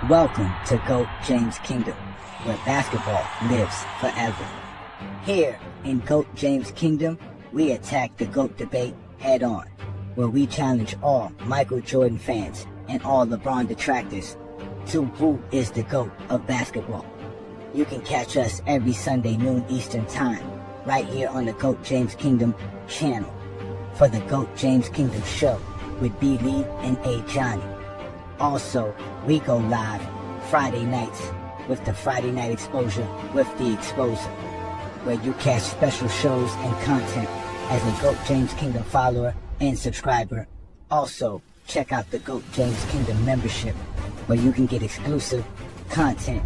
Welcome to GOAT James Kingdom, where basketball lives forever. Here in GOAT James Kingdom, we attack the GOAT debate head on, where we challenge all Michael Jordan fans and all LeBron detractors to who is the GOAT of basketball. You can catch us every Sunday noon Eastern Time, right here on the GOAT James Kingdom channel, for the GOAT James Kingdom show with B. Lee and A. Johnny. Also, we go live Friday nights with the Friday Night Exposure with the Exposer, where you catch special shows and content as a GOAT James Kingdom follower and subscriber. Also, check out the GOAT James Kingdom membership, where you can get exclusive content.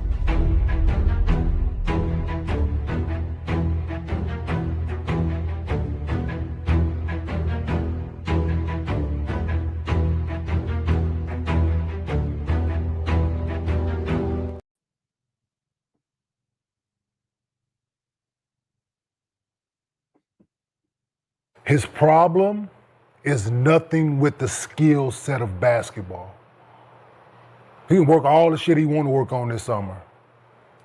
His problem is nothing with the skill set of basketball. He can work all the shit he want to work on this summer.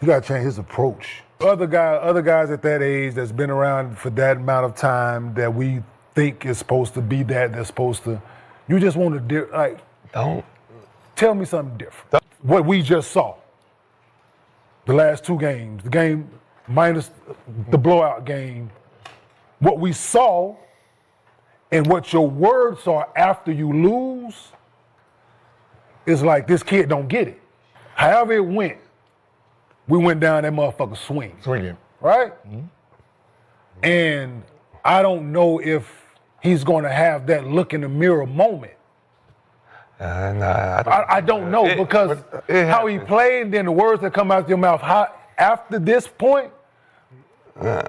He got to change his approach. Other guys at that age that's been around for that amount of time that we think is supposed to be they're supposed to. You just want to don't tell me something different. What we just saw, the last two games, the game minus the blowout game, what we saw. And what your words are after you lose is like, this kid don't get it. However it went, we went down that motherfucker swinging. Right? Mm-hmm. And I don't know if he's going to have that look in the mirror moment. I don't know because how he played and then the words that come out your mouth. After this point, I'm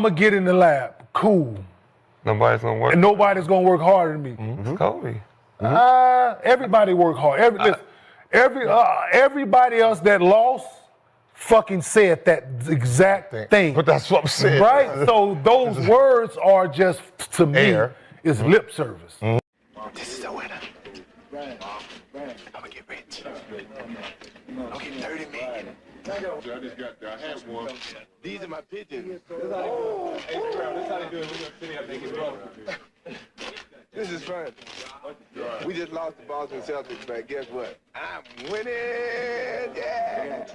going to get in the lab. Cool. Nobody's gonna work. And nobody's gonna work harder than me. Mm-hmm. It's Kobe. Everybody work hard. Everybody else that lost fucking said that exact thing. But that's what I'm saying. Right? So those words are just, to me, is lip service. Mm-hmm. This is the winner. I'm gonna get rich. I'm gonna get 30 million. I had one. These are my pigeons. This is fun. We just lost the Boston Celtics, but guess what? I'm winning! Yeah!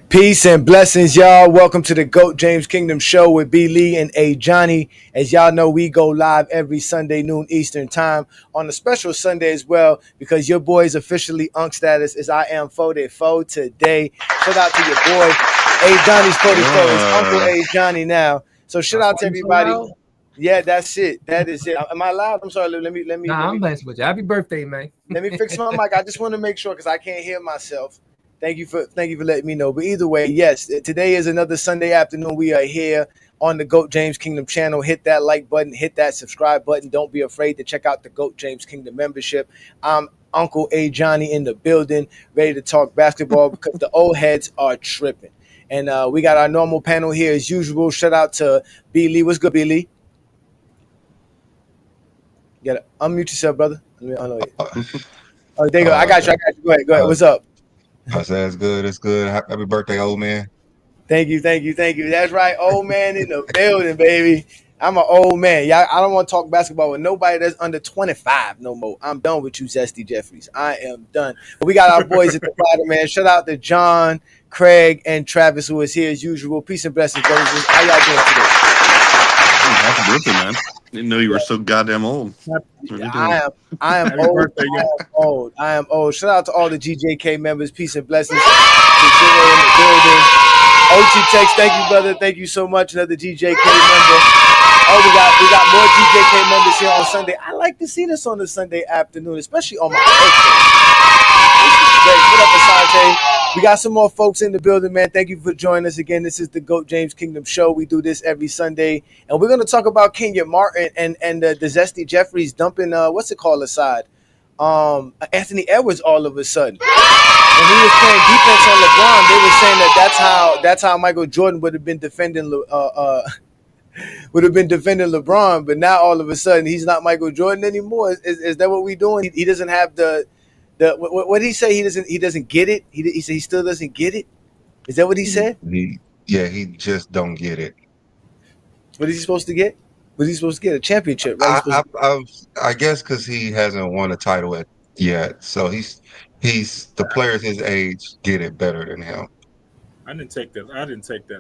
Peace and blessings, y'all. Welcome to the GOAT James Kingdom show with B. Lee and A. Johnny. As y'all know, we go live every Sunday noon Eastern time on a special Sunday as well, because your boy's officially unk status is I am 44 today. Shout out to your boy A. Johnny's 44. It's Uncle A. Johnny now. So shout out to everybody. Yeah, that's it. That is it. Am I loud? I'm sorry. Let me. I'm blessed with you. Happy birthday, man. Let me fix my mic. I just want to make sure because I can't hear myself. Thank you for letting me know. But either way, yes, today is another Sunday afternoon. We are here on the GOAT James Kingdom channel. Hit that like button, hit that subscribe button. Don't be afraid to check out the GOAT James Kingdom membership. I'm Uncle A. Johnny in the building, ready to talk basketball because the old heads are tripping. And we got our normal panel here as usual. Shout out to B. Lee. What's good, B. Lee? You gotta unmute yourself, brother. Oh, there you go. I got you. Go ahead. What's up? I said it's good. It's good. Happy birthday, old man. Thank you. That's right, old man in the building, baby. I'm an old man. Y'all, I don't want to talk basketball with nobody that's under 25 no more. I'm done with you, Zesty Jeffries. I am done. But we got our boys at the bottom, man. Shout out to John, Craig, and Travis, who is here as usual. Peace and blessings, brothers. How y'all doing today? Happy birthday, man. Didn't know you were so goddamn old. I am Happy old. birthday, I young. am old. I am old. Shout out to all the GJK members. Peace and blessings. To Zero in the building. OT Tex, thank you, brother. Thank you so much. Another GJK member. Oh, we got more GJK members here on Sunday. I like to see this on a Sunday afternoon, especially on my birthday. This is great. What up, Asante? We got some more folks in the building, man. Thank you for joining us again. This is the GOAT James Kingdom Show. We do this every Sunday, and we're going to talk about Kenyon Martin and the Zesty Jeffries dumping what's it called aside, Anthony Edwards all of a sudden. When he was playing defense on LeBron, they were saying that's how Michael Jordan would have been defending LeBron, but now all of a sudden he's not Michael Jordan anymore. Is that what we're doing? He doesn't have the what did he say? He doesn't get it. He said he still doesn't get it. Is that what he said? He just don't get it. What is he supposed to get? Was he supposed to get a championship? Right? I guess because he hasn't won a title yet, so he's the players his age get it better than him. I didn't take that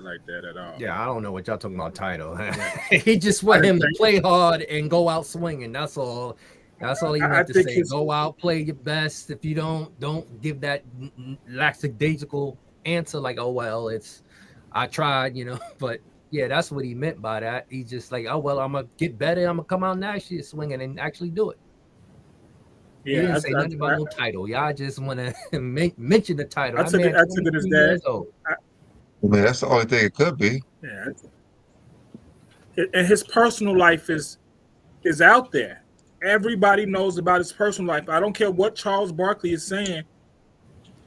like that at all. Yeah, I don't know what y'all talking about title. He just want him to play hard and go out swinging. That's all. That's all he meant to say. Go out, play your best. If you don't give that lackadaisical answer like, oh well, I tried, But yeah, that's what he meant by that. He's just like, oh well, I'm gonna get better. I'm gonna come out next year swinging and actually do it. Yeah, he didn't say nothing about no title. Y'all just want to mention the title. I took it as dad. Man, that's the only thing it could be. Yeah, and his personal life is out there. Everybody knows about his personal life. I don't care what Charles Barkley is saying.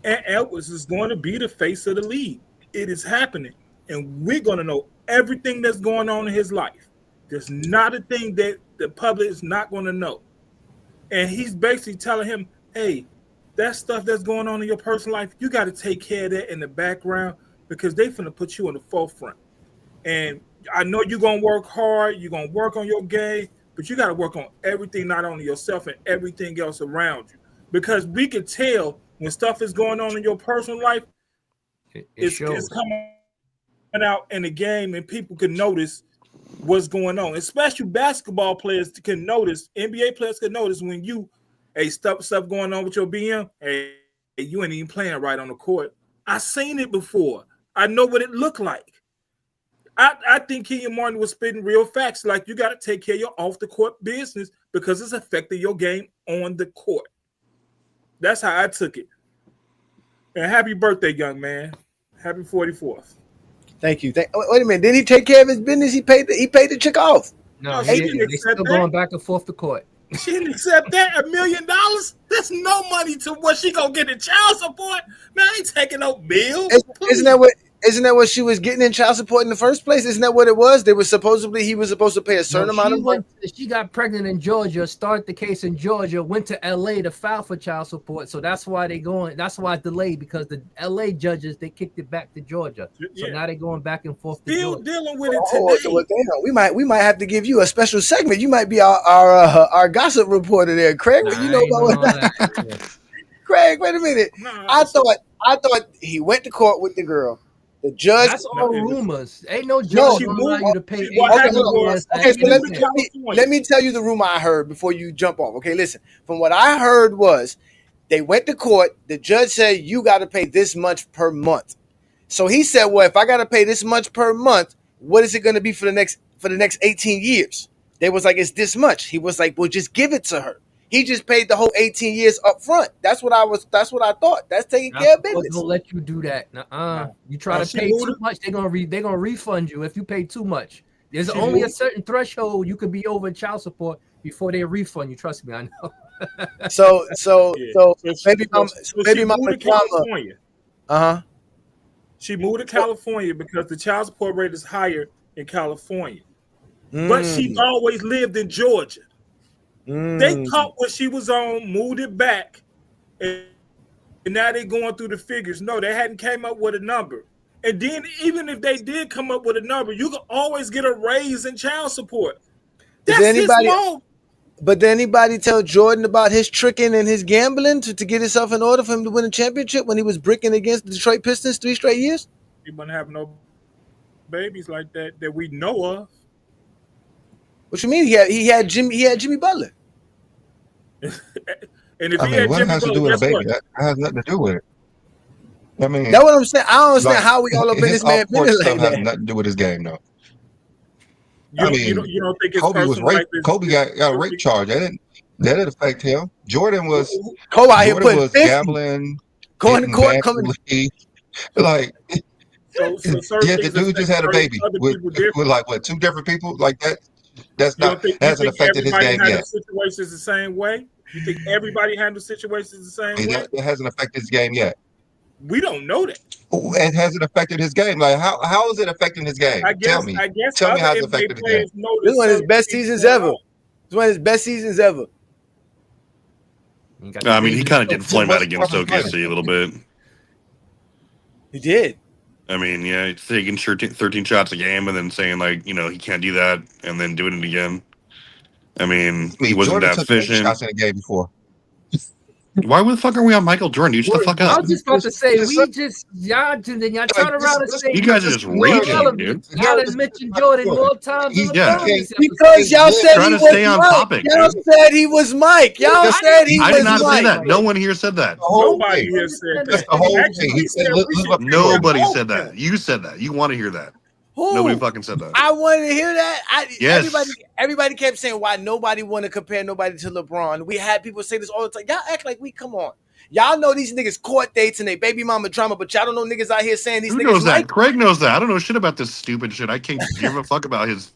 And Edwards is going to be the face of the league. It is happening, and we're going to know everything that's going on in his life. There's not a thing that the public is not going to know. And he's basically telling him, hey, that stuff that's going on in your personal life, you got to take care of that in the background because they're going to put you in the forefront. And I know you're going to work hard. You're going to work on your game, but you got to work on everything, not only yourself and everything else around you. Because we can tell when stuff is going on in your personal life, it's coming out in the game and people can notice what's going on, especially basketball players can notice, NBA players can notice when stuff going on with your BM, hey, you ain't even playing right on the court. I seen it before. I know what it looked like. I think Kenyon Martin was spitting real facts, like you got to take care of your off the court business because it's affecting your game on the court. That's how I took it. And happy birthday, young man. Happy 44th. Thank you. Wait a minute. Did he take care of his business? He paid the chick off. No, he didn't. They still going back and forth the court. She didn't accept that. $1 million? That's no money to what she gonna get in child support. Man, I ain't taking no bill. Isn't that what she was getting in child support in the first place? Isn't that what it was? He was supposed to pay a certain amount of money. She got pregnant in Georgia, started the case in Georgia, went to LA to file for child support. So that's why that's why it's delayed, because the LA judges, they kicked it back to Georgia. So now they're going back and forth to Still Georgia. dealing with it today. Well, damn, we might have to give you a special segment. You might be our gossip reporter there, Craig. You know about that. Craig, wait a minute. I thought he went to court with the girl. The judge. That's all rumors. Ain't no judge gonna allow you to pay. Okay, so let me tell you the rumor I heard before you jump off. Okay, listen. From what I heard was they went to court. The judge said you got to pay this much per month. So he said, well, if I got to pay this much per month, what is it going to be for the next 18 years? They was like, it's this much. He was like, well, just give it to her. He just paid the whole 18 years up front. That's what I thought. That's taking care of business. Don't let you do that. You try to pay too much, they're gonna refund you if you pay too much. There's only a certain threshold you could be over in child support before they refund you. Trust me, I know. So maybe my California. She moved to California because the child support rate is higher in California. But she always lived in Georgia. They caught what she was on, moved it back, and now they're going through the figures. No, they hadn't came up with a number. And then even if they did come up with a number, you can always get a raise in child support. That's his fault. But did anybody tell Jordan about his tricking and his gambling to get himself in order for him to win a championship when he was bricking against the Detroit Pistons 3 straight years? He wouldn't have no babies like that we know of. What you mean? He had Jimmy Butler. And if I he mean, had what Jimmy has to Butler, do with a guess baby? what? That has nothing to do with it. I mean, That's what I'm saying. I don't understand like how we all up in his this man off-court business stuff like has that. nothing to do with his game, though. You I don't, mean, you don't think his Kobe was personal life raped. is Kobe got a rape charge. That didn't affect him. Jordan was Cole out here putting 50, gambling, going to getting court, banned from coming. the league. Like, so certain yeah, the things dude affect just had a baby other with people different. like what, 2 different people? Like that. That's You don't not think hasn't affected his everybody game yet. handles situations the same way? You think everybody handles situations the same way? That hasn't affected his game yet. We don't know that. It hasn't affected his game. Like how is it affecting his game? I Tell guess me. I guess Tell me other how it's NBA affected his game. players know This is one of his certain best things seasons going ever. on. It's one of his best seasons ever. I mean, he kind of did flame out against OKC a little bit. He did. I mean, yeah, he's taking 13 shots a game and then saying, like, you know, he can't do that and then doing it again. I mean, he wasn't Jordan that took 8 efficient. shots in a game before. Why the fuck are we on Michael Jordan? Dude, shut the fuck I up. was just about to say, y'all turn around and say, You guys are just raging, dude. y'all done mentioned Jordan more times than Yeah. LeBron this Because episode. y'all said Trying he to was stay on Mike. topic, Y'all dude. said he was Mike. Y'all said he I was did not Mike. say that. No one here said that. The whole Nobody thing. here said That's that. the whole Actually, thing. he He said, said "Look, we look should up." give Nobody him said both. that. You said that. You want to hear that. Who? Nobody fucking said that. I wanted to hear that. Yes. Everybody kept saying why nobody want to compare nobody to LeBron. We had people say this all the time. Y'all act like come on. Y'all know these niggas court dates and they baby mama drama, but y'all don't know niggas out here saying these Who niggas knows that? like. Craig knows that. I don't know shit about this stupid shit. I can't give a fuck about his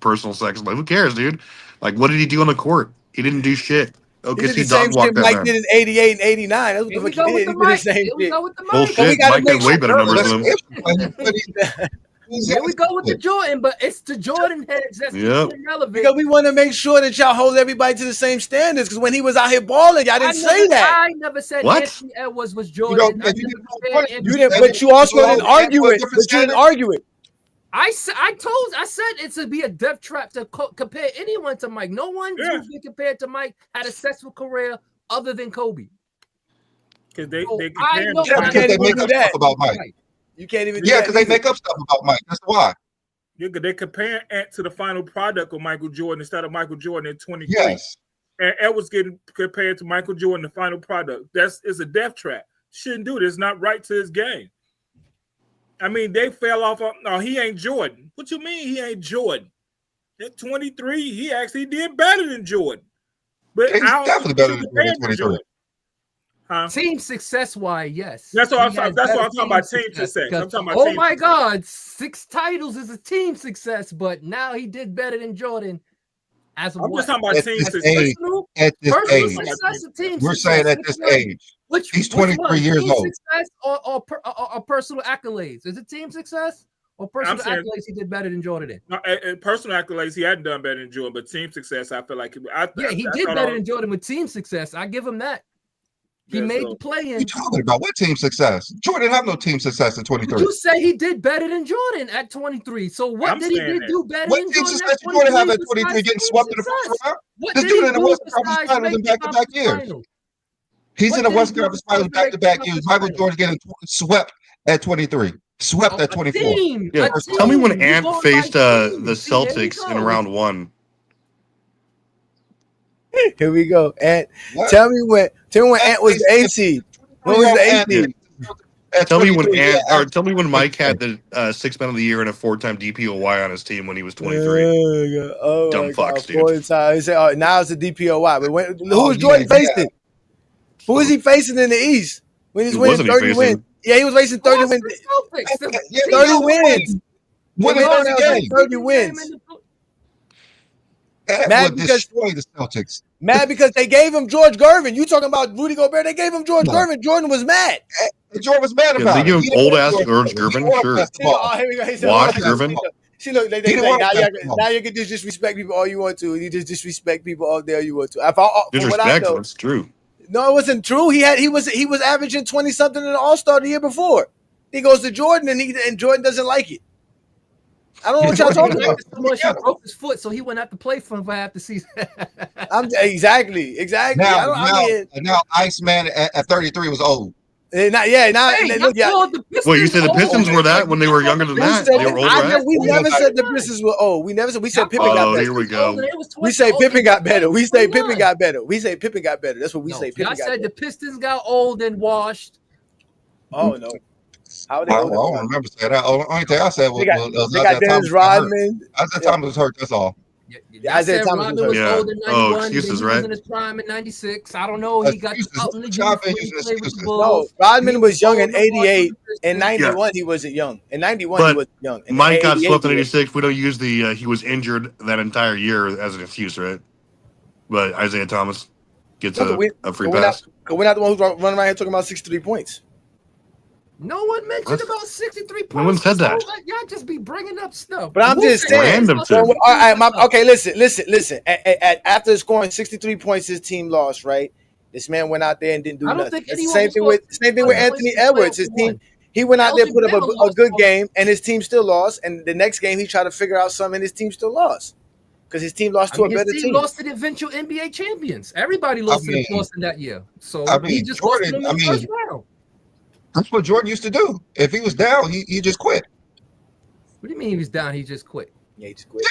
personal sex life. Who cares, dude? Like, what did he do on the court? He didn't do shit. He OKC did the same dog walked shit that Mike man. did in 88 and 89. That's what Here the we fuck go he with did. the He did the mic. same Here we shit. go with the mic. But we Bullshit. gotta Mike make had way better numbers than him. Here we go with the Jordan, but it's the Jordan heads that's Yep. irrelevant. Because we want to make sure that y'all hold everybody to the same standards. Because when he was out here balling, y'all didn't say that. I never said What? Anthony Edwards was Jordan. I never compared Anthony You didn't, Edwards. but you also didn't argue it. But you didn't argue it. I said it's to be a death trap to compare anyone to Mike. No one who's been compared to Mike had a successful career other than Kobe. Because they I compare know Yeah, because they make up stuff about Mike. You can't even do Yeah, that. because they make up stuff about Mike. That's why. they compare Ant to the final product of Michael Jordan instead of Michael Jordan in 23. Yes. And Edwards getting compared to Michael Jordan, the final product. It's a death trap. Shouldn't do it. It's not right to his game. I mean, they fell off. No, he ain't Jordan. What you mean he ain't Jordan? At 23, he actually did better than Jordan. But He's definitely better than Jordan at 23. Huh? Team success, why? Yes. That's what I'm talking about. Team success. I'm talking about. Oh my God, 6 titles is a team success, but now he did better than Jordan. I'm just talking about team success. At this age, success or team we're success? saying at this age. He's 23 years team old. Success or personal accolades? Is it team success or personal accolades? He did better than Jordan did. No, personal accolades, he hadn't done better than Jordan, but team success, I feel like he did better than Jordan with team success. I give him that. He made the play in. What are you talking about? What team success? Jordan have no team success at 23. You say he did better than Jordan at 23. So what did he do better what than team Jordan success at 23? Jordan have at 23 getting swept in the first round? This dude in the Western Conference Finals in back-to-back years. He's in the Western Conference Finals back-to-back years. Michael Jordan getting swept at 23. Swept at 24. Yeah, tell me when Ant faced the Celtics in round 1. Here we go. Ant, tell me when Ant was the 8 seed. When was the 8 seed? Tell me when Mike had the 6th man of the year and a 4-time DPOY on his team when he was 23. Oh, dumb fucks, dude. He said, now it's a DPOY. But who was Jordan facing? Who was he facing in the East when he's winning 30 wins? Yeah, he was facing 30 wins. 30 wins. Winning 30 wins. Mad because destroy the Celtics. Mad because they gave him George Gervin. You talking about Rudy Gobert? They gave him George Gervin. Jordan was mad. Jordan was mad about it. They give him old ass George Gervin. Sure. Wash Gervin. See, look, now you can just disrespect people all you want to. You just disrespect people all there you want to. Disrespect. That's true. No, it wasn't true. He was averaging 20 something in the All-Star the year before. He goes to Jordan and Jordan doesn't like it. I don't know what y'all talking about. He broke his foot, so he went out to play for him for half the season. Exactly. Now Iceman at 33 was old. Not yeah. Now Hey, look, yeah. Well, you said the Pistons were that when they were younger than that. They were old, right? We never said the Pistons were old. We never said. We said Pippen got better. Here we go. We say Pippen got better. We say Pippen got better. We say Pippen got better. That's what we say. Pippen I got said better. the Pistons got old and washed. Oh no. How they I don't remember saying that. Only thing I said was they got Dennis Rodman. Isaiah Thomas was hurt. That's all. I said Rodman was old in 91. Excuses, he right? was in his prime in 96. I don't know. He got out in the youth. No, Rodman was young in 88. In 91, he wasn't young. In 91, he was young. In Mike got swept in 86. We don't use the he was injured that entire year as an excuse, right? But Isaiah Thomas gets a free pass. We're not the one who's running around here talking about 63 points. No one mentioned about 63 points. No one said that. Y'all just be bringing up stuff. But I'm just saying. Okay, listen. After scoring 63 points, his team lost, right? This man went out there and didn't do nothing. Same thing with Anthony Edwards. His team, he went out there, put up a good game, and his team still lost. And the next game, he tried to figure out something, and his team still lost. Because his team lost to a better team. His team lost to the eventual NBA champions. Everybody lost to the Boston that year. So he just Jordan, lost them in the first round. That's what Jordan used to do. If he was down, he just quit. What do you mean he was down? He just quit. Yeah, he just quit.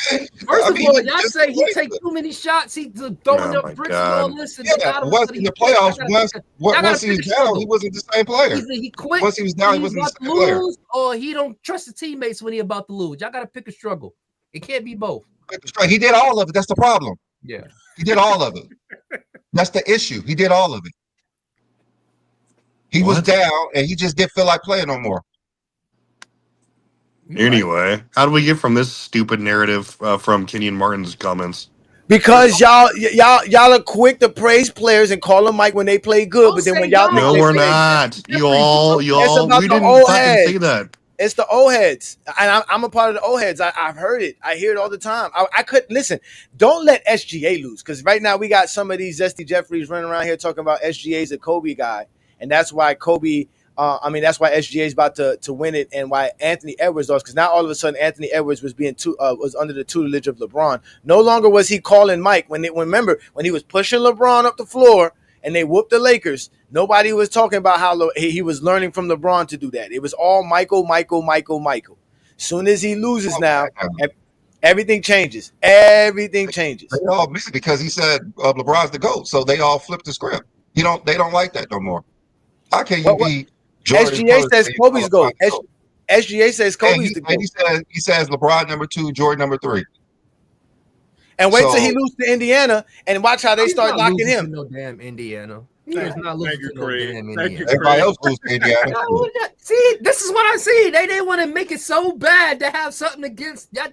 First of all, y'all say he take too many shots. He throwing up bricks and all this. And once in the playoffs, once he was down, he wasn't the same player. Either he quit. Once he was down, he wasn't the same player. Or he don't trust his teammates when he about to lose. Y'all got to pick a struggle. It can't be both. He did all of it. That's the problem. Yeah, he did all of it. That's the issue. He did all of it. He was down, and he just didn't feel like playing no more. Anyway, how do we get from this stupid narrative from Kenyon Martin's comments? Because y'all are quick to praise players and call them Mike when they play good, but then when y'all no, we're not. Y'all, we didn't fucking say that. It's the old heads, and I'm a part of the old heads. I've heard it. I hear it all the time. I couldn't listen. Don't let SGA lose, because right now we got some of these Zesty Jeffries running around here talking about SGA's a Kobe guy, and that's why Kobe. That's why SGA is about to win it, and why Anthony Edwards lost. Because now all of a sudden Anthony Edwards was was under the tutelage of LeBron. No longer was he calling Mike remember when he was pushing LeBron up the floor and they whooped the Lakers. Nobody was talking about how he was learning from LeBron to do that. It was all Michael. Soon as he loses now, everything changes. Everything changes. They all miss it because he said LeBron's the GOAT, so they all flipped the script. They don't like that no more. How can you be? SGA says Kobe's GOAT. SGA says Kobe's the GOAT. He says LeBron number 2, Jordan number 3. And wait till he loses to Indiana and watch how they start knocking him. No damn Indiana. Everybody else loses to Indiana. See, this is what I see. They want to make it so bad to have something against y'all.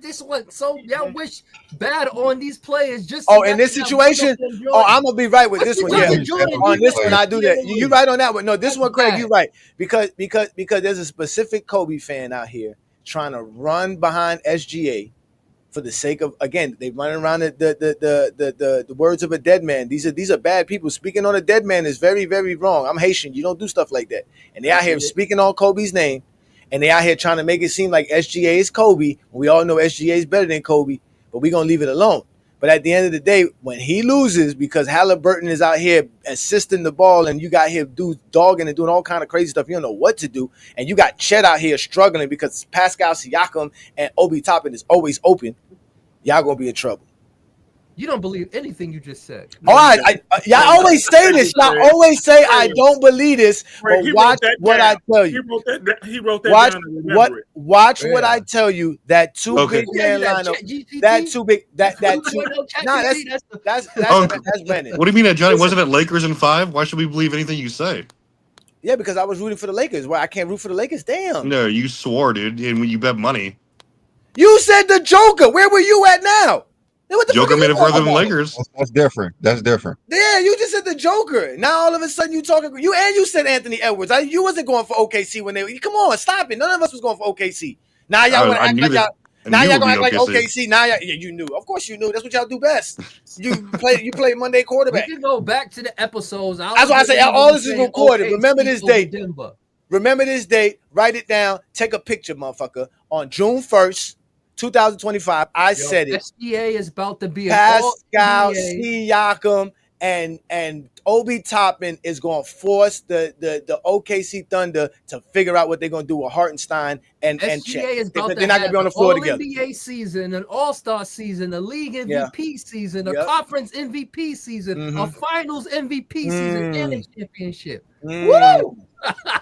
Y'all wish bad on these players. Just in this situation. I'm gonna be right with this one. Yeah, on this one I do that. You right on that one. No, this one, Craig, you right because there's a specific Kobe fan out here trying to run behind SGA. For the sake of, again, they running around the words of a dead man. These are bad people. Speaking on a dead man is very, very wrong. I'm Haitian. You don't do stuff like that. And they out here speaking on Kobe's name, and they out here trying to make it seem like SGA is Kobe. We all know SGA is better than Kobe, but we're going to leave it alone. But at the end of the day, when he loses, because Halliburton is out here assisting the ball, and you got here dudes dogging and doing all kind of crazy stuff, you don't know what to do, and you got Chet out here struggling because Pascal Siakam and Obi Toppin is always open, y'all gonna be in trouble. You don't believe anything you just said. All right, y'all always say this. Y'all always say I don't believe this. But watch what I tell you. He wrote that down. Watch what I tell you. That two big man lineup. That two big. That two. Nah, that's Brandon. What do you mean that Johnny wasn't at Lakers in 5? Why should we believe anything you say? Yeah, because I was rooting for the Lakers. Why I can't root for the Lakers? Damn. No, you swore, dude, and when you bet money. You said the Joker. Where were you at now? Joker made it further than Lakers. That's different. That's different. Yeah, you just said the Joker. Now all of a sudden you talking. You said Anthony Edwards. You wasn't going for OKC when they. Come on, stop it. None of us was going for OKC. Now y'all want to act like y'all. Now y'all gonna act like OKC. Now you knew. Of course you knew. That's what y'all do best. You play Monday quarterback. We can go back to the episodes. That's why I say all this is recorded. Remember this date. Remember this date. Write it down. Take a picture, motherfucker. On June 1st. 2025, I said it. SGA is about to be Pascal Siakam and Obi Toppin is going to force the OKC Thunder to figure out what they're going to do with Hartenstein and SGA Chet. is about They're to not going to have be on an the floor together. All-NBA season, an All-Star season, a league MVP season, a conference MVP season, a finals MVP season, and a championship. Woo!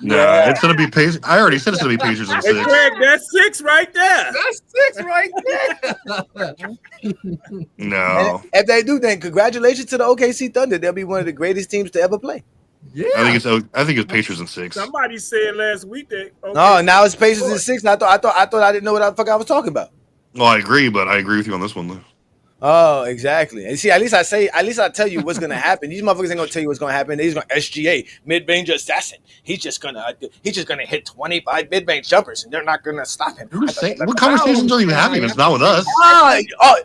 Nah, it's gonna be Pacers. I already said it's gonna be Pacers in Hey, 6. Craig, that's 6 right there. That's 6 right there. No, And if they do, then congratulations to the OKC Thunder. They'll be one of the greatest teams to ever play. Yeah, I think it's Pacers in 6. Somebody said last week that. Okay, No, now it's Pacers in 6. I thought I didn't know what the fuck I was talking about. Well, I agree, but I agree with you on this one though. Oh, exactly. And see, at least I tell you what's gonna happen. These motherfuckers ain't gonna tell you what's gonna happen. They're gonna SGA mid-range assassin. He's just gonna hit 25 mid-range jumpers, and they're not gonna stop him. What conversations are you having? It's not with us.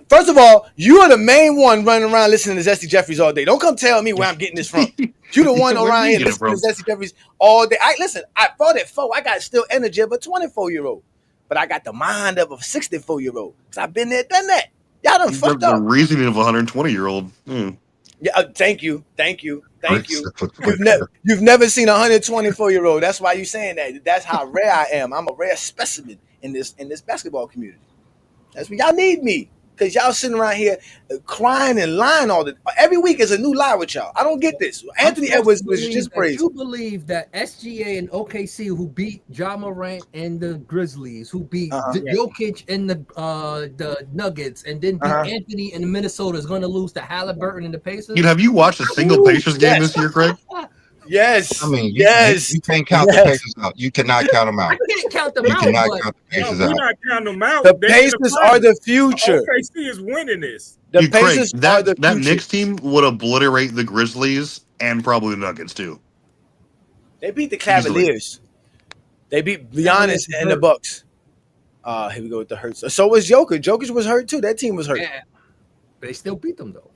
First of all, you are the main one running around listening to Zesty Jeffries all day. Don't come tell me where I'm getting this from. You the one around here listening to Zesty Jeffries all day. Listen. I fought at 4. I got still energy of a 24-year-old, but I got the mind of a 64-year-old because I've been there, done that. Y'all done fucked up. The reasoning of a 120-year-old. Yeah, thank you. You've never seen a 124-year-old. That's why you're saying that. That's how rare I am. I'm a rare specimen in this basketball community. That's what y'all need me. Because y'all sitting around here crying and lying all the every week is a new lie with y'all. I don't get this. Anthony Edwards was just praised. You believe that SGA and OKC, who beat Ja Morant and the Grizzlies, who beat Jokic and the Nuggets, and then beat Anthony and the Minnesota, is going to lose to Halliburton and the Pacers? Have you watched a single Pacers game this year, Craig? Yes. I mean, you can't count the Pacers out. You cannot count them out. I can't count them out. You cannot count the Pacers out. We're not counting them out. The Pacers are the future. OKC is winning this. The Pacers are the future. That Knicks team would obliterate the Grizzlies and probably the Nuggets too. They beat the Cavaliers. They beat Giannis and the Bucks. Here we go with the hurt. So was Jokic. Jokic was hurt too. That team was hurt. Yeah. They still beat them though.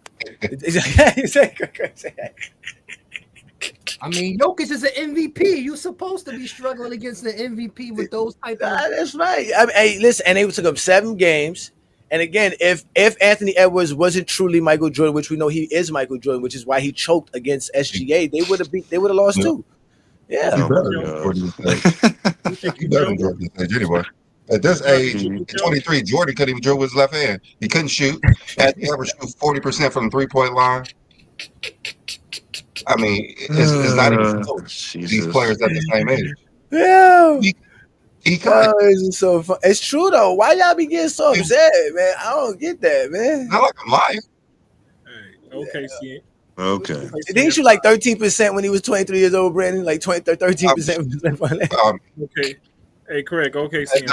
I mean, Jokic is an MVP. You're supposed to be struggling against the MVP with those type of. That's right. I mean, hey, listen, and they took up 7 games. And again, if Anthony Edwards wasn't truly Michael Jordan, which we know he is Michael Jordan, which is why he choked against SGA, they would have lost too. Yeah. You better than Jordan anyway. At this age, at 23, Jordan couldn't even dribble with his left hand. He couldn't shoot. Anthony Edwards shoot 40% from the 3-point line. I mean, it's not even close. These players at the same age. Yeah. It's so fun. It's true though. Why y'all be getting so upset, man? I don't get that, man. Not like I'm lying. OKC. Okay. Didn't he shoot like 13% when he was 23 years old, Brandon? Like 13%. Okay. Hey, Craig. OKC.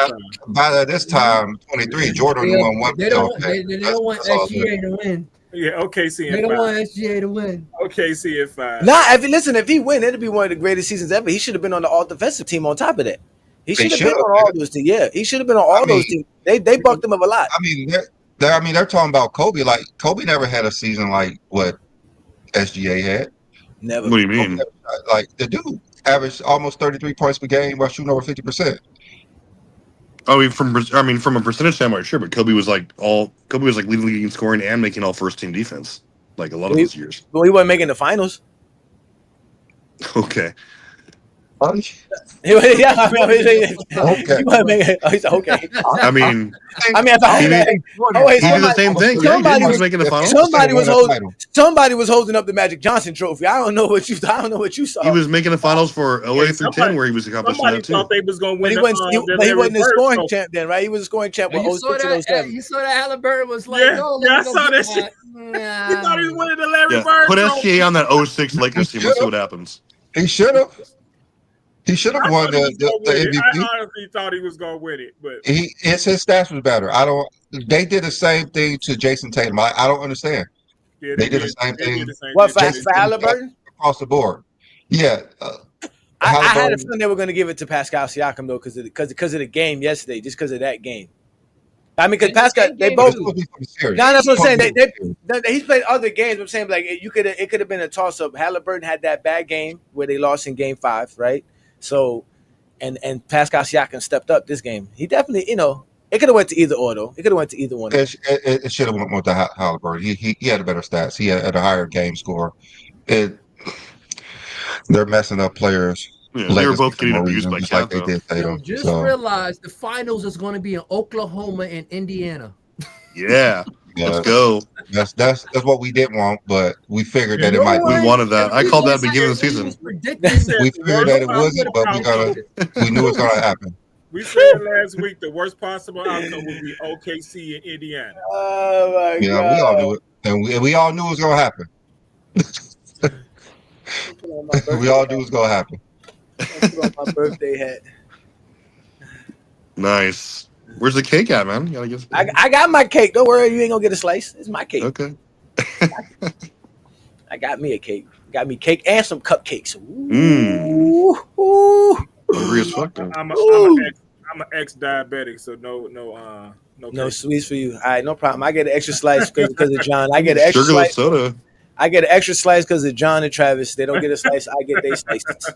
By this time, 23, Jordan won 1. They don't want SGA to win. Yeah, OKC. They don't want SGA to win. OKC at 5. Nah, if he win, it'd be one of the greatest seasons ever. He should have been on the all defensive team on top of that. He should have been on all those teams. Yeah, he should have been on all those teams. They bucked him up a lot. I mean, they're talking about Kobe. Like Kobe never had a season like what SGA had. Never. What do you mean? Like the dude averaged almost 33 points per game while shooting over 50%. From a percentage standpoint, sure, but Kobe was like leading the league in scoring and making all first team defense, like a lot of those years. Well, he wasn't making the finals. Okay. Okay. Okay. I mean, he did the same thing. He was making the finals. Somebody was holding up the Magic Johnson trophy. I don't know what you saw. He was making the finals for 08 through 10, where he was accomplishing that too. Thought they was going to win. He wasn't a scoring champ then, right? He was a scoring champ with 06 and 07. You saw that Halliburton was like, I saw that shit. He thought he was winning the Larry Bird. Put SGA on that 06 Lakers team. Let's see what happens. He should have. He should have won the MVP. I honestly thought he was going to win it, but his stats was better. They did the same thing to Jason Tatum. I don't understand. Yeah, they did the same thing. What for Halliburton? Across the board. Yeah. I had a feeling they were going to give it to Pascal Siakam though, because of the game yesterday, just because of that game. I mean, because Pascal, they both. No, that's what I'm saying. He's played other games. I'm saying it could have been a toss up. Halliburton had that bad game where they lost in Game 5, right? So, and Pascal Siakam stepped up this game. He definitely, It could have went to either or though. It could have went to either one. It should have went to Halliburton. He had a better stats. He had a higher game score. They're messing up players. Yeah, they were both getting abused by just like they Cat, did Tatum. Just realize the finals is going to be in Oklahoma and Indiana. Yeah, let's go. That's what we didn't want, but we figured that it might. We wanted that. I called that beginning of the season. We figured that it wasn't, but we knew it's gonna happen. We said last week the worst possible outcome would be OKC in Indiana. Oh my God! We all knew it, and we all knew it was gonna happen. We all knew it was gonna happen. I put on my birthday hat. Nice. Where's the cake at, man? You gotta give I got my cake. Don't worry, you ain't gonna get a slice. It's my cake. Okay. I got me a cake. Got me cake and some cupcakes. Hungry as fuck. I'm an ex-diabetic, so no sweets for you. All right, no problem. I get an extra slice because of John. I get an extra sugarless slice. soda. I get an extra slice because of John and Travis. They don't get a slice. I get their slices.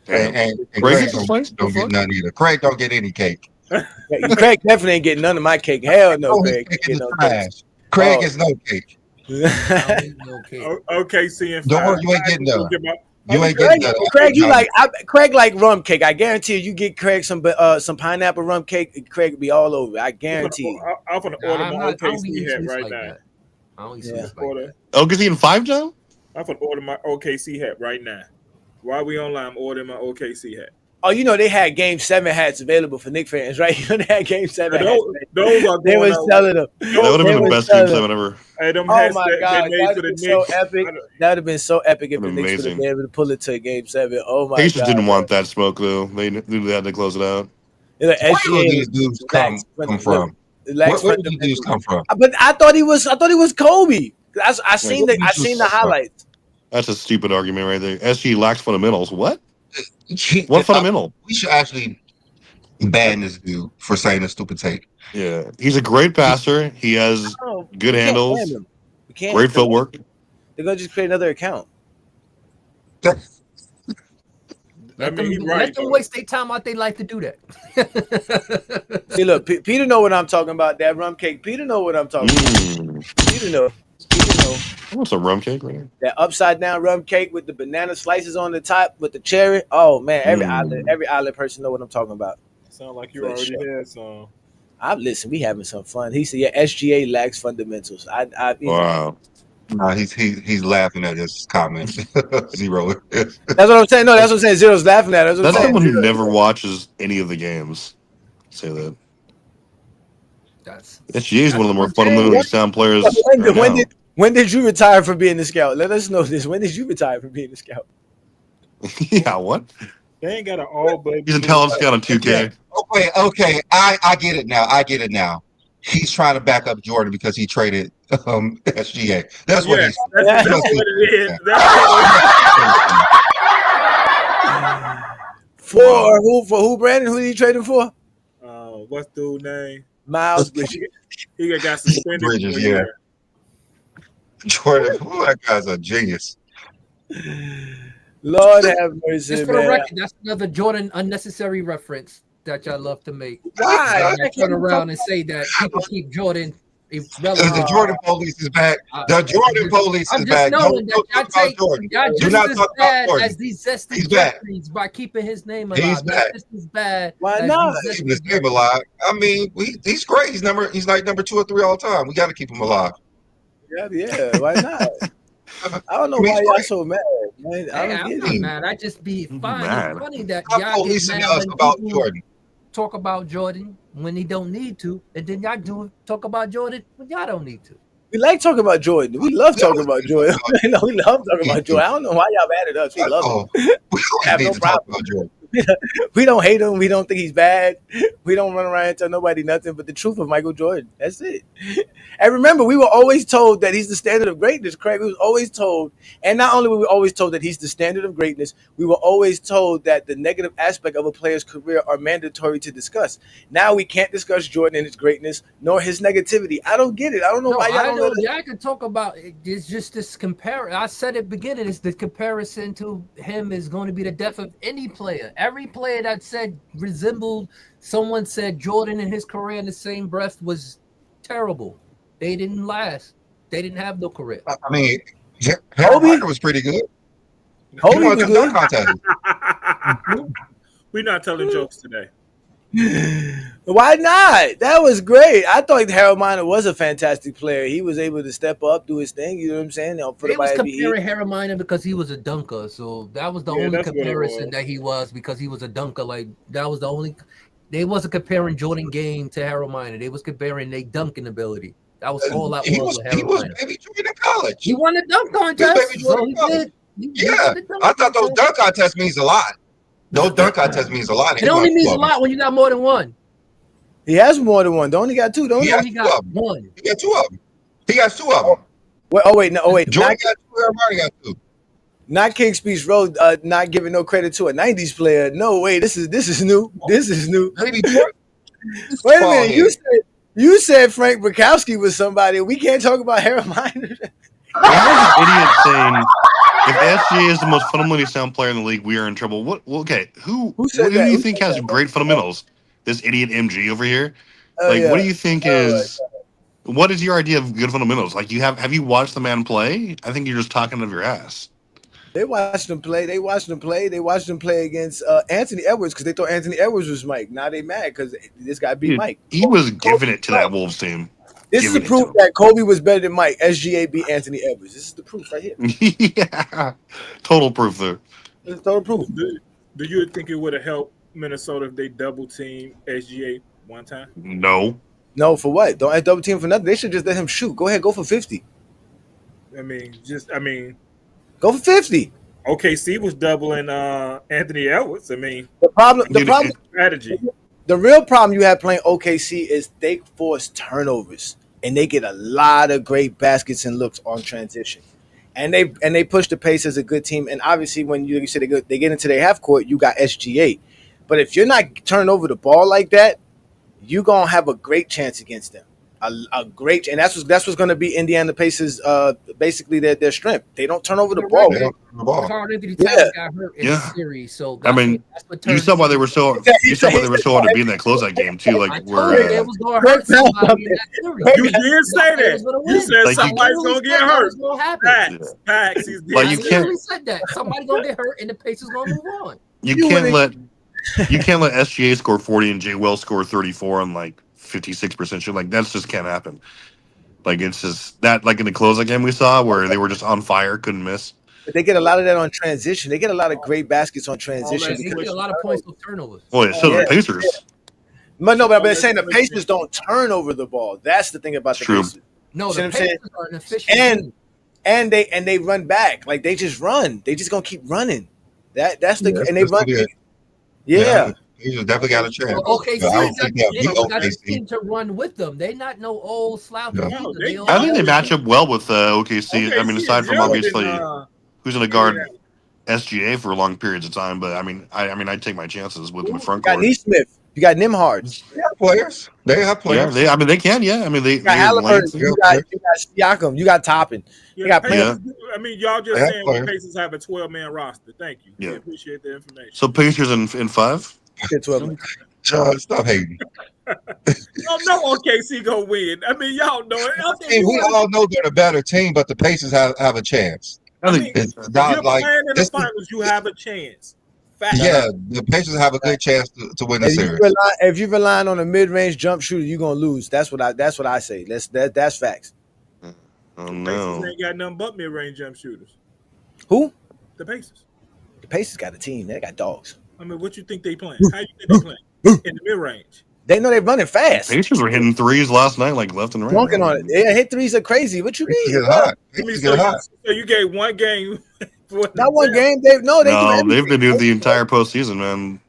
And Craig don't get none either. Craig don't get any cake. Craig definitely ain't getting none of my cake. Hell no, Craig. Craig gets no cake. OKC and don't worry, you ain't getting none. You ain't Craig, getting none. Craig like rum cake. I guarantee you get Craig some pineapple rum cake. Craig will be all over. I guarantee you. I'm gonna order my OKC hat right now. I don't see this like that. OKC in 5, Joe? I'm gonna order my OKC hat right now. While we online, I'm ordering my OKC hat. Oh, you know they had Game 7 hats available for Knicks fans, right? You know they had Game 7 hats. Those are they were selling them. That would have been the best Game 7 ever. Hey, oh my God, that would have been so epic. That would have been so epic if the Knicks would have been able to pull it to Game 7. Oh my God. Pacers didn't want that smoke though. They knew they had to close it out. Where do these dudes come from? Where do these dudes come from? But I thought he was Kobe. I seen the highlights. That's a stupid argument right there. SG lacks fundamentals. What? What fundamental? We should actually ban this dude for saying a stupid take. Yeah, he's a great passer. He has good handles, great footwork. They're gonna just create another account. Let them waste their time out their life to do that. See, look, Peter know what I'm talking about. That rum cake. Peter know what I'm talking about. Peter know. I want some rum cake right here. That upside down rum cake with the banana slices on the top with the cherry. Oh man, every island person know what I'm talking about. Sound like you already had some. Listen, we having some fun. He said, "Yeah, SGA lacks fundamentals." Wow. No, he's laughing at his comments. Zero. That's what I'm saying. No, that's what I'm saying. Zero's laughing at it. That's someone who never watches any of the games. Say that. SGA is one of the more fundamentally sound players. When did you retire from being the scout? Let us know this. When did you retire from being the scout? Yeah, what? They ain't got an all black. He's a talent scout on 2K. Okay. I get it now. He's trying to back up Jordan because he traded SGA. That's what he's. That's what it is. For who, Brandon? Who did he trade him for? What's the dude's name? Miles. He got suspended. Bridges, yeah. Jordan, that guy's a genius. Lord have mercy, just for the record, that's another Jordan unnecessary reference that y'all love to make. Why? Turn around and say that people keep Jordan irrelevant. The Jordan police is back. The Jordan police is back. Don't talk about Jordan. Do not talk about Jordan. As these zesty Jeffries by keeping his name alive. He's back. This is bad. Why not? Keeping his name alive. I mean, he's great. He's like number 2 or 3 all the time. We got to keep him alive. Yeah. Why not? I don't know why y'all so mad, man. I'm not mad. I just be fine. It's funny that y'all get mad us about Jordan. Talk about Jordan when he don't need to, and then y'all talk about Jordan when y'all don't need to. We like talking about Jordan. We love talking about Jordan. We love talking about Jordan. I don't know why y'all mad at us. We love him. We have no problem about Jordan. We don't hate him. We don't think he's bad. We don't run around and tell nobody nothing but the truth of Michael Jordan. That's it. And remember, we were always told that he's the standard of greatness, Craig. We was always told, and not only were we always told that he's the standard of greatness, we were always told that the negative aspect of a player's career are mandatory to discuss. Now we can't discuss Jordan and his greatness, nor his negativity. I don't get it. I don't know why y'all don't. Y'all can talk about it. It's just this comparison. I said at the beginning, it's the comparison to him is going to be the death of any player. Every player that said resembled someone said Jordan in his career in the same breath was terrible. They didn't last. They didn't have no career. I mean, Harold Miner was pretty good. He won was two dunk contests. We're not telling jokes today. Why not? That was great. I thought Harold Miner was a fantastic player. He was able to step up, do his thing. You know what I'm saying? For They the was Miami Heat. comparing Harold Miner because he was a dunker, so that was the only comparison that he was because he was a dunker. Like that was the only. They wasn't comparing Jordan Game to Harold Miner. They was comparing their dunking ability. That was all that was with Harold Miner. Baby Jordan in college. He won the dunk contest. So he did. Yeah, I thought those dunk contests means a lot. Those dunk contests means a lot. It only means a lot when you got more than one. He has more than one. Don't he got two? Don't he? He got one. He got two of them. He got two of them. Wait. Jordan got two. Everybody got two. Not King Speech Road. Not giving no credit to a '90s player. No way. This is new. This is new. Maybe Wait a minute. You said Frank Bukowski was somebody. We can't talk about Harold Miner. I heard an idiot saying if SGA is the most fundamentally sound player in the league, we are in trouble. Who do you think has great fundamentals? This idiot MG over here. What do you think is? What is your idea of good fundamentals? Like, have you watched the man play? I think you're just talking out of your ass. They watched him play. They watched him play against Anthony Edwards because they thought Anthony Edwards was Mike. Now they mad because this guy beat Mike. He was giving it to that Wolves team. This is the proof that Kobe was better than Mike. SGA beat Anthony Edwards. This is the proof right here. Yeah, total proof there. It's total proof. Do you think it would have helped Minnesota if they double team SGA one time? No. No, for what? Don't double team for nothing. They should just let him shoot. Go ahead, go for 50. Go for 50. OKC was doubling Anthony Edwards. The problem strategy. The real problem you have playing OKC is they force turnovers and they get a lot of great baskets and looks on transition. And they push the pace as a good team. And obviously when you said they get into their half court, you got SGA. But if you're not turning over the ball like that, you're gonna have a great chance against them. A great, and that's what's going to be Indiana Pacers. Basically, their strength. They don't turn over the ball. Carl Anthony Towns got hurt in the series, so you saw why they were so. You saw why they were so hard to be in that closeout game too. Like where it was going to hurt somebody in that series. You did say that. You said somebody's going to get hurt. Going to happen. Facts. Like you can't. Said that somebody's going to get hurt, and the Pacers going to move on. You can't let SGA score 40 and Jay Wells score 34 on like 56% shit. Like that just can't happen. Like it's just that like in the closeout game we saw where they were just on fire, couldn't miss. But they get a lot of that on transition. They get a lot of great baskets on transition. They get a lot of points with turnovers. Well, so the Pacers. But no, but I've been saying the Pacers don't turn over the ball. That's the thing about the Pacers. No, the Pacers are an efficient team. And they run back. Like they just run. They just gonna keep running. That's and they run. Yeah. He definitely got a chance. Well, got a team to run with them. They're not no old slouch. I think they match up well with OKC. I mean, aside from obviously who's going to guard SGA for long periods of time, but I mean, I'd take my chances with them in front court. You got Neesmith. You got Nimhard. They have players. Yeah, they can. Yeah, I mean, they got Halliburton. You got Siakam. You got Toppin. You got Pacers. I mean, y'all just saying the Pacers have a 12-man roster. Thank you. Yeah, we appreciate the information. So Pacers in 5. John, stop hating. No, OKC gonna win. I mean, y'all know it. We all know they're a better team, but the Pacers have a chance. If you're playing in the finals, you have a chance. Fact. Yeah, the Pacers have a good chance to win the series. If you're relying on a mid-range jump shooter, you're gonna lose. That's what I say. That's facts. Oh the no, Pacers ain't got nothing but mid-range jump shooters. Who? The Pacers. The Pacers got a team. They got dogs. I mean, what you think they playing? How you think they playing? In the mid-range. They know they're running fast. Pacers were hitting threes last night, like left and right. Walking on it. Yeah, hit threes are crazy. What you mean? So you gave one game. Not one game. They've been doing the entire postseason, man.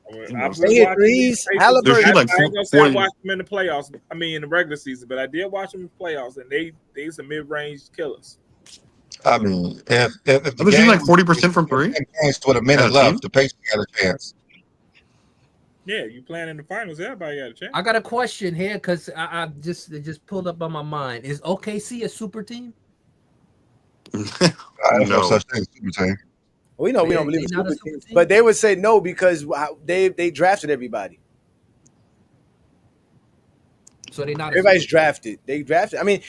They hit threes. Halliburton. I ain't gonna say I watched them in the playoffs. I mean, in the regular season, but I did watch them in the playoffs, and they some mid-range killers. I mean, if the game like 40% from three, with a minute left, the Pacers got a chance. Yeah, you playing in the finals, everybody got a chance. I got a question here because I just pulled up on my mind. Is OKC a super team? No such thing as super team. We know we don't believe in super teams, but they would say no because they drafted everybody. So they not everybody's drafted. They drafted. I mean,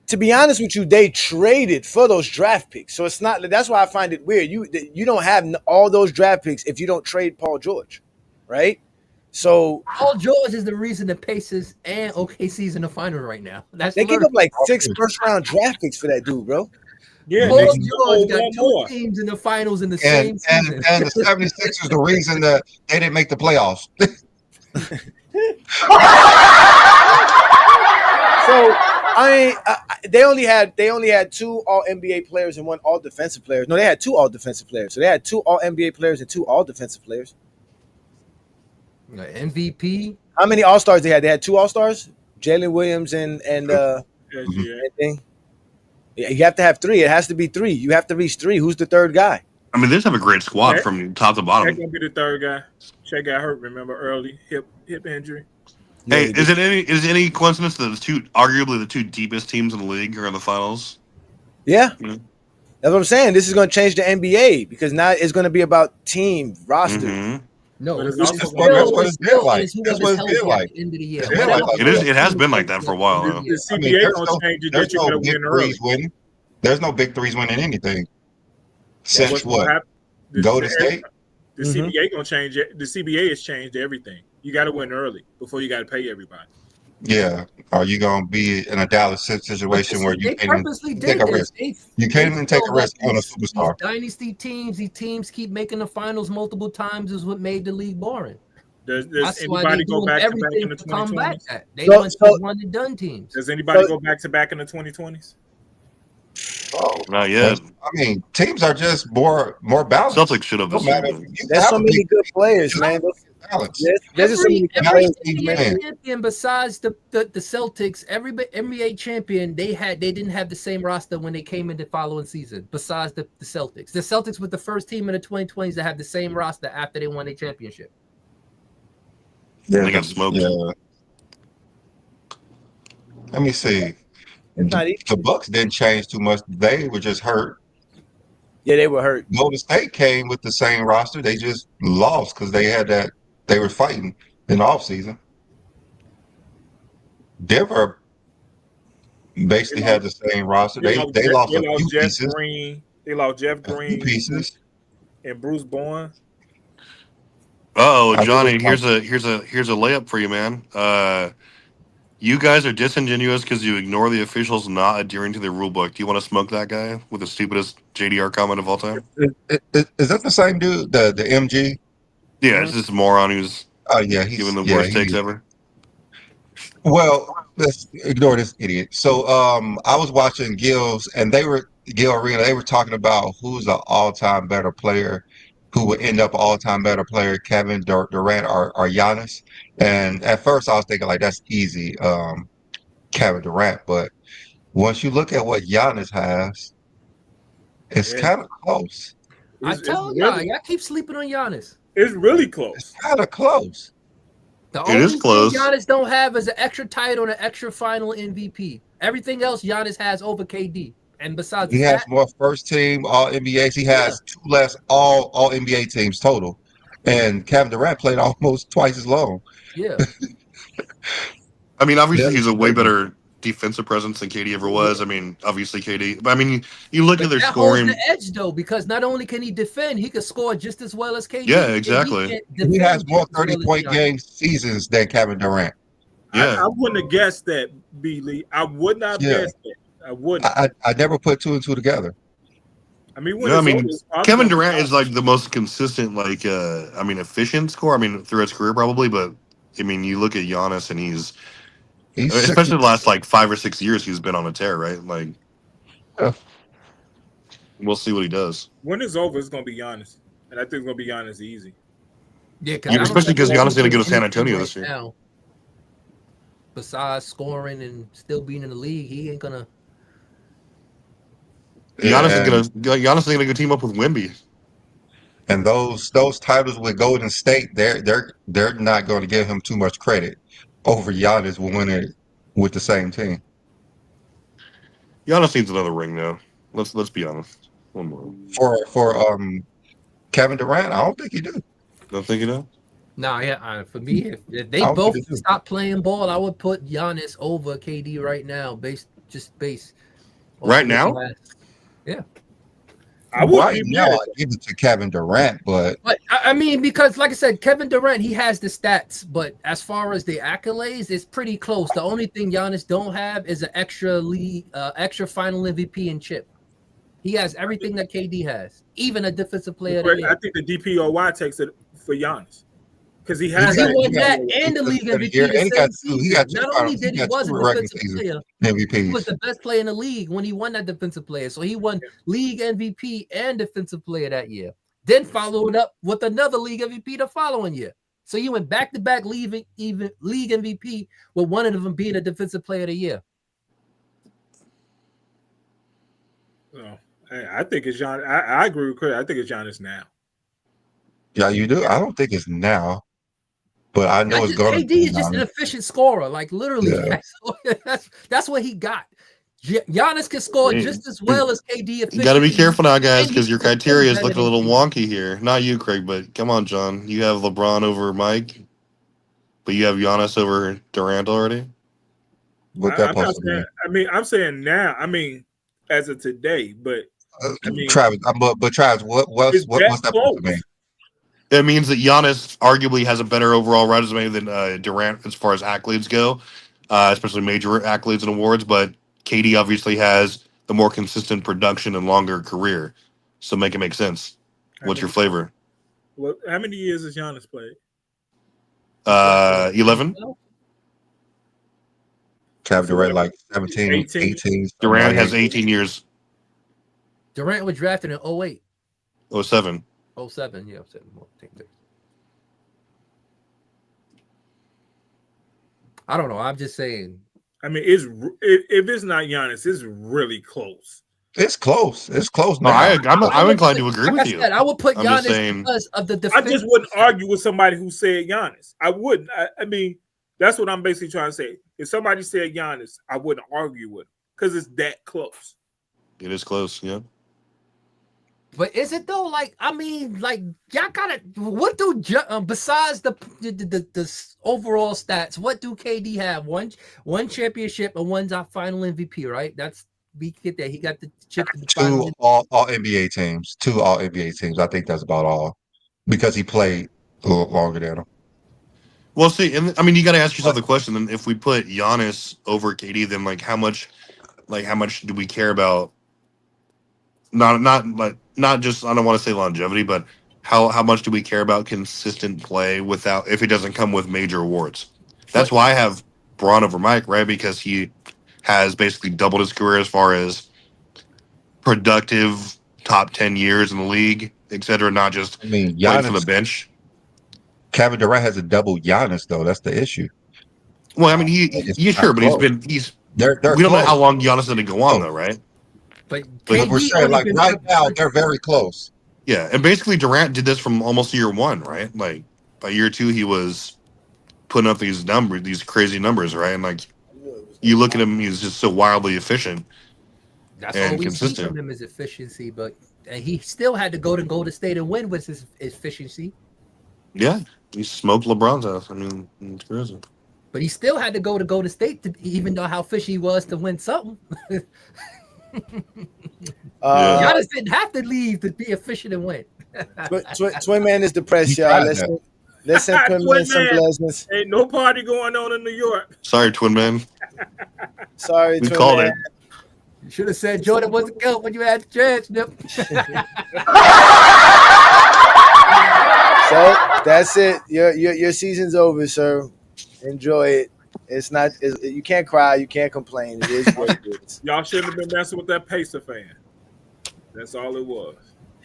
to be honest with you, they traded for those draft picks. So it's not. That's why I find it weird. You don't have all those draft picks if you don't trade Paul George, right? So Paul George is the reason the Pacers and OKC's in the final right now. They gave up like 6 first-round draft picks for that dude, bro. Yeah, Paul George got 2 teams in the finals in the same season. And the 76ers the reason that they didn't make the playoffs. So they only had 2 All NBA players and 1 All Defensive player. No, they had 2 All Defensive players. So they had 2 All NBA players and 2 All Defensive players. MVP. How many All Stars they had? They had 2 All Stars, Jalen Williams and thing. Yeah, you have to have 3. It has to be 3. You have to reach 3. Who's the third guy? I mean, they just have a great squad from top to bottom. That's gonna be the third guy. Shaq got hurt. Remember, early hip injury. Hey, is it any coincidence that arguably the 2 deepest teams in the league are in the finals? Yeah. That's what I'm saying. This is going to change the NBA because now it's going to be about team roster. Mm-hmm. No, that's what it's been like. That's what it's been like. It has been like that for a while now. The CBA don't change it. That you're going to win early. There's no big threes winning anything. Since what? Golden State? The CBA going to change it. The CBA has changed everything. You got to win early before you got to pay everybody. Yeah. Are you going to be in a Dallas situation where you can't even take a risk? You can't even take a risk on a superstar. Dynasty teams, these teams keep making the finals multiple times is what made the league boring. Does anybody go back to back in the 2020s? They want to one and done teams. Does anybody go back to back in the 2020s? Oh, not yet. I mean, teams are just more balanced. Celtics should have. There's so many good players, man. There's so many every champion besides the Celtics, every NBA champion they didn't have the same roster when they came in the following season. Besides the Celtics, the Celtics were the first team in the 2020s to have the same roster after they won a championship. Yeah, they got smoked. Yeah. Let me see. The Bucks didn't change too much. They were just hurt. Yeah, they were hurt. Golden State came with the same roster. They just lost because they had that. They were fighting in the offseason. Denver basically had the same roster. They lost a few pieces. They lost Jeff Green pieces and Bruce Bowen. Oh, Johnny, here's a layup for you, man. You guys are disingenuous because you ignore the officials not adhering to the rule book. Do you want to smoke that guy with the stupidest JDR comment of all time? Is that the same dude, the MG? Yeah, it's this moron who's giving the worst takes ever. Well, let's ignore this idiot. So I was watching Gil Arena. They were talking about who's the all-time better player, who would end up all-time better player, Kevin Durant or Giannis. And at first I was thinking like that's easy, Kevin Durant. But once you look at what Giannis has, it's kind of close. I tell y'all keep sleeping on Giannis. It's really close. It's kind of close. The only thing Giannis don't have is an extra title and an extra final MVP. Everything else Giannis has over KD. And besides he has more first team All NBAs. He has 2 less All NBA teams total. And Kevin Durant played almost twice as long. Yeah. I mean, obviously he's a way better defensive presence than KD ever was. I mean, obviously KD. But I mean, you look at their scoring. The edge though, because not only can he defend, he can score just as well as KD. Yeah, exactly. He has more 30-point game seasons than Kevin Durant. Yeah, I wouldn't have guessed that, B. Lee. I would not have guessed that. I wouldn't. I never put 2 and 2 together. I mean, Kevin Durant is like the most consistent, efficient scorer. I mean, through his career probably, but I mean, you look at Giannis and he's especially the last 5 or 6 years, he's been on a tear, right? We'll see what he does. When it's over, it's going to be Giannis, and I think it's going to be Giannis easy. Yeah, especially because Giannis is going to go to San Antonio this year. Now, besides scoring and still being in the league, he ain't gonna. Giannis is gonna go team up with Wemby. And those titles with Golden State, they're not going to give him too much credit over Giannis winning with the same team. Giannis needs another ring, though. Let's be honest. One more. For Kevin Durant, I don't think he do. Don't think you know? Nah, yeah. For me, if they both stop playing ball, I would put Giannis over KD right now, based. Right now? Yeah. I would right now. I give it to Kevin Durant, but I mean, because like I said, Kevin Durant, he has the stats, but as far as the accolades, it's pretty close. The only thing Giannis don't have is an extra final MVP and chip. He has everything that KD has, even a defensive player of the year. I think the DPOY takes it for Giannis because he has he won that and the league MVP the same season. Not only did he was a defensive player, MVP. He was the best player in the league when he won that defensive player. So he won league MVP and defensive player that year. Then followed up with another league MVP the following year. So he went back-to-back league MVP with one of them being a defensive player of the year. No, I think it's Giannis. I agree with Chris. I think it's Giannis now. Yeah, you do. I don't think it's now, but I know it's going to be. KD is just an efficient scorer. Like literally, that's what he got. Giannis can score just as well as KD. You got to be careful now, guys, because your criteria is looking a little wonky here. Not you, Craig, but come on, John. You have LeBron over Mike, but you have Giannis over Durant already. What that possible? I'm saying now. I mean, as of today, but I mean, Travis. But Travis, what's that supposed to mean? It means that Giannis arguably has a better overall resume than Durant as far as accolades go, especially major accolades and awards. But KD obviously has the more consistent production and longer career, so make it make sense. What's your flavor? Well, how many years has Giannis played? 11. Kevin Durant like 17, 18. Durant has 18 years. Durant was drafted in 08. 07. 07, yeah. 07. I don't know. I'm just saying. I mean, if it's not Giannis, it's really close. It's close. It's close. No, I'm inclined to agree with you. I would put Giannis because of the defense. I just wouldn't argue with somebody who said Giannis. I wouldn't. I mean, that's what I'm basically trying to say. If somebody said Giannis, I wouldn't argue with him because it's that close. It is close, yeah. But is it though? Like, I mean, like y'all gotta. What do besides the overall stats? What do KD have? One championship and one's our final MVP, right? That's we get that. He got the chip. Two all NBA teams. Two all NBA teams. I think that's about all because he played a little longer than him. Well, see, and I mean, you got to ask yourself the question. Then, if we put Giannis over KD, then how much do we care about? Not just, I don't want to say longevity, but how much do we care about consistent play if he doesn't come with major awards? That's why I have Braun over Mike, right? Because he has basically doubled his career as far as productive top 10 years in the league, et cetera, not just playing from the bench. Kevin Durant has a double Giannis, though. That's the issue. Well, I mean, sure, but they're we don't know how long Giannis is going to go on, though, right? But we're saying, like, right now, they're very close. Yeah, and basically Durant did this from almost year one, right? Like, by year two, he was putting up these crazy numbers, right? And, like, you look at him, he's just so wildly efficient and consistent. That's all we see from him is efficiency, but he still had to go to Golden State and win with his efficiency. Yeah, he smoked LeBron's ass. I mean, it's crazy. But he still had to go to Golden State, even though how fishy he was to win something. Giannis didn't have to leave to be efficient and win. Twin Man is depressed, y'all. Let's send Twin Man some blessings. Ain't no party going on in New York. Sorry, Twin Man. Sorry, we called it. You should have said Jordan was a goat when you had the chance, Nip. So that's it. Your season's over, sir. Enjoy it. You can't cry, you can't complain. It is what it is. Y'all shouldn't have been messing with that Pacer fan. That's all it was.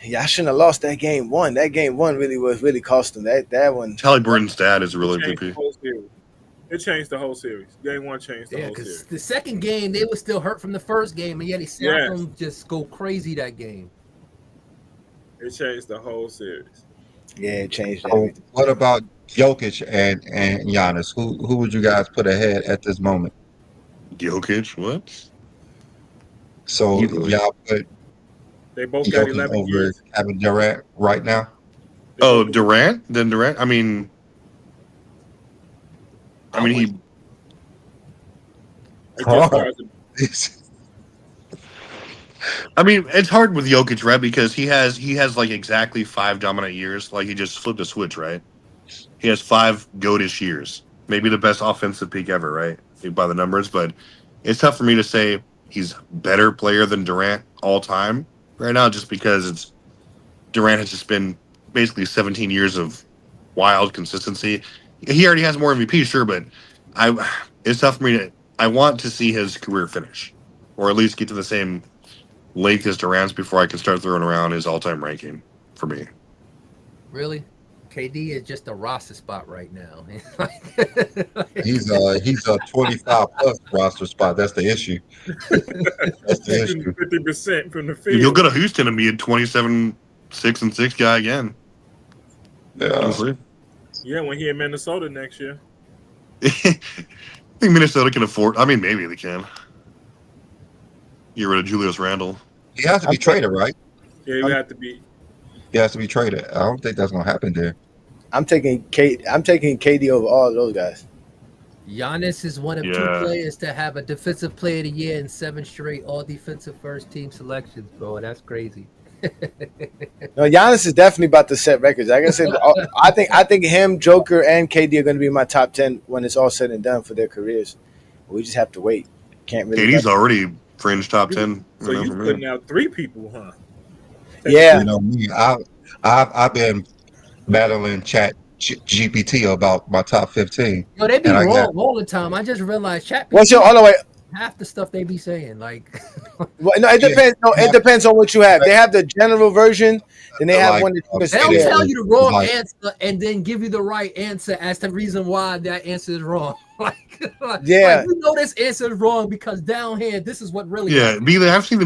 Y'all shouldn't have lost that game one. That game one really cost them. That one. Halliburton's dad is a real MVP. It changed the whole series. Game one changed the whole series. The second game, they were still hurt from the first game, and yet he saw them just go crazy that game. It changed the whole series. Yeah, it changed everything. What about Jokic and Giannis? Who would you guys put ahead at this moment? Jokic, what? So y'all put They both got Jokic 11 over years. Kevin Durant right now. Oh, Durant? Then Durant? I mean, he. I mean, it's hard with Jokic, right? Because he has like exactly 5 dominant years. Like he just flipped a switch, right? He has 5 goatish years. Maybe the best offensive peak ever, right? By the numbers, but it's tough for me to say he's better player than Durant all time right now, just because Durant has just been basically 17 years of wild consistency. He already has more MVP, sure, but it's tough for me to. I want to see his career finish, or at least get to the same length as Durant's before I can start throwing around his all-time ranking for me. Really? KD is just a roster spot right now. He's a 25 plus roster spot. That's the issue. That's the issue. 50% from the field. You'll go to Houston and be a 27-6-6 guy again. Yeah. Yeah, when he in Minnesota next year. I think Minnesota can afford. I mean, maybe they can. Get rid of Julius Randle. He has to be traded, right? Yeah, you have to be. He has to be traded. I don't think that's gonna happen there. I'm taking KD over all of those guys. Giannis is one of 2 players to have a defensive player of the year in 7 straight all defensive first team selections, bro. That's crazy. No, Giannis is definitely about to set records. Like I said, I think him, Joker, and KD are going to be my top 10 when it's all said and done for their careers. We just have to wait. Can't really. KD's already fringe top 10. So you putting out 3 people, huh? Yeah. You know me. I've been battling Chat GPT about my top 15. No, they be wrong all the time. I just realized Chat. What's your? Hold on, wait. Half the stuff they be saying, like. Well, no, it depends. No, it depends on what you have. They have the general version, then they have one that you They don't tell you the wrong answer and then give you the right answer as the reason why that answer is wrong. Yeah, we know this answer is wrong because down here, this is what really. Yeah, Beasley. I've seen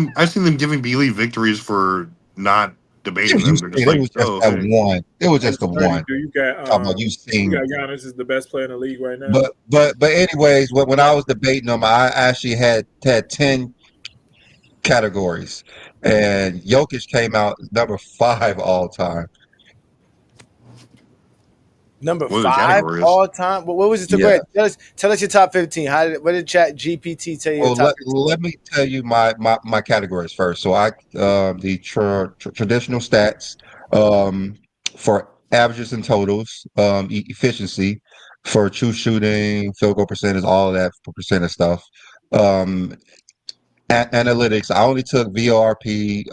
them giving Beasley victories for not debating them. It was just that one. It was just the one. You got Giannis is the best player in the league right now. But anyways, when I was debating them, I actually had 10 categories, and Jokic came out number 5 all time. Number 5 all time. What was it? Go ahead. Tell us your top 15. What did Chat GPT tell you? Well, let me tell you my categories first. So the traditional stats for averages and totals, efficiency for true shooting, field goal percentage, all of that percentage stuff. Analytics. I only took VRP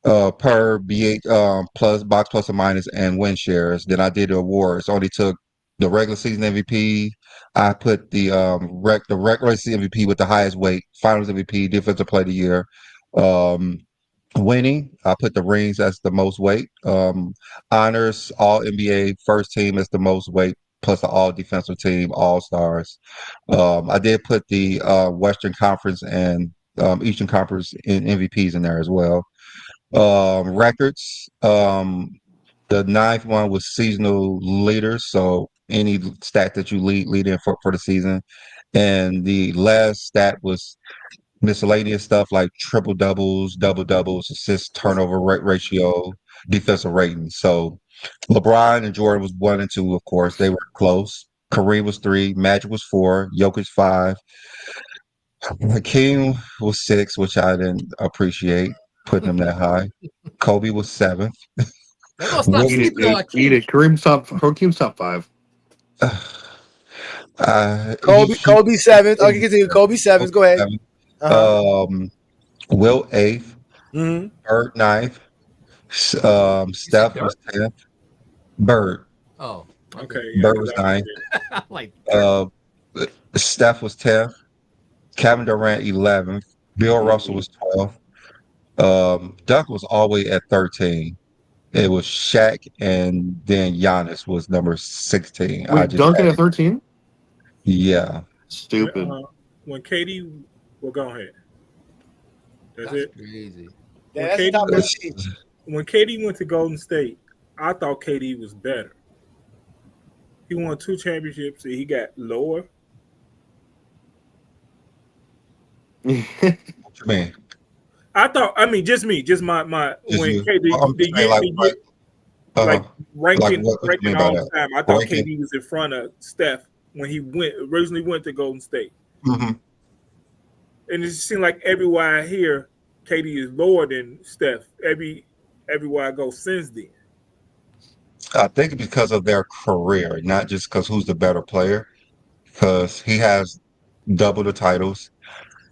per B8 plus box plus or minus and win shares. Then I did the awards. Only took the regular season MVP. I put the regular season MVP with the highest weight. Finals MVP, defensive player of the year. Winning, I put the rings as the most weight. Honors, all NBA first team as the most weight, plus the all defensive team, all stars. I did put the Western Conference and Eastern Conference in MVPs in there as well. Records. The 9th one was seasonal leaders, so any stat that you lead in for the season. And the last stat was miscellaneous stuff like triple doubles, double doubles, assist turnover ratio, defensive rating. So LeBron and Jordan was 1 and 2, of course. They were close. Kareem was 3, Magic was 4, Jokic 5. Hakeem was 6, which I didn't appreciate putting him that high. Kobe was 7th. Eat it. Hakeem's top 5. Kobe 7th. Okay, continue. Kobe 7th. Go ahead. Will 8th. Mm-hmm. Bird 9th. Steph was 10th. Bird. Oh, okay. Yeah, Bird was 9th. Like Steph was 10th. Kevin Durant 11th. Bill Russell was 12th. Duck was always at 13. It was Shaq, and then Giannis was number 16. Wait, Duncan at 13? Yeah. Stupid. When KD, well, go ahead. That's it. Crazy. When KD went to Golden State, I thought KD was better. He won 2 championships, and he got lower. What you mean? I thought. I mean, just me, just my Just when you. KD I'm just saying, like like ranking what you mean by all that? time. I thought Ranking. KD was in front of Steph when he originally went to Golden State, Mm-hmm. and it just seemed like everywhere I hear, KD is lower than Steph. Everywhere I go since then. I think because of their career, not just because who's the better player. Because he has double the titles.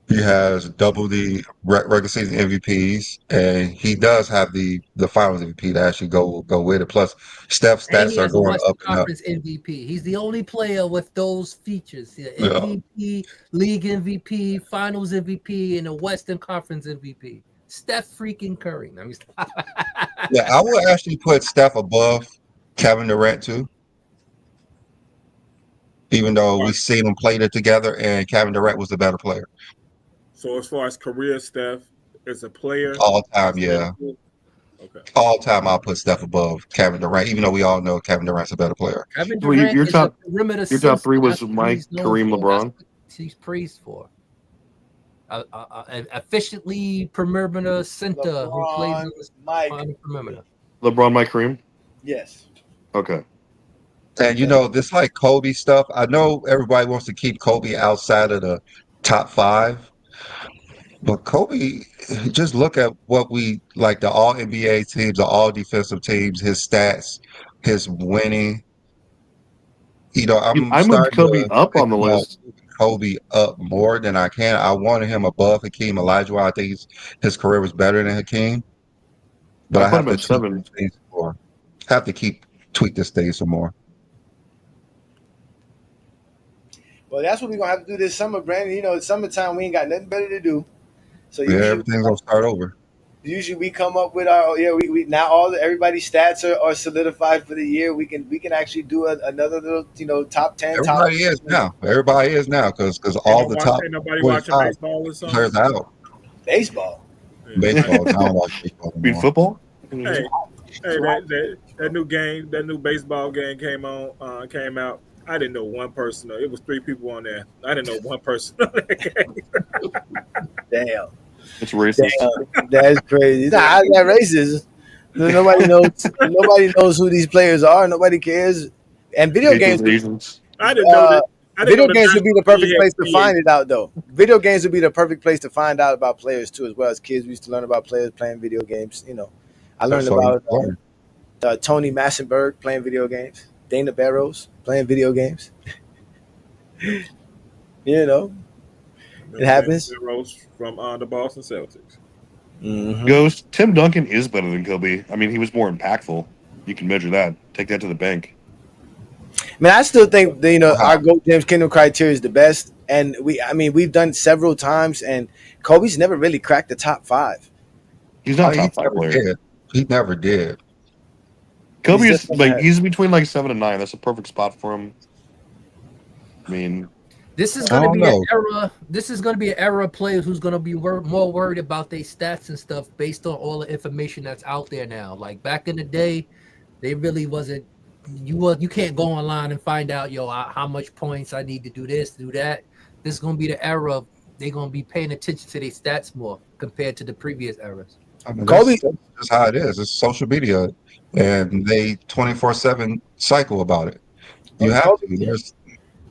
He has double the regular season MVPs, and he does have the Finals MVP to actually go with it. Plus, Steph's And he stats are has a going Western up and up. Conference MVP. He's the only player with those features. Yeah, Yeah. MVP, League MVP, Finals MVP, and a Western Conference MVP. Steph freaking Curry. I mean, Yeah, I would actually put Steph above Kevin Durant too, even though we seen them played it together, and Kevin Durant was the better player So as far as career Steph as a player, all time. Yeah, okay. all time I'll put Steph above Kevin Durant, even though we all know Kevin Durant's a better player. Kevin Well, Durant your is top a perimeter your top three was That's what Mike, he's known Kareem, for. LeBron. That's what he's praised for. Efficiently perimeter center who plays on the perimeter. LeBron, Mike, Kareem. Yes. Okay. And you know, this like Kobe stuff. I know everybody wants to keep Kobe outside of the top 5, but Kobe, just look at what we like the all NBA teams, the all defensive teams, his stats, his winning. You know, I'm I moved starting Kobe to up think on the about list. moving Kobe up more than I can. I wanted him above Hakeem Olajuwon. I think his career was better than Hakeem, but I I put have him to at tweak 7. this thing some more. Have to tweak this thing some more. Well, that's what we're gonna have to do this summer, Brandon. You know, it's summertime. We ain't got nothing better to do. So Yeah, everything's gonna start over. Usually we come up with our we now everybody's stats are solidified for the year. We can actually do another little top 10. Everybody is now. Everybody is now because all the top Ain't nobody watching 25 baseball or something. players are out. Baseball. Baseball. I don't watch baseball Beat anymore. football. Hey, that new game, that new baseball game came out. I didn't know one person. It was 3 people on there. I didn't know one person on that game. Damn. It's racist. Damn. That's crazy. Nah, how's that racist? Nobody knows who these players are. Nobody cares. And video games. I didn't know that. Video games would be the perfect place to find it out, though. Video games would be the perfect place to find out about players too, as well as kids. We used to learn about players playing video games. You know, I learned about Tony Massenberg playing video games, Dana Barrows playing video games. You know, it happens. Barrows from the Boston Celtics. Mm-hmm. Ghost, Tim Duncan is better than Kobe. I mean, he was more impactful. You can measure that. Take that to the bank. Man, I still think that, our GOAT James Kingdom criteria is the best, and we've done several times, and Kobe's never really cracked the top 5. He's not top 5 player. He never did. Kobe is he's between 7 and 9. That's a perfect spot for him. I mean, this is going to be an era. This is going to be an era of players who's going to be more worried about their stats and stuff based on all the information that's out there now. Like back in the day, they really wasn't. You can't go online and find out how much points I need to do this, do that. This is going to be the era of they're going to be paying attention to their stats more compared to the previous eras. I mean, Kobe, that's how it is. It's social media, and they 24/7 cycle about it. You have to.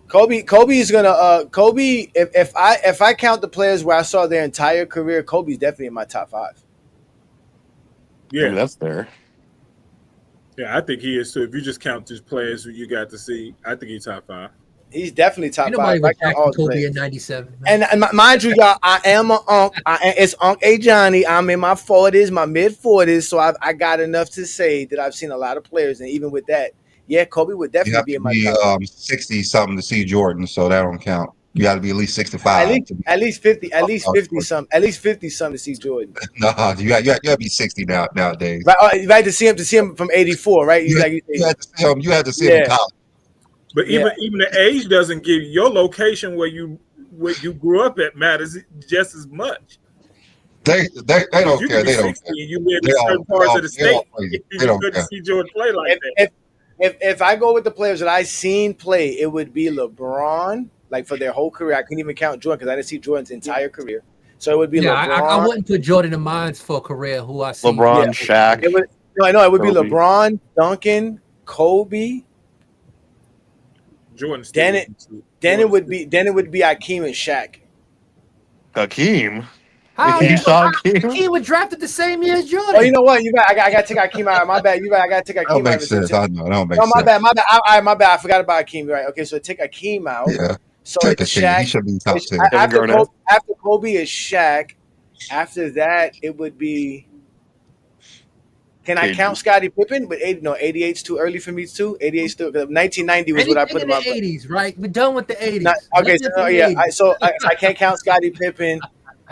Kobe is gonna Kobe. If I count the players where I saw their entire career, Kobe's definitely in my top 5. Yeah, I mean, that's fair. Yeah, I think he is too. If you just count these players who you got to see, I think he's top 5. He's definitely top 5. Nobody was acting Kobe in '97. And mind you, y'all, I am an unk. It's Unk A Johnny. I'm in my 40s, my mid 40s, so I got enough to say that I've seen a lot of players, and even with that, yeah, Kobe would definitely be in my top 60 something to see Jordan, so that don't count. You got to be at least 65. At least 50 something to see Jordan. No, you got to be 60 nowadays. Right, to see him from '84, right? You had to see him in college. But even the age doesn't give you your location where you grew up at matters just as much. They don't care. They don't care. You live in certain parts of the state. They don't care. To see Jordan play like that. If I go with the players that I seen play, it would be LeBron. Like for their whole career, I couldn't even count Jordan because I didn't see Jordan's entire career. So it would be LeBron. I wouldn't put Jordan in mine for a career. Who I see LeBron, Shaq. It would be Kobe. LeBron, Duncan, Kobe. Jordan. Then it would be Hakeem and Shaq. Hakeem. How You saw Hakeem? Hakeem was drafted the same year as Jordan. Oh, you know what? I got to take Hakeem out. My bad. I got to take Hakeem out. That makes sense. I know. That don't make sense. My bad. My bad. I forgot about Hakeem. Right. Okay. So take Hakeem out. Yeah. So Take it's Hakeem. He Shaq. should be top 10. After Kobe is Shaq. After that, it would be. Can I count Scottie Pippen? But 88's too early for me too. 88's still. 1990 was what I put in my. 80s, right? We're done with the 80s. I can't count Scottie Pippen.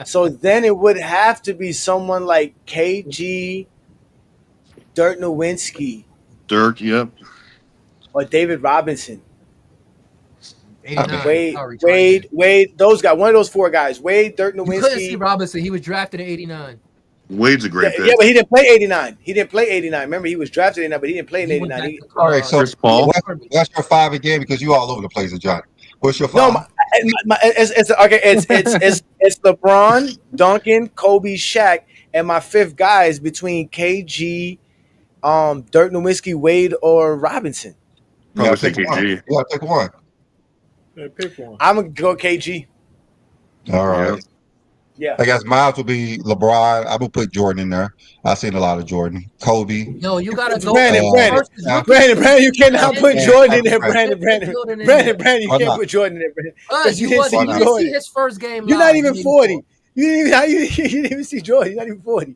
So then it would have to be someone like KG, Dirk Nowitzki. Dirk, yep. Or David Robinson. 89. Wade, those guys. One of those four guys. Wade, Dirk Nowitzki. You couldn't see Robinson. He was drafted in 89. Wade's a great pick. Yeah, but he didn't play 89. Remember, he was drafted in 89, but he didn't play in 89. All right, so Chris Paul. what's your 5 again? Because you all over the place, John. What's your 5? No, it's LeBron, Duncan, Kobe, Shaq, and my fifth guy is between KG, Dirk Nowitzki, Wade, or Robinson. Probably say KG. Yeah, pick one. Yeah, pick one. I'm gonna go KG. All right. Yeah. I guess mine will be LeBron. I'm gonna put Jordan in there. I've seen a lot of Jordan. Kobe. No, you gotta go. Brandon, you cannot put Jordan in there. Brandon, you can't put Jordan in there. Brandon. You didn't see his first game. You're not even 40. You didn't even see Jordan. You're not even 40.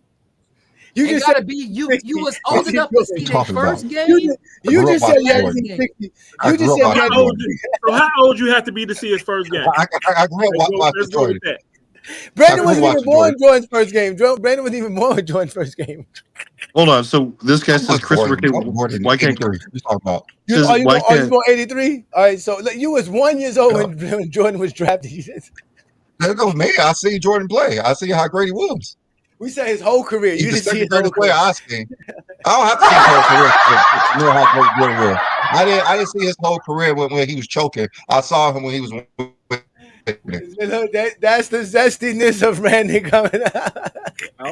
You just gotta be you was old enough to see his first game. You just said you had to be 60. You just said how old you have to be to see his first game? I grew up watching Jordan. Brandon wasn't even born Jordan's first game. Brandon wasn't even born Jordan's first game. Hold on. So this guy says Christopher K. Why can't you talking about? You born 83? All right, so you was 1 year old when Jordan was drafted. There goes me. I see Jordan play. I see how great he was. We said his whole career. You didn't see his whole career. I don't have to see his whole career to know how great Jordan was. I didn't see his whole career when he was choking. I saw him when he was. That's the zestiness of Randy coming out.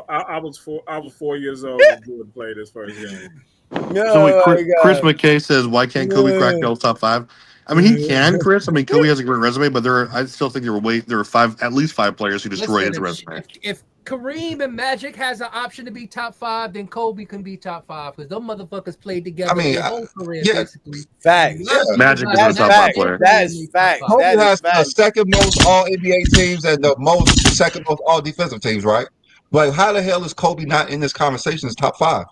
I was 4 years old when Jordan played his first game. Chris McKay says, "Why can't Kobe crack Bell's top 5?" I mean, he can, Chris. I mean, Kobe has a great resume, but I still think there are at least 5 players who destroyed his resume. If Kareem and Magic has an option to be top 5, then Kobe can be top 5 because those motherfuckers played together their whole career, basically. Facts. Yeah. Magic is a top 5 player. That's facts. Kobe has the second most all NBA teams and the second most all defensive teams, right? But how the hell is Kobe not in this conversation as top 5?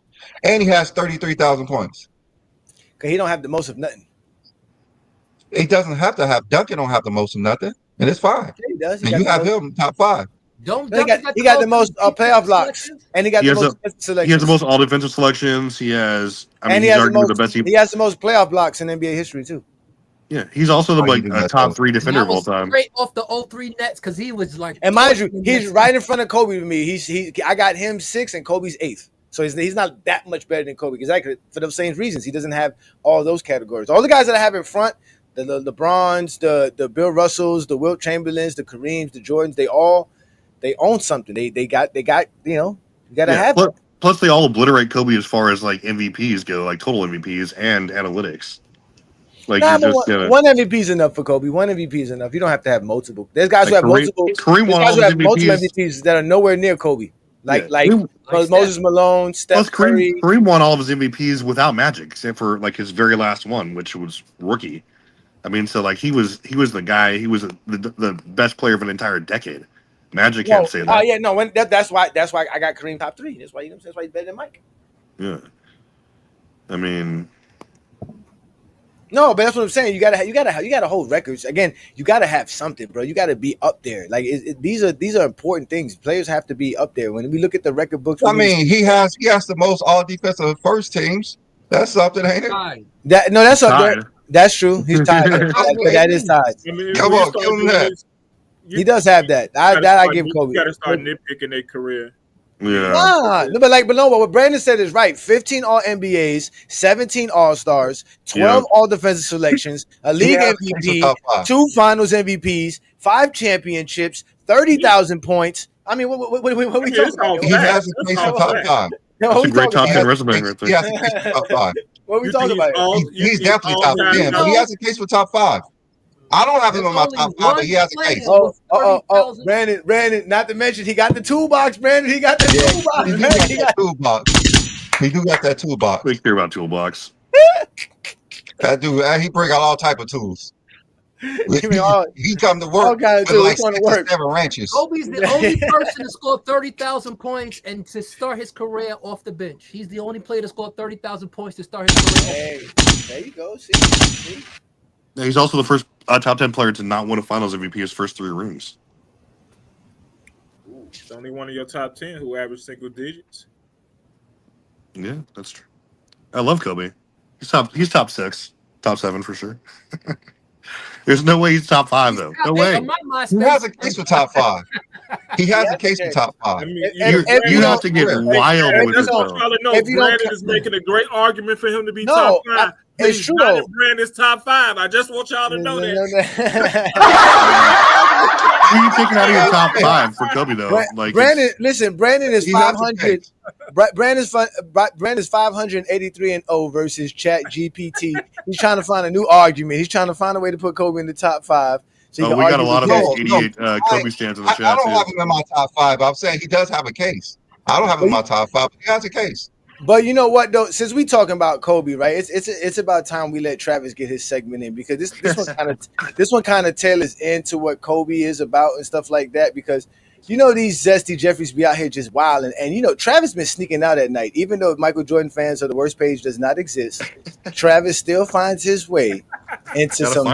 And he has 33,000 points. Because he don't have the most of nothing. He doesn't have to have. Duncan don't have the most of nothing, and it's fine. Yeah, he does. And you have him top 5. He got the most playoff blocks, and he got the most selections. He has the most all defensive selections. He has. He has the most playoff blocks in NBA history too. Yeah, he's also the top 3 defender of all time. Straight off the 03 Nets because he was like. And mind you, he's right in front of Kobe with me. I got him 6th and Kobe's 8th. So he's not that much better than Kobe exactly for those same reasons. He doesn't have all those categories. All the guys that I have in front, the LeBrons, the Bill Russells, the Wilt Chamberlains, the Kareems, the Jordans, they own something. They got you gotta have it. Plus they all obliterate Kobe as far as like MVPs go, like total MVPs and analytics. Like one MVP is enough for Kobe. One MVP is enough. You don't have to have multiple. There's guys who have multiple. Kareem won all multiple MVPs that are nowhere near Kobe. Like Moses Malone, Steph Curry. Kareem won all of his MVPs without Magic, except for like his very last one, which was rookie. I mean, so like he was the guy. He was the best player of an entire decade. Magic can't say that. Yeah, no. That's why I got Kareem top 3. That's why he's better than Mike. Yeah, I mean, no, but that's what I'm saying. You gotta hold records. Again, you gotta have something, bro. You gotta be up there. Like these are important things. Players have to be up there. When we look at the record books, I mean, he has the most all defensive first teams. That's something, ain't it? That's up there. That's true. He's tied. That is tied. Come on, give him that. He does have that. I give Kobe. You got to start nitpicking their career. Yeah. But what Brandon said is right. 15 All NBAs, 17 All Stars, 12 All Defensive selections, a league MVP, 2 Finals MVPs, 5 championships, 30,000 points. I mean, what we talking about? He has a case for top 5. That's a great top 10 resume right there. He has a case for top 5. What we talking about? He's definitely top 10, but he has a case for top 5. I don't have him in my top 5, but he has a case. Brandon, not to mention he got the toolbox, Brandon. He got the toolbox. He do got that toolbox. We care about toolbox. That dude, he bring out all type of tools. He come to work with like 6 or 7 ranches. Kobe's the only person to score 30,000 points and to start his career off the bench. He's the only player to score 30,000 points to start his career. Hey, there you go. See? Yeah, he's also the first top 10 player to not win a Finals MVP his first 3 rings. Ooh, it's only one of your top 10 who averaged single digits. Yeah, that's true. I love Kobe. He's top 6, top 7 for sure. There's no way he's top 5 though. No way. He has a case for top 5. He has a case for top 5. I mean, you have to get wild with it. Brandon is making a great argument for him to be top 5. It's true. Brandon's top 5. I just want y'all to know that. Who are you taking out of your top 5 for Kobe though? Brandon is 500. Brandon's 583-0 versus Chat GPT. He's trying to find a new argument. He's trying to find a way to put Kobe in the top 5. So we got a lot of those idiot Kobe stands in the chat. I don't have him in my top 5. I'm saying he does have a case. I don't have him in my top 5, but he has a case. But you know what though? Since we talking about Kobe, right? It's about time we let Travis get his segment in, because this one kind of tailors into what Kobe is about and stuff like that. Because you know these zesty Jeffries be out here just wilding, and you know Travis been sneaking out at night. Even though Michael Jordan fans are the worst page does not exist, Travis still finds his way into some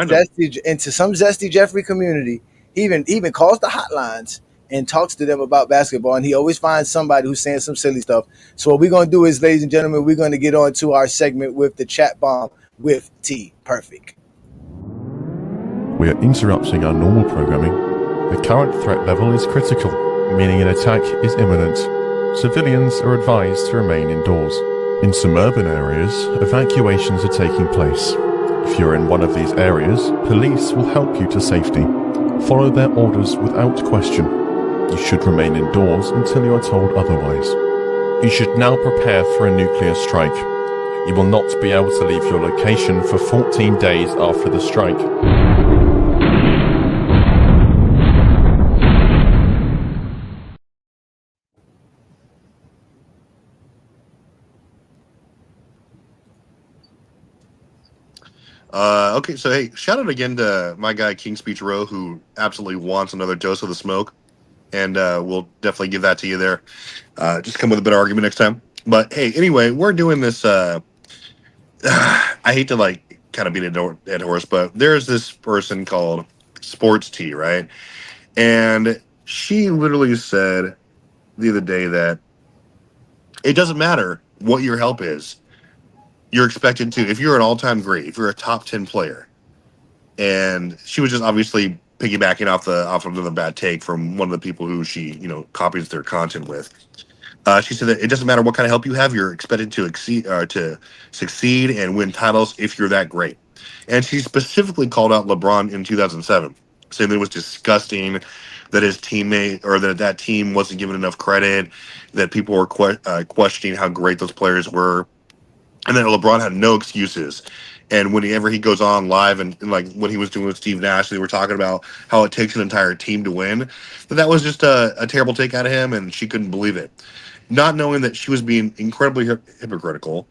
zesty Jeffrey community. He even calls the hotlines and talks to them about basketball, and he always finds somebody who's saying some silly stuff. So what we're going to do is, ladies and gentlemen, we're going to get on to our segment with the chat bomb with T. Perfect. We are interrupting our normal programming. The current threat level is critical, meaning an attack is imminent. Civilians are advised to remain indoors. In some urban areas, evacuations are taking place. If you're in one of these areas, police will help you to safety. Follow their orders without question. You should remain indoors until you are told otherwise. You should now prepare for a nuclear strike. You will not be able to leave your location for 14 days after the strike. Okay, so hey, shout out again to my guy King Speech Row, who absolutely wants another dose of the smoke. And we'll definitely give that to you there. Just come with a better argument next time. But hey, anyway, we're doing this. I hate to kind of beat a dead horse, but there's this person called Sports Tea, right? And she literally said the other day that it doesn't matter what your help is. You're expected to, if you're an all-time great, if you're a top 10 player, and she was just obviously piggybacking off of the bad take from one of the people who she, copies their content with. She said that it doesn't matter what kind of help you have, you're expected to succeed and win titles if you're that great. And she specifically called out LeBron in 2007, saying that it was disgusting that his teammate or that team wasn't given enough credit, that people were questioning how great those players were, and that LeBron had no excuses. And whenever he goes on live and like when he was doing with Steve Nash, they were talking about how it takes an entire team to win. That was just a terrible take out of him, and she couldn't believe it. Not knowing that she was being incredibly hypocritical,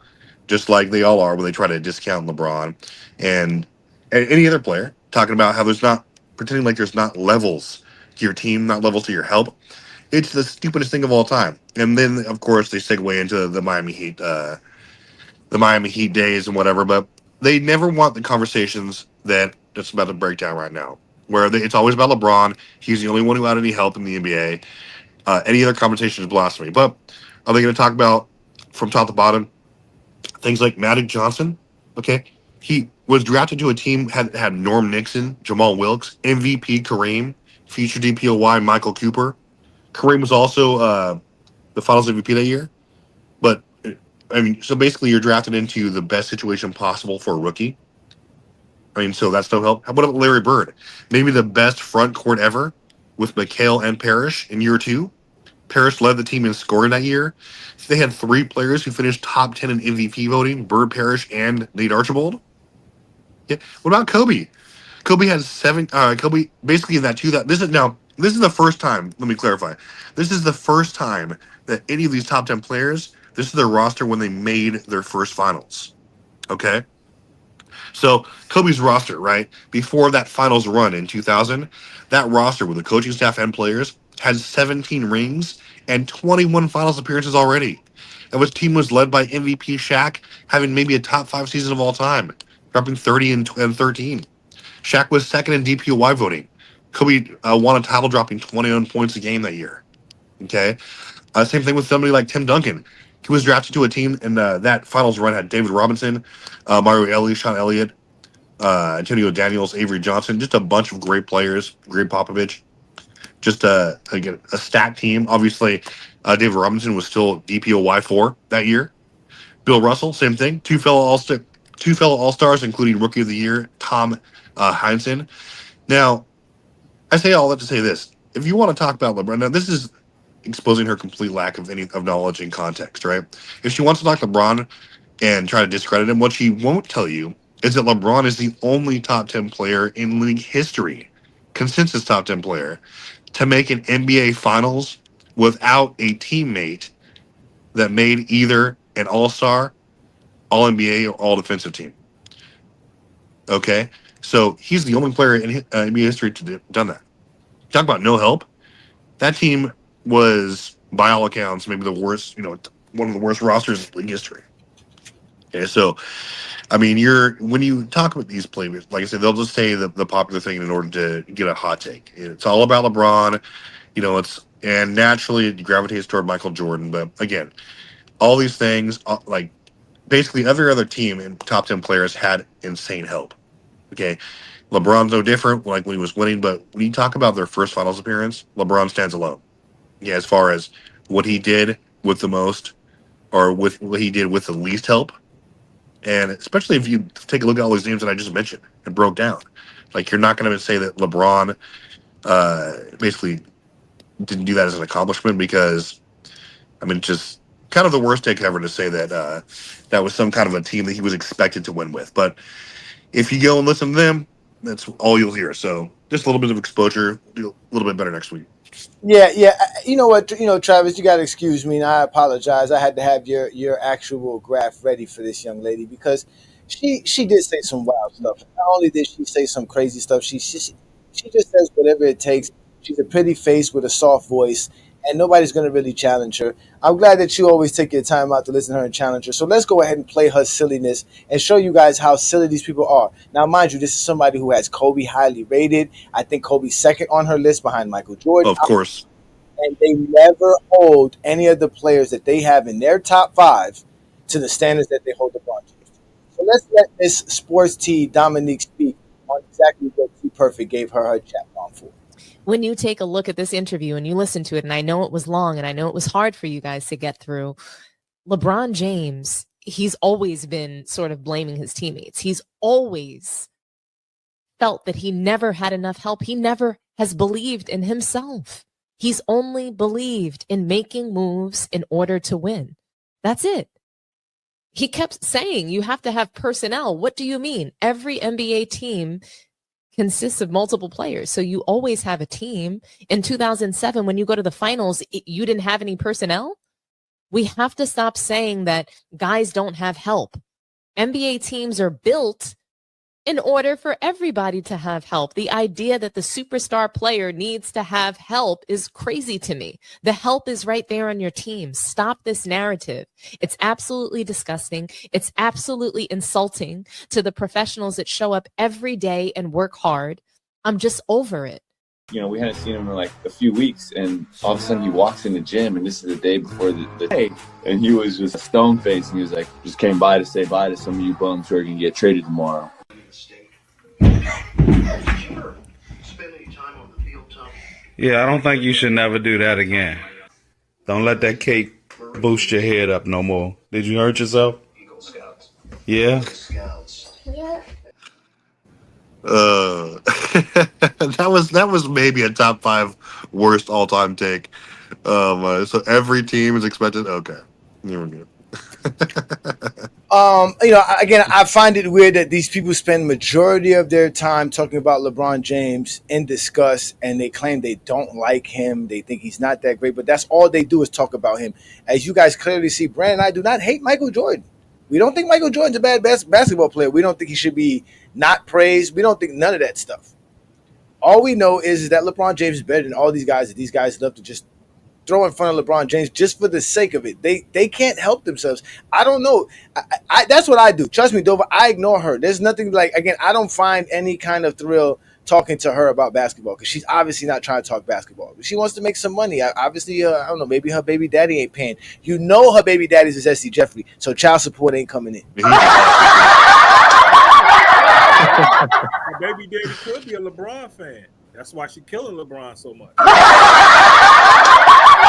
just like they all are when they try to discount LeBron and any other player, talking about how pretending like there's not levels to your team, not levels to your help. It's the stupidest thing of all time. And then, of course, they segue into the Miami Heat days and whatever, but they never want the conversations that's about to break down right now, where it's always about LeBron. He's the only one who had any help in the NBA. Any other conversation is blasphemy. But are they going to talk about, from top to bottom, things like Magic Johnson? Okay, he was drafted to a team had Norm Nixon, Jamal Wilkes, MVP Kareem, future DPOY Michael Cooper. Kareem was also the Finals MVP that year. But so basically, you're drafted into the best situation possible for a rookie. So that's no help. How about Larry Bird? Maybe the best front court ever with McHale and Parrish in year 2. Parrish led the team in scoring that year. They had 3 players who finished top 10 in MVP voting: Bird, Parrish, and Nate Archibald. Yeah. What about Kobe? Kobe has 7. Kobe basically in that 2. This is the first time. Let me clarify. This is the first time that any of these top 10 players. This is their roster when they made their first finals. Okay. So Kobe's roster, right before that finals run in 2000, that roster with the coaching staff and players had 17 rings and 21 finals appearances already. And his team was led by MVP Shaq, having maybe a top 5 season of all time, dropping 30 and 13. Shaq was second in DPOY voting. Kobe won a title, dropping 21 points a game that year. Okay, same thing with somebody like Tim Duncan. He was drafted to a team, and that finals run had David Robinson, Mario Elie, Sean Elliott, Antonio Daniels, Avery Johnson, just a bunch of great players. Greg Popovich, just again a stacked team. Obviously, David Robinson was still DPOY 4 that year. Bill Russell, same thing. Two fellow All-Stars, including Rookie of the Year Tom Heinsohn. Now, I say all that to say this: if you want to talk about LeBron, now this is exposing her complete lack of any of knowledge and context, right? If she wants to talk LeBron and try to discredit him, what she won't tell you is that LeBron is the only top 10 player in league history, consensus top 10 player, to make an NBA Finals without a teammate that made either an All-Star, All-NBA, or All-Defensive team. Okay? So he's the only player in NBA history to have done that. Talk about no help. That team was, by all accounts, maybe the worst, one of the worst rosters in league history. Okay, so, I mean, when you talk about these players, like I said, they'll just say the popular thing in order to get a hot take. It's all about LeBron, and naturally it gravitates toward Michael Jordan. But again, all these things, like basically every other team in top 10 players had insane help. Okay, LeBron's no different, like when he was winning. But when you talk about their first finals appearance, LeBron stands alone. Yeah, as far as what he did with the most, or with what he did with the least help. And especially if you take a look at all these names that I just mentioned and broke down, like you're not going to say that LeBron basically didn't do that as an accomplishment, because, I mean, just kind of the worst take ever to say that that was some kind of a team that he was expected to win with. But if you go and listen to them, that's all you'll hear. So just a little bit of exposure, do a little bit better next week. Yeah. You know what? Travis, you got to excuse me, and I apologize. I had to have your actual graph ready for this young lady, because she did say some wild stuff. Not only did she say some crazy stuff, she just says whatever it takes. She's a pretty face with a soft voice, and nobody's going to really challenge her. I'm glad that you always take your time out to listen to her and challenge her. So let's go ahead and play her silliness and show you guys how silly these people are. Now, mind you, this is somebody who has Kobe highly rated. I think Kobe's second on her list behind Michael Jordan. Of course. And they never hold any of the players that they have in their top 5 to the standards that they hold LeBron to. So let's let Miss Sports T Dominique speak on exactly what T Perfect gave her chat on for. When you take a look at this interview and you listen to it, and I know it was long and I know it was hard for you guys to get through, LeBron James, he's always been sort of blaming his teammates. He's always felt that he never had enough help. He never has believed in himself. He's only believed in making moves in order to win. That's it. He kept saying you have to have personnel. What do you mean? Every NBA team consists of multiple players. So you always have a team. In 2007, when you go to the finals, you didn't have any personnel. We have to stop saying that guys don't have help. NBA teams are built in order for everybody to have help. The idea that the superstar player needs to have help is crazy to me. The help is right there on your team. Stop this narrative. It's absolutely disgusting. It's absolutely insulting to the professionals that show up every day and work hard. I'm just over it. We hadn't seen him in like a few weeks, and all of a sudden he walks in the gym, and this is the day before the day, and he was just a stone face, and he was like, just came by to say bye to some of you bums who are going to get traded tomorrow. Yeah, I don't think you should never do that again. Don't let that cake boost your head up no more. Did you hurt yourself? Yeah? That was maybe a top 5 worst all time take. So every team is expected. Okay, here we go. Again, I find it weird that these people spend majority of their time talking about LeBron James in disgust, and they claim they don't like him. They think he's not that great, but that's all they do is talk about him. As you guys clearly see, Brand and I do not hate Michael Jordan. We don't think Michael Jordan's a bad basketball player. We don't think he should be not praised. We don't think none of that stuff. All we know is that LeBron James is better than all these guys. That these guys love to just throw in front of LeBron James just for the sake of it. They can't help themselves. I don't know. That's what I do. Trust me, Dover. I ignore her. There's nothing like, again, I don't find any kind of thrill talking to her about basketball because she's obviously not trying to talk basketball. She wants to make some money. Obviously, I don't know. Maybe her baby daddy ain't paying. You know her baby daddy's is S.C. Jeffrey, so child support ain't coming in. Her baby daddy could be a LeBron fan. That's why she killing LeBron so much. If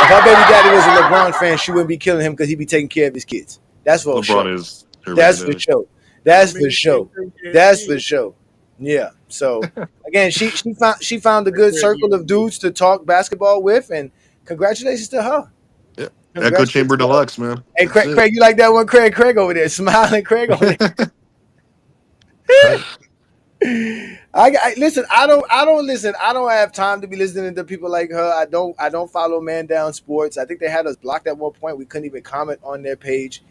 her baby daddy was a LeBron fan, she wouldn't be killing him because he'd be taking care of his kids. That's for sure. That's for sure. That's for sure. That's for sure. Yeah. So again, she found a good circle of dudes to talk basketball with, and congratulations to her. Yeah. Echo Chamber Deluxe, man. Hey, Craig, you like that one? Craig over there, smiling. Craig over there. Listen. I don't listen. I don't have time to be listening to people like her. I don't follow Man Down Sports. I think they had us blocked at one point. We couldn't even comment on their page,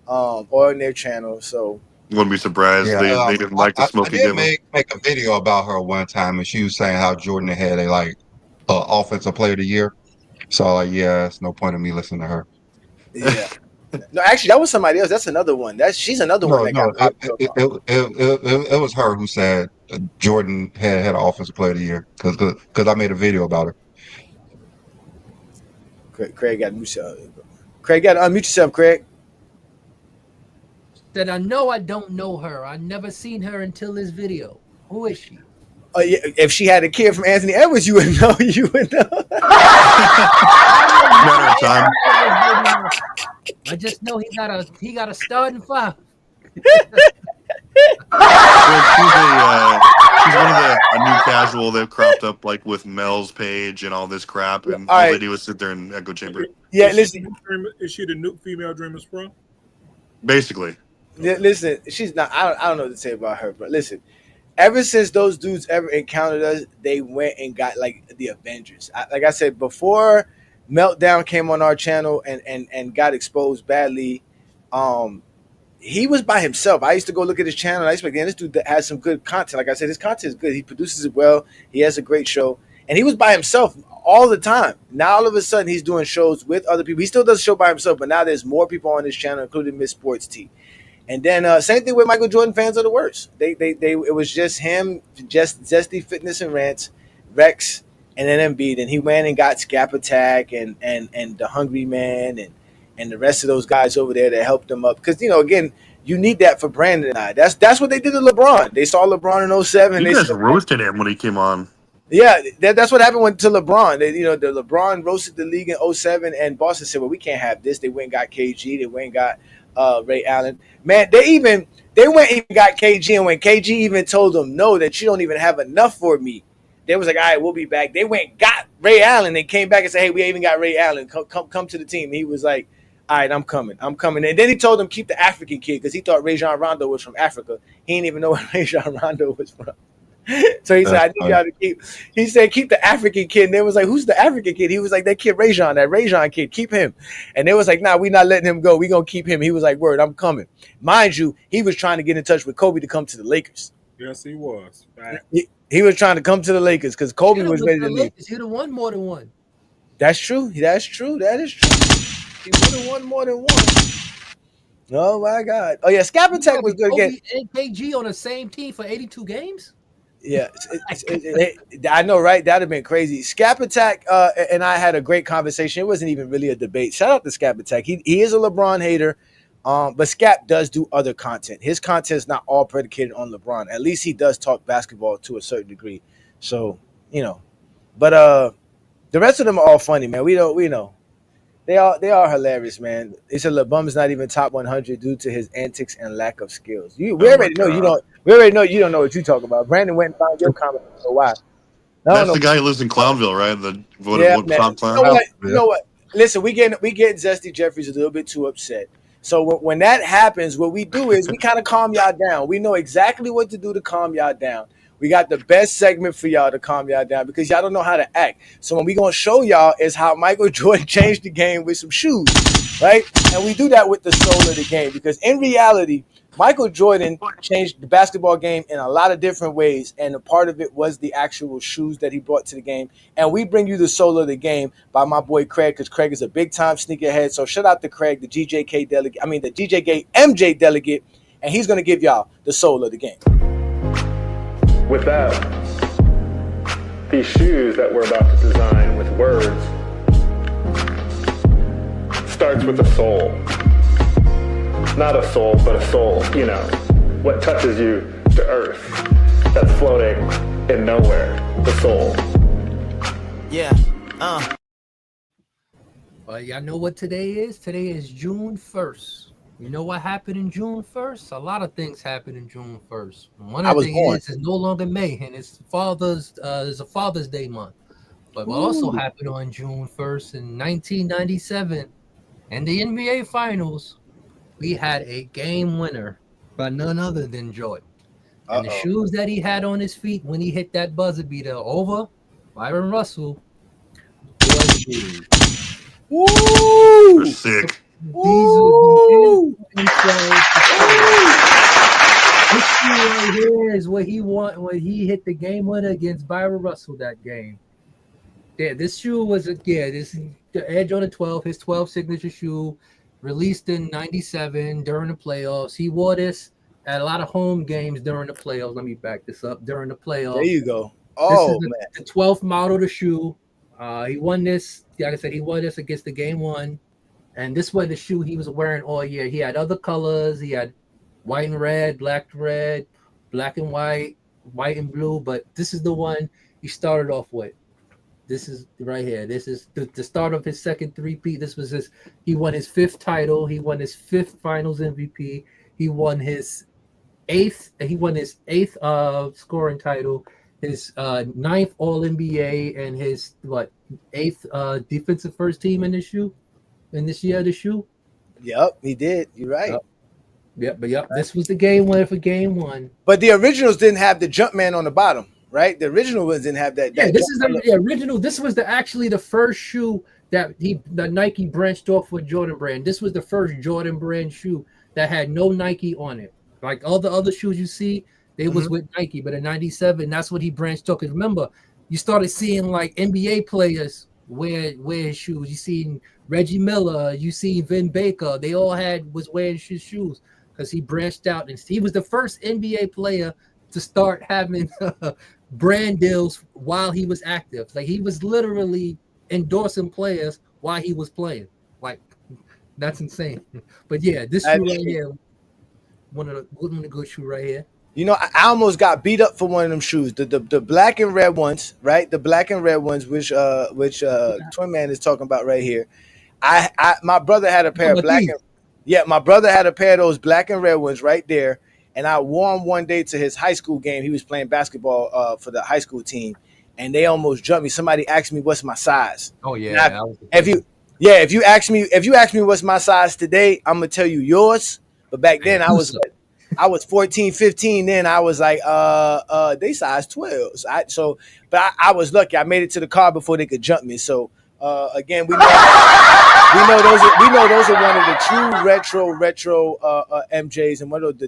or on their channel. So wouldn't be surprised. Yeah, they didn't like the smoky I did make a video about her one time, and she was saying how Jordan had a offensive player of the year. So yeah, it's no point in me listening to her. Yeah. No, actually, that was somebody else. That's another one. She's another one that got it was her who said Jordan had an offensive player of the year because I made a video about her. Craig got to mute yourself. Craig got to unmute yourself, Craig. That I know I don't know her. I never seen her until this video. Who is she? Yeah, if she had a kid from Anthony Edwards, you would know. You would know. Matter of time. I just know he got a starting five. She's one of a new casual that cropped up like with Mel's page and all this crap, and all they do is sit there in echo chamber. Yeah, listen. Is she the new female Dreamers Pro? Basically. Yeah, listen, she's not. I don't know what to say about her, but listen. Ever since those dudes ever encountered us, they went and got like the Avengers. Like I said before, Meltdown came on our channel and got exposed badly. He was by himself. I used to go look at his channel. And I expect, this dude has some good content. Like I said, his content is good. He produces it well. He has a great show, and he was by himself all the time. Now all of a sudden he's doing shows with other people. He still does a show by himself, but now there's more people on his channel, including Miss Sports T. And then same thing with Michael Jordan fans are the worst. It was just him, just Zesty Fitness and Rants, Rex, and then Embiid. And he went and got Scap Attack and the Hungry Man and the rest of those guys over there that helped him up. Because, again, you need that for Brandon and I. That's what they did to LeBron. They saw LeBron in 07. You guys roasted him when he came on. Yeah, that's what happened to LeBron. The LeBron roasted the league in 07, and Boston said, well, we can't have this. They went and got KG. They went and got Ray Allen. Man, they went and got KG, and when KG even told them no, that you don't even have enough for me, they was like, all right, we'll be back. They went and got Ray Allen and came back and said, hey, we even got Ray Allen. Come to the team. And he was like, all right, I'm coming. And then he told them keep the African kid because he thought Rajon Rondo was from Africa. He didn't even know where Rajon Rondo was from. So he said, I need y'all to keep. He said, keep the African kid. And they was like, who's the African kid? He was like, that Rajon kid, keep him. And they was like, nah, we not letting him go. We gonna keep him. He was like, word, I'm coming. Mind you, he was trying to get in touch with Kobe to come to the Lakers. Yes, he was. He was trying to come to the Lakers because Kobe was ready to leave. He'd have won more than one. That's true. That is true. He would have won more than one. Oh my God. Oh yeah, Scap Attack was good again. And KG on the same team for 82 games. Yeah, I know, right? That'd have been crazy. Scap Attack and I had a great conversation. It wasn't even really a debate. Shout out to Scap Attack. He is a LeBron hater, but Scap does do other content. His content is not all predicated on LeBron. At least he does talk basketball to a certain degree. So, but the rest of them are all funny, man. We know. They are hilarious, man. He said LeBum's not even top 100 due to his antics and lack of skills. We already know you don't. We already know you don't know what you're talking about. Brandon went and found your comment. So why? That's the guy who lives in Clownville, right? Yeah, man. Top Clown? You know what? Listen, we getting Zesty Jeffries a little bit too upset. So when that happens, what we do is we kind of calm y'all down. We know exactly what to do to calm y'all down. We got the best segment for y'all to calm y'all down because y'all don't know how to act. So what we gonna show y'all is how Michael Jordan changed the game with some shoes, right? And we do that with the soul of the game because in reality, Michael Jordan changed the basketball game in a lot of different ways, and a part of it was the actual shoes that he brought to the game. And we bring you the soul of the game by my boy Craig, because Craig is a big-time sneakerhead. So shout out to Craig, the the GJK MJ delegate, and he's going to give y'all the soul of the game. With that, these shoes that we're about to design with words starts with the soul. Not a soul, but a soul, you know, what touches you to earth, that's floating in nowhere, the soul. Yeah, Well, y'all know what today is? Today is June 1st. You know what happened in June 1st? A lot of things happened in June 1st. One of the things is no longer May, and it's a Father's Day month. But what also happened on June 1st in 1997, in the NBA Finals, we had a game winner by none other than Jordan. And the shoes that he had on his feet when he hit that buzzer beater over Byron Russell was these. They're sick. These are this shoe right here is what he won when he hit the game winner against Byron Russell that game. Yeah, this shoe was this is the Air Jordan 12, his 12 signature shoe. Released in 97 during the playoffs. He wore this at a lot of home games during the playoffs. Let me back this up. During the playoffs. There you go. Oh, this is the 12th model of the shoe. He won this. Like I said, he won this against the game one. And this was the shoe he was wearing all year. He had other colors. He had white and red, black and white, white and blue. But this is the one he started off with. This is right here. This is the start of his second three-peat. He won his 5th title. He won his 5th Finals MVP. He won his 8th scoring title, his 9th All-NBA, and his 8th defensive first team in this year. Yep, he did. You're right. Yep. This was the game winner for game one. But the originals didn't have the Jumpman on the bottom. Right, the original ones didn't have that. This is the original. This was actually the first shoe that Nike branched off with Jordan brand. This was the first Jordan brand shoe that had no Nike on it. Like all the other shoes you see, they was with Nike, but in '97, that's what he branched off. Because remember, you started seeing like NBA players wear his shoes. You seen Reggie Miller, you see Vin Baker. They all was wearing his shoes because he branched out, and he was the first NBA player to start having brand deals while he was active. Like he was literally endorsing players while he was playing. Like that's insane. But yeah, this shoe right here, one of the good shoe right here. You know, I almost got beat up for one of them shoes. The black and red ones, right? The black and red ones, which Twin Man is talking about right here. My brother had a pair of black and my brother had a pair of those black and red ones right there. And I wore him one day to his high school game. He was playing basketball for the high school team, and they almost jumped me. Somebody asked me what's my size. Oh yeah. If you ask me what's my size today, I'm gonna tell you yours. But back then I was 14, 15. Then I was like, they size 12. So I was lucky. I made it to the car before they could jump me. So again, we know those are one of the true retro MJs, and one of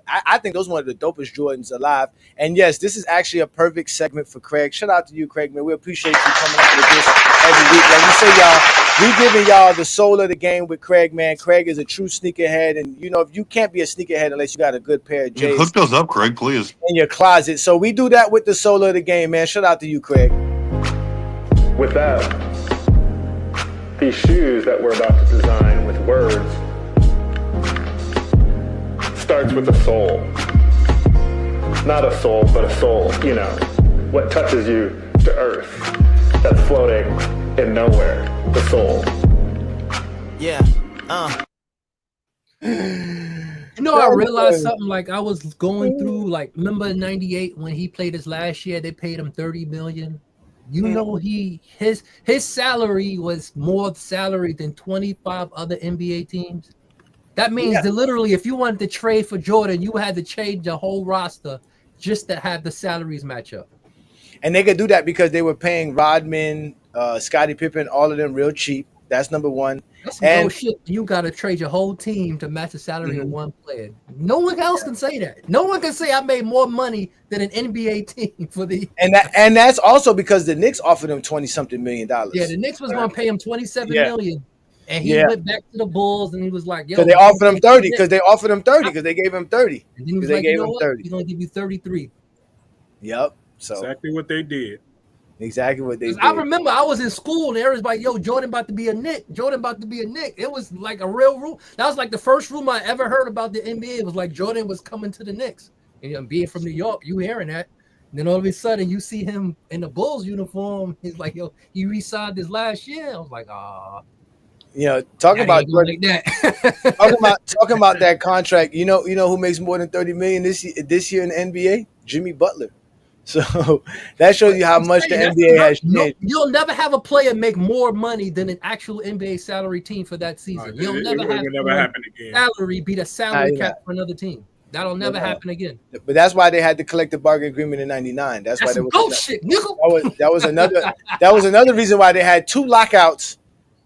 I think those are one of the dopest Jordans alive. And yes, this is actually a perfect segment for Craig. Shout out to you, Craig, man. We appreciate you coming out with this every week. Like we say, y'all, we giving y'all the soul of the game with Craig, man. Craig is a true sneakerhead, and you know, if you can't be a sneakerhead unless you got a good pair of J's. Hook those up, Craig, please. In your closet. So we do that with the soul of the game, man. Shout out to you, Craig. With that, these shoes that we're about to design with words starts with a soul. Not a soul, but a soul, you know, what touches you to earth, that's floating in nowhere, the soul. Yeah. You know, I realized something. Like I was going through, like, remember in '98 when he played his last year, they paid him $30 million. You know, his salary was more salary than 25 other NBA teams. That means that literally, if you wanted to trade for Jordan, you had to change the whole roster just to have the salaries match up. And they could do that because they were paying Rodman, Scottie Pippen, all of them real cheap. That's number one. That's some real shit. You got to trade your whole team to match the salary of one player. No one else can say that. No one can say I made more money than an NBA team for the. And that's also because the Knicks offered him $20-something million. Yeah, the Knicks was going to pay him $27 million, and he went back to the Bulls, and he was like, "Yo." Because they offered him 30. Because they offered him 30. Because they gave him 30. And then he was like, "You know what? We're going to give you 33." Yep. So exactly what they did. Exactly what they did. I remember I was in school and everybody's like, "Yo, Jordan about to be a Knick. Jordan about to be a Knick." It was like a real rule. That was like the first rumor I ever heard about the NBA. It was like Jordan was coming to the Knicks. And being from New York, you hearing that. And then all of a sudden you see him in the Bulls uniform. He's like, "Yo, he re-signed his last year." I was like, "Ah." You know, talking about Jordan, talking about that contract. You know who makes more than $30 million this year in the NBA? Jimmy Butler. So that shows you how much the NBA has changed. You'll never have a player make more money than an actual NBA salary team for that season. You'll never happen again. Salary beat a salary cap for another team. That'll never happen again. But that's why they had the collective bargaining agreement in '99. That's why there was bullshit, nigga. That was another reason why they had 2 lockouts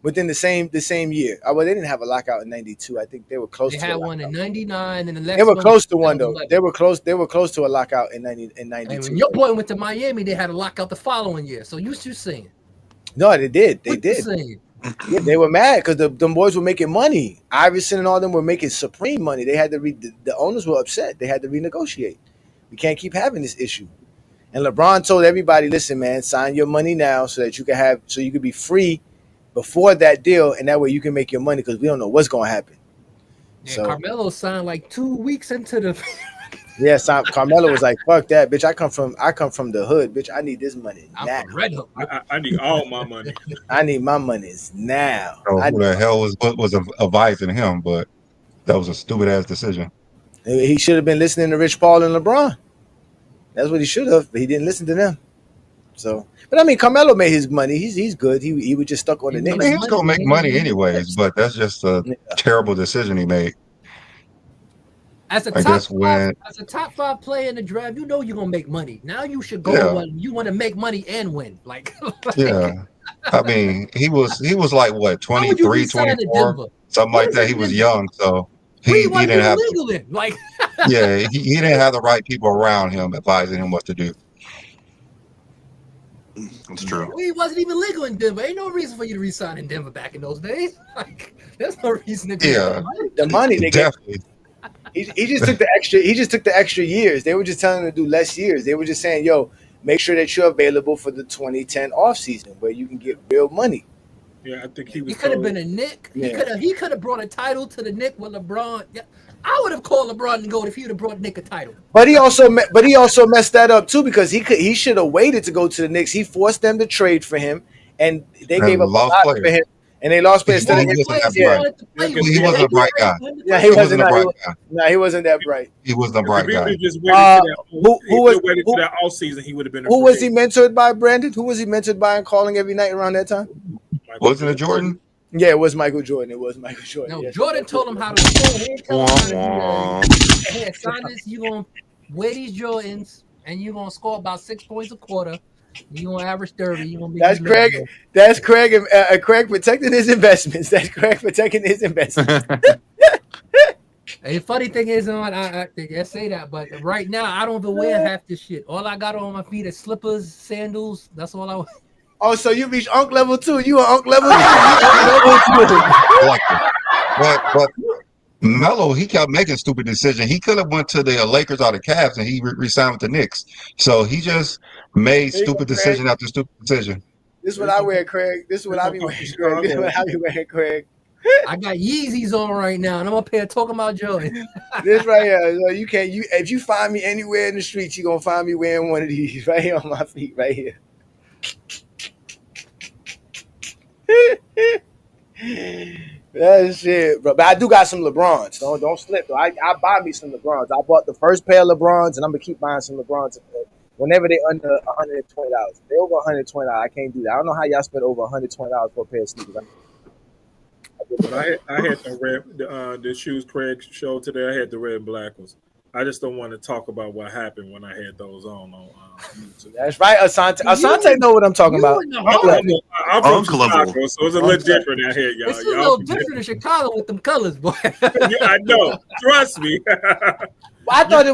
within the same year. Well, they didn't have a lockout in '92. I think they were close. They to had one in '99, and the next they were close to one 2011. though. They were close to a lockout in '92. And when your boy went to Miami, they had a lockout the following year. So you saying? No, they did. They did. Yeah, they were mad because them boys were making money. Iverson and all them were making supreme money. They had to the owners were upset. They had to renegotiate. We can't keep having this issue. And LeBron told everybody, "Listen, man, sign your money now so that you could be free before that deal, and that way you can make your money because we don't know what's going to happen." Yeah, so Carmelo signed like 2 weeks into the. Yeah, Carmelo was like, "Fuck that, bitch! I come from the hood, bitch. I need this money now. I need all my money. I need my monies now." So who the hell was advising him? But that was a stupid ass decision. He should have been listening to Rich Paul and LeBron. That's what he should have, but he didn't listen to them. So, but I mean, Carmelo made his money. He's good. He was just stuck on the Knicks. I mean, he was gonna make money anyways, but that's just a terrible decision he made. As a top 5 player in the draft, you know you're gonna make money. Now you should go. You want to make money and win. Like yeah, I mean, he was like what 23, 24, something like that. He was young, so he didn't have like yeah, he didn't have the right people around him advising him what to do. That's true. He wasn't even legal in Denver. Ain't no reason for you to resign in Denver back in those days. Like, there's no reason to do the money. They definitely. He just took the extra. He just took the extra years. They were just telling him to do less years. They were just saying, "Yo, make sure that you're available for the 2010 offseason where you can get real money." Yeah, I think he could have been a Knick. Yeah. He could have brought a title to the Knicks with LeBron. Yeah, I would have called LeBron and go if he would have brought Knick a title. But he also messed that up too because he should have waited to go to the Knicks. He forced them to trade for him, and they gave up a lot for him. And they lost players. He wasn't a bright guy. Yeah, he wasn't a bright guy. No, he wasn't that bright. He wasn't a bright guy. Who was waited for that all season? He would have been. Who was he mentored by, Brandon? Who was he mentored by and calling every night around that time? Wasn't it Jordan? Yeah, it was Michael Jordan. No, yes. Jordan told him how to score. Hey, sign this. You gonna wear these Jordans, and you gonna score about 6 points a quarter. You gonna average 30. You gonna be. That's Craig. That's Craig. And Craig protecting his investments. That's Craig protecting his investments. And the funny thing is, I say that, but right now I don't even wear half this shit. All I got on my feet is slippers, sandals. That's all I wear. Oh, so you reached Unk level 2. You are Unk level 2. But Melo, he kept making stupid decisions. He could have went to the Lakers or the Cavs, and he re-signed with the Knicks. So he just made stupid decision after stupid decision. This is what I wear, Craig. This is what I be wearing, Craig. This is what I be wearing, Craig. I got Yeezys on right now, and I'm up here talking about Jordan. This right here, so you can't. If you find me anywhere in the streets, you're gonna find me wearing one of these right here on my feet, right here. That shit, bro. But I do got some LeBrons. Don't slip though. I buy me some LeBrons. I bought the first pair of LeBrons, and I'm gonna keep buying some LeBrons whenever they under $120. They over $120. I can't do that. I don't know how y'all spend over $120 for a pair of sneakers. But I had the red, the shoes Craig showed today. I had the red and black ones. I just don't want to talk about what happened when I had those on YouTube. That's right, Asante. Asante know what I'm talking about. I'm from Chicago, so it's a little different out here, y'all. It's a little different in Chicago with them colors, boy. Yeah, I know. Trust me. I thought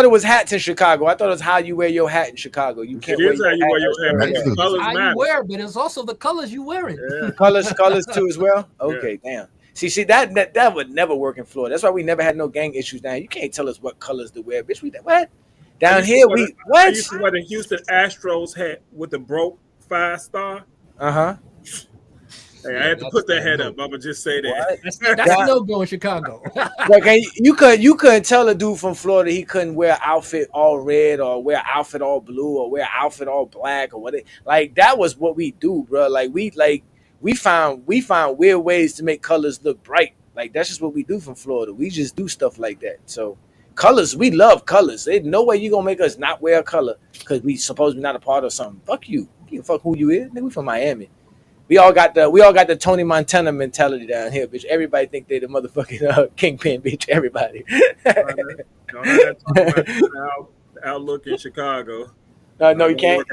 it was hats in Chicago. I thought it was how you wear your hat in Chicago. You can't. It is how you wear your hat. It's Colors how matter. you wear, but it's also the colors you wearing. Yeah. colors too as well. Okay, damn. See that would never work in Florida. That's why we never had no gang issues down. You can't tell us what colors to wear, bitch. What? Down here we what? I used to wear the Houston Astros hat with the broke 5-star. Hey, I had to put that hat up. I'ma just say that. That's no go in Chicago. Like you couldn't tell a dude from Florida he couldn't wear an outfit all red or wear an outfit all blue or wear an outfit all black or what. Like that was what we do, bro. We found weird ways to make colors look bright. Like that's just what we do from Florida. We just do stuff like that. So colors, we love colors. There's no way you gonna make us not wear a color because we supposed to be not a part of something. Fuck you. You can fuck who you is. Nigga, we from Miami. We all got the Tony Montana mentality down here, bitch. Everybody think they the motherfucking kingpin, bitch. Everybody. Don't have to talk about the outlook in Chicago. No, you can't.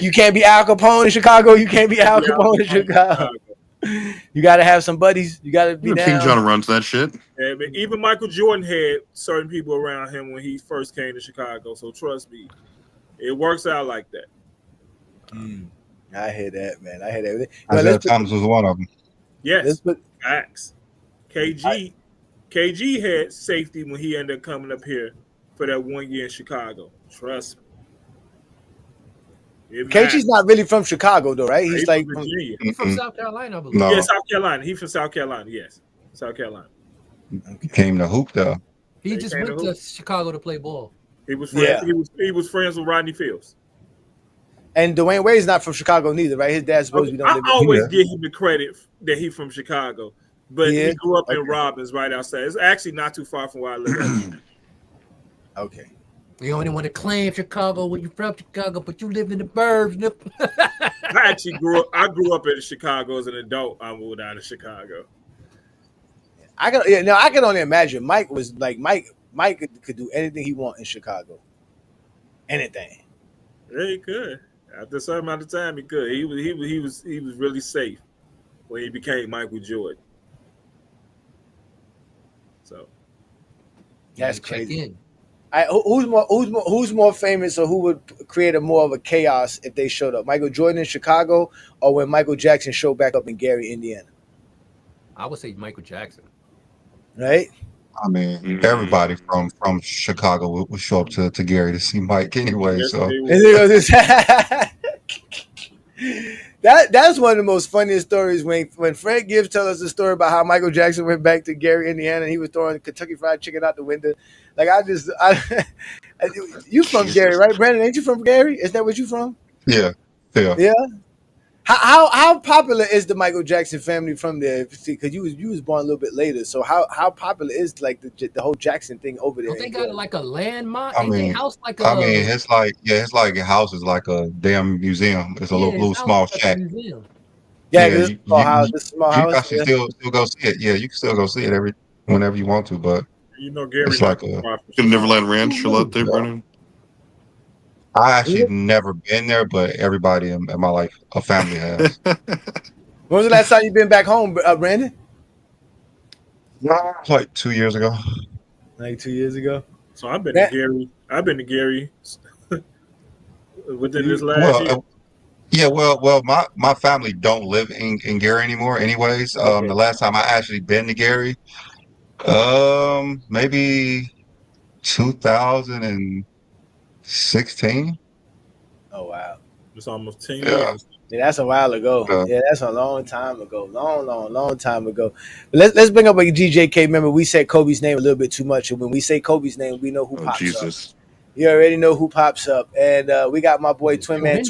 You can't be Al Capone in Chicago. You can't be Al Capone in Chicago. You got to have some buddies. You got to be down. King John runs that shit. Yeah, but even Michael Jordan had certain people around him when he first came to Chicago. So trust me, it works out like that. I hear that, man. I hear that. Isaiah Thomas was one of them. Yes, facts. KG had safety when he ended up coming up here for that 1 year in Chicago. Trust me. KG's not really from Chicago, though, right? He's like from Virginia. He's from South Carolina, I believe. No. Yeah, South Carolina. He's from South Carolina. Yes, South Carolina. He came to hoop though. He just went to Chicago to play ball. He was friends. He was friends with Rodney Fields. And Dwayne Wade's not from Chicago neither, right? His dad's supposed to be. I always give him the credit that he's from Chicago, but he grew up in Robbins, right outside. It's actually not too far from where I live. Okay. You only want to claim Chicago when you're from Chicago, but you live in the burbs. I actually grew up in Chicago as an adult. I moved out of Chicago. I can only imagine. Mike was like Mike could do anything he want in Chicago. Anything. Yeah, he could. After a certain amount of time, he could. He was really safe when he became Michael Jordan. So that's crazy. Who's more famous, or who would create more of a chaos if they showed up? Michael Jordan in Chicago, or when Michael Jackson showed back up in Gary, Indiana? I would say Michael Jackson. Right. I mean, everybody from Chicago would show up to Gary to see Mike anyway. So that's one of the most funniest stories when Fred Gibbs tells us the story about how Michael Jackson went back to Gary, Indiana, and he was throwing Kentucky Fried Chicken out the window. Like you from Gary, right, Brandon? Ain't you from Gary? Is that what you from? Yeah. How popular is the Michael Jackson family from there? Because you was born a little bit later, so how popular is like the whole Jackson thing over there? Don't they got like a landmark? I mean, house like it's like a house is like a damn museum. It's a little small shack. Yeah, this small house. You actually still go see it. Yeah, you can still go see it whenever you want to, but Gary, it's like Neverland Ranch still up there, Brennan. I actually never been there, but everybody in my life, a family has. When was the last time you been back home, Brandon? Like 2 years ago. Like 2 years ago. So I've been to Gary. Within this last year. Yeah, well, my family don't live in Gary anymore. Anyways, the last time I actually been to Gary, maybe 2016. Oh wow, it's almost 10 years. Yeah, that's a while ago. Yeah, that's a long time ago. Long time ago. But let's bring up a GJK. Remember, we said Kobe's name a little bit too much, and when we say Kobe's name, we know who pops up. You already know who pops up, and we got my boy Twin Man.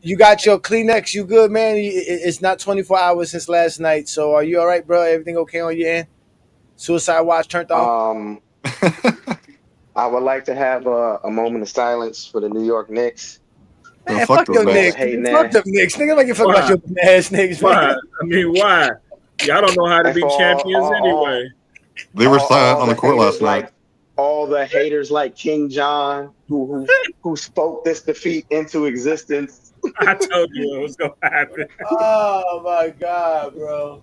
You got your Kleenex. You good, man? It's not 24 hours since last night. So are you all right, bro? Everything okay on your end? Suicide watch turned off. I would like to have a moment of silence for the New York Knicks. Man, fuck your Knicks. Fuck them Knicks. Nigga, like you fuck about your ass Knicks. Why? I mean, why? Y'all don't know how to be champions anyway. They were silent on the court last night. All the haters like King John who spoke this defeat into existence. I told you it was gonna happen. Oh my god, bro!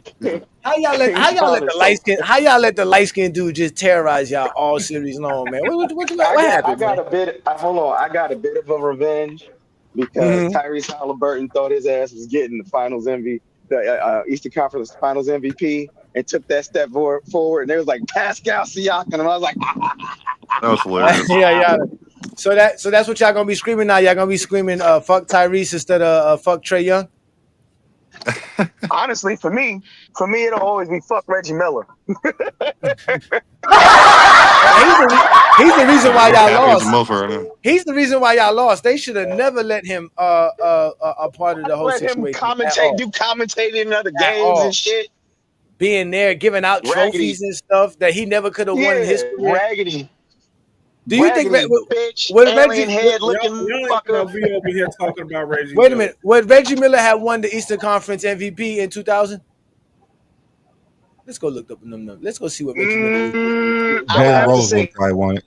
How y'all let the light skin dude just terrorize y'all all series long, man? What happened? I got a bit of a revenge because Tyrese Halliburton thought his ass was getting the Finals MVP, the Eastern Conference Finals MVP, and took that step forward, and they was like Pascal Siakam, and I was like, that was hilarious. yeah. So that's what y'all gonna be screaming now. Y'all gonna be screaming, "Fuck Tyrese" instead of "Fuck Trae Young." Honestly, for me, it'll always be "Fuck Reggie Miller." He's the reason why y'all lost. He's the reason why y'all lost. They should have never let him a part of the whole situation. Let him do commentating in other games and shit. Being there, giving out trophies and stuff that he never could have won in his career. Raggedy. Do you think that bitch, alien head looking fucker? We over here talking about Reggie. Wait a minute. Would Reggie Miller have won the Eastern Conference MVP in 2000? Let's go look up the number. Let's go see what Reggie Miller. Jalen Rose would probably won it.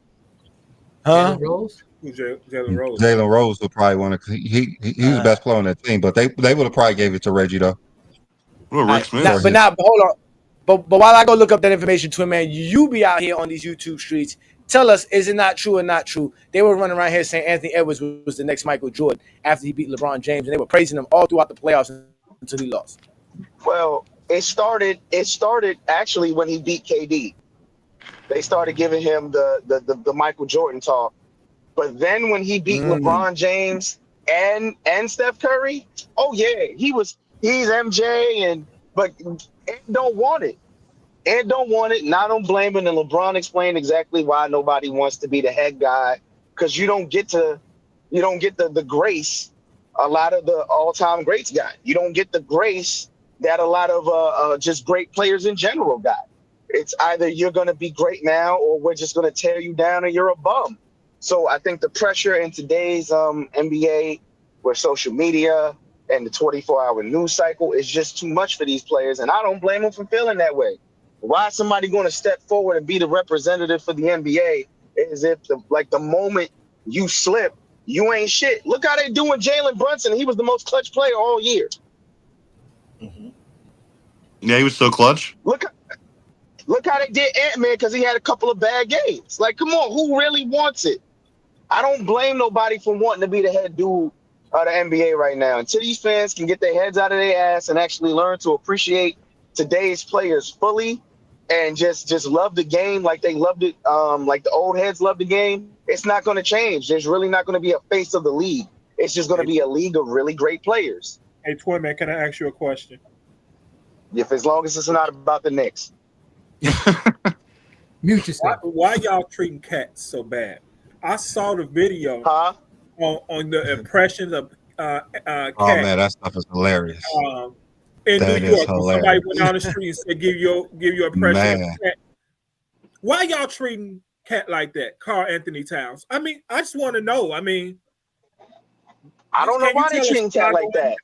Huh? Jalen Rose. Jalen Rose would probably won it. He was the best player on that team, but they would have probably gave it to Reggie though. But hold on. But while I go look up that information, Twin Man, you be out here on these YouTube streets. Tell us, is it not true or not true? They were running around here saying Anthony Edwards was the next Michael Jordan after he beat LeBron James, and they were praising him all throughout the playoffs until he lost. Well, it started actually when he beat KD. They started giving him the Michael Jordan talk. But then when he beat LeBron James and Steph Curry, oh yeah, he's MJ but Ed don't want it. Ed don't want it, and I don't blame him. And LeBron explained exactly why nobody wants to be the head guy, because you don't get the grace a lot of the all-time greats got. You don't get the grace that a lot of just great players in general got. It's either you're going to be great now, or we're just going to tear you down and you're a bum. So I think the pressure in today's NBA, where social media and the 24-hour news cycle is just too much for these players, and I don't blame them for feeling that way. Why is somebody going to step forward and be the representative for the NBA as if the moment you slip, you ain't shit? Look how they doing Jalen Brunson. He was the most clutch player all year. Yeah, he was so clutch. Look how they did Ant-Man because he had a couple of bad games. Like, come on, who really wants it? I don't blame nobody for wanting to be the head dude of the NBA right now. Until these fans can get their heads out of their ass and actually learn to appreciate today's players fully and just love the game like they loved it, like the old heads loved the game, it's not going to change. There's really not going to be a face of the league. It's just going to be a league of really great players. Hey, Twin Man, can I ask you a question? If as long as it's not about the Knicks. Mute yourself. Why y'all treating cats so bad? I saw the video on the impressions of cats. Oh man, that stuff is hilarious. In New York, somebody went down the street and said, "Give your impression of cat." Why y'all treating cat like that, Karl Anthony Towns? I mean, I just want to know. I mean, I don't know why they treating cat like that.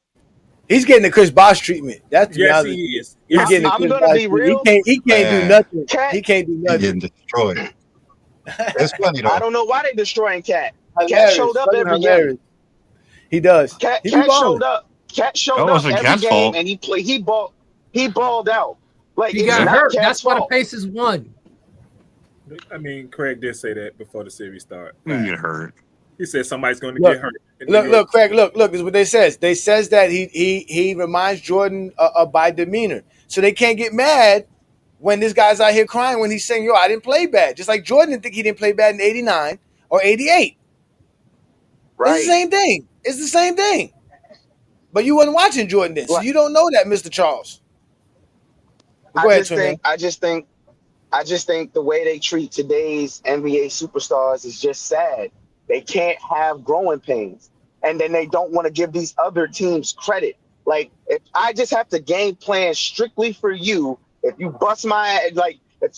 He's getting the Chris Bosh treatment. That's the yes, reality. he is. He's getting I'm gonna be real. He can't do nothing. He can't do nothing. He's getting destroyed. It's funny though. I don't know why they destroying Cat. Cat showed up every game. He does. Cat showed up. Cat showed up every game, and he balled out. Like he got hurt. That's why the Pacers won. I mean, Craig did say that before the series started. You get hurt. He said somebody's going to get hurt. Look, Craig. Look. This is what they says. They says that he reminds Jordan by demeanor, so they can't get mad when this guy's out here crying when he's saying, "Yo, I didn't play bad." Just like Jordan didn't think he didn't play bad in '89 or '88. Right. It's the same thing. It's the same thing. But you wasn't watching Jordan then, so you don't know that, Mr. Charles. I just think the way they treat today's NBA superstars is just sad. They can't have growing pains. and then they don't want to give these other teams credit. Like, if I just have to game plan strictly for you, if you bust my ass, like, if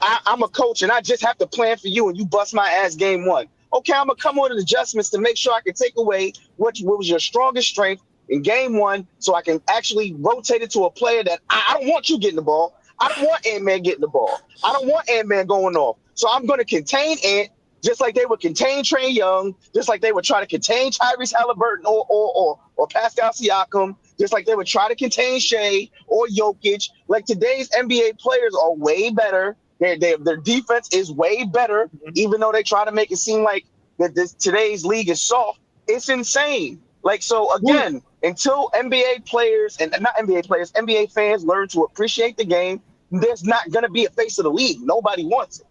I'm a coach and I just have to plan for you and you bust my ass game one. Okay, I'm gonna come on with adjustments to make sure I can take away what was your strongest strength in game one, so I can actually rotate it to a player that I don't want you getting the ball. I don't want Ant-Man getting the ball. I don't want Ant-Man going off. So I'm gonna contain Ant, just like they would contain Trae Young, just like they would try to contain Tyrese Halliburton or Pascal Siakam, just like they would try to contain Shea or Jokic. Like, today's NBA players are way better. Their defense is way better, even though they try to make it seem like that today's league is soft. It's insane. Like, so again, until NBA players and not NBA players, NBA fans learn to appreciate the game, there's not going to be a face of the league. Nobody wants it.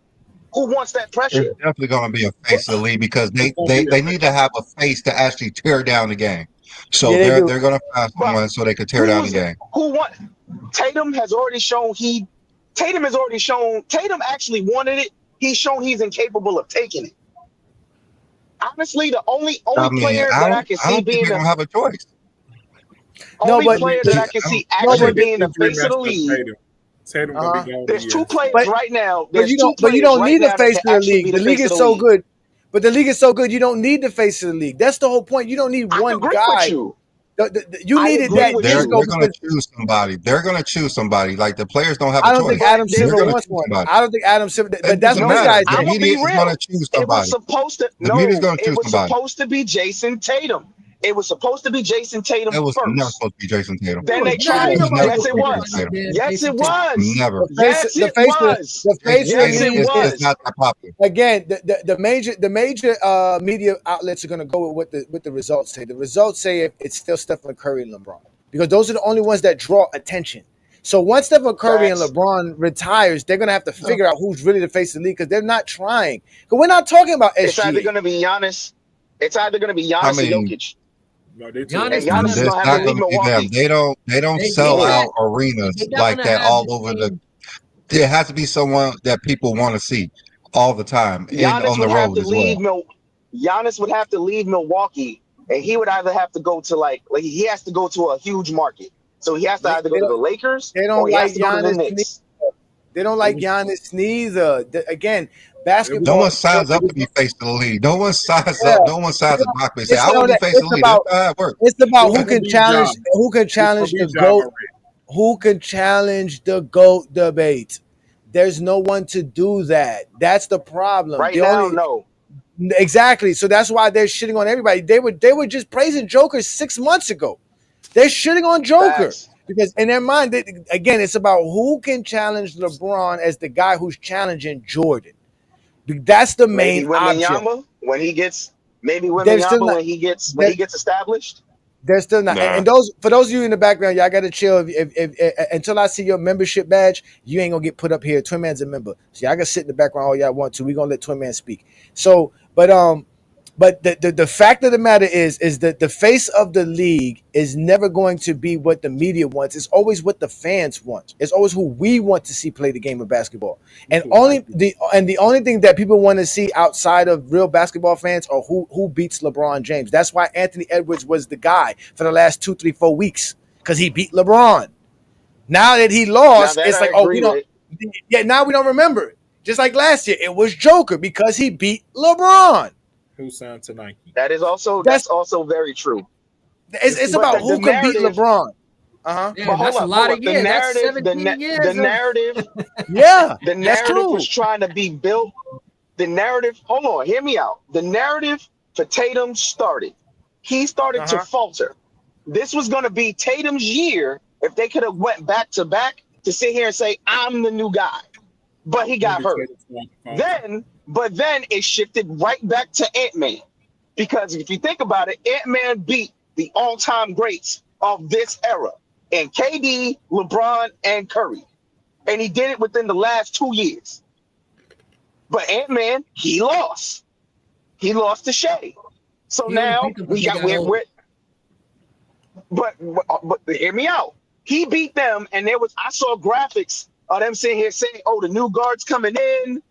Who wants that pressure? It's definitely going to be a face of the league because they need to have a face to actually tear down the game. So they're going to find someone so they can tear down the game. Tatum has already shown Tatum actually wanted it. He's shown he's incapable of taking it. Honestly, the only player that I can see being they don't have a choice. Player that I can see actually being the face of the league. Tatum gonna be there's two players right now. But you don't need the face of the league. The league is so good. But the league is so good, you don't need the face of the league. That's the whole point. You don't need one guy. You needed that. They're going to choose somebody. They're going to choose somebody. Like, the players don't have a choice. I don't think Adam Silver wants one. I don't think Adam Silver. But that's what guys. The media is going to choose somebody. The media is going to choose somebody. It was supposed to be Jason Tatum. It was supposed to be Jason Tatum. It was first. not supposed to be Jason Tatum. Then they tried. Yes, it was. Yes, it was. Never. Yes, it was. Yes, it was. It's not that popular. Again, the major media outlets are going to go with what the results say. The results say it's still Stephen Curry and LeBron, because those are the only ones that draw attention. So once Stephen Curry and LeBron retires, they're going to have to figure out who's really the face of the league, because they're not trying. Because we're not talking about SGA. It's either going to be Giannis. It's either going to be Giannis or Jokic. No, Giannis is not going to be them. They don't sell out arenas like that all over the. There has to be someone that people want to see all the time on the road as well. Giannis would have to leave Milwaukee, and he would either have to go to like he has to go to a huge market. So he has to either go to the Lakers. They don't like Giannis. They don't like Giannis neither. Again, basketball. No one signs up to be face of the league. No one signs up. No one signs up and say, "I want to be face of the league." That's how it works. It's about who can challenge. Who can challenge the GOAT? Who can challenge the GOAT debate? There's no one to do that. That's the problem. Right now, no. Exactly. So that's why they're shitting on everybody. They were just praising Joker 6 months ago. They're shitting on Joker. Because in their mind, again, it's about who can challenge LeBron as the guy who's challenging Jordan. That's the main option. When he gets established. They're still not. And for those of you in the background, y'all got to chill. If until I see your membership badge, you ain't gonna get put up here. Twin Man's a member, so y'all can sit in the background all y'all want to. We gonna let Twin Man speak. So, but the fact of the matter is that the face of the league is never going to be what the media wants. It's always what the fans want. It's always who we want to see play the game of basketball. And the only thing that people want to see outside of real basketball fans are who beats LeBron James. That's why Anthony Edwards was the guy for the last 2, 3, 4 weeks, because he beat LeBron. Now that he lost, it's like, we don't. Yeah, now we don't remember it. Just like last year, it was Joker because he beat LeBron. Who signed to Nike? That's also very true. It's about who can beat LeBron. Yeah, that's a lot of years. That's 17 years. The narrative. Yeah, the narrative was trying to be built. The narrative. Hold on, hear me out. The narrative for Tatum started. He started to falter. This was going to be Tatum's year if they could have went back to back to sit here and say, "I'm the new guy," but he got hurt. But then it shifted right back to Ant-Man. Because if you think about it, Ant-Man beat the all-time greats of this era. And KD, LeBron, and Curry. And he did it within the last 2 years. But Ant-Man, he lost. He lost to Shea. So now we got but hear me out. He beat them, and I saw graphics of them sitting here saying, "Oh, the new guard's coming in."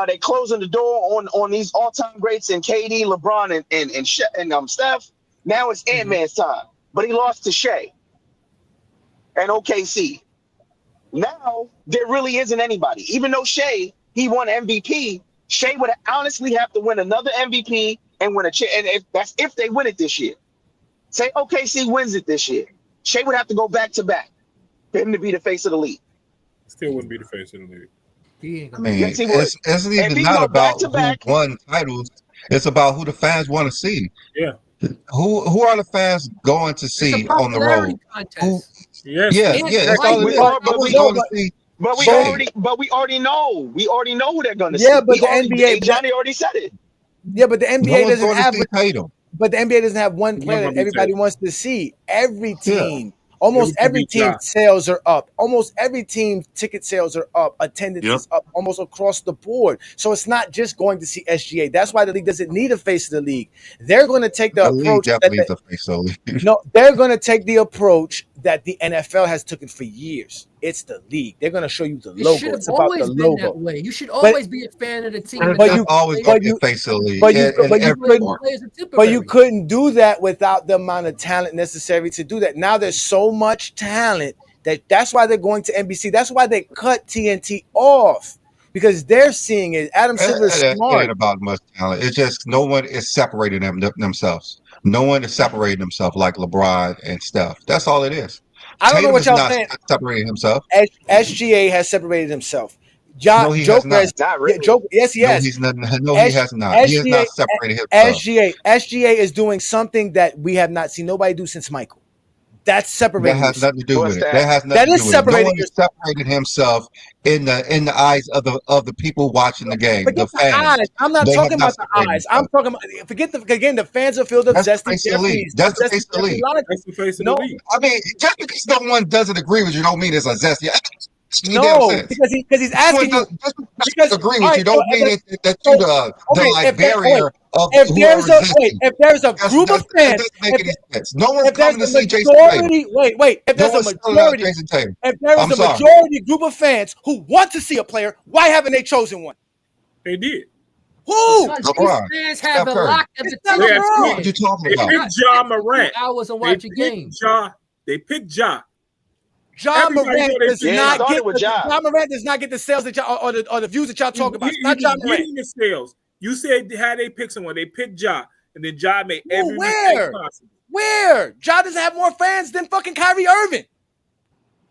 They closing the door on these all-time greats in KD, LeBron, and Steph. Now it's Ant-Man's time, but he lost to Shea and OKC. Now there really isn't anybody. Even though Shea, he won MVP, Shea would honestly have to win another MVP and win and that's if they win it this year. Say OKC wins it this year, Shea would have to go back to back for him to be the face of the league. Still wouldn't be the face of the league. I mean, yes, it's even not about who won titles. It's about who the fans want to see. Yeah. Who are the fans going to see on the road? That's all it is. But we already know. We already know who they're going to see. Yeah, but the NBA, Johnny already said it. Yeah, but the NBA doesn't have. Tatum. But the NBA doesn't have one player that everybody wants to see. Every team. Almost every team sales are up. Almost every team ticket sales are up. Attendance is up almost across the board. So it's not just going to see SGA. That's why the league doesn't need a face of the league. They're going to take the approach. No, they're going to take the approach that the NFL has taken for years. It's the league. They're going to show you the logo. It's about the logo. That way. You should always be a fan of the team. But you always be a face of the league. But you couldn't do that without the amount of talent necessary to do that. Now there's so much talent that's why they're going to NBC. That's why they cut TNT off, because they're seeing it. Adam Silver is smart. It ain't about much talent. It's just no one is separating themselves. No one is separating themselves like LeBron and Steph. That's all it is. I don't know what y'all saying. Separating himself. SGA has separated himself. Joker has not really. Yes, he has. No, he has not. He has not separated himself. SGA is doing something that we have not seen nobody do since Michael. That's separating. That has nothing to do with it. That has nothing to do with it. No one has separated himself in the eyes of the people watching the game. The fans. I'm not talking about the eyes. I'm talking about the fans are filled up. That's the face of the league. That's the face of the league. That's the face of the league. I mean, just because no one doesn't agree with you, don't mean it's a zesty. No, because he's asking you. Because agree with you, don't mean that you the barrier of if there's a group of fans, no one's coming to see Jason Tatum. Wait, if there's a majority, if there is a majority group of fans who want to see a player, why haven't they chosen one? They did. Who? LeBron. Fans have a lock at the What are you talking about? They picked Ja Morant. Hours and watch a game. They picked Ja. Ja Morant does not get the sales that y'all or the views that y'all talk about. It's not Ja Morant. The sales. You said how they picked someone. They picked Ja, and then Ja made every mistake possible. Where? Ja doesn't have more fans than fucking Kyrie Irving.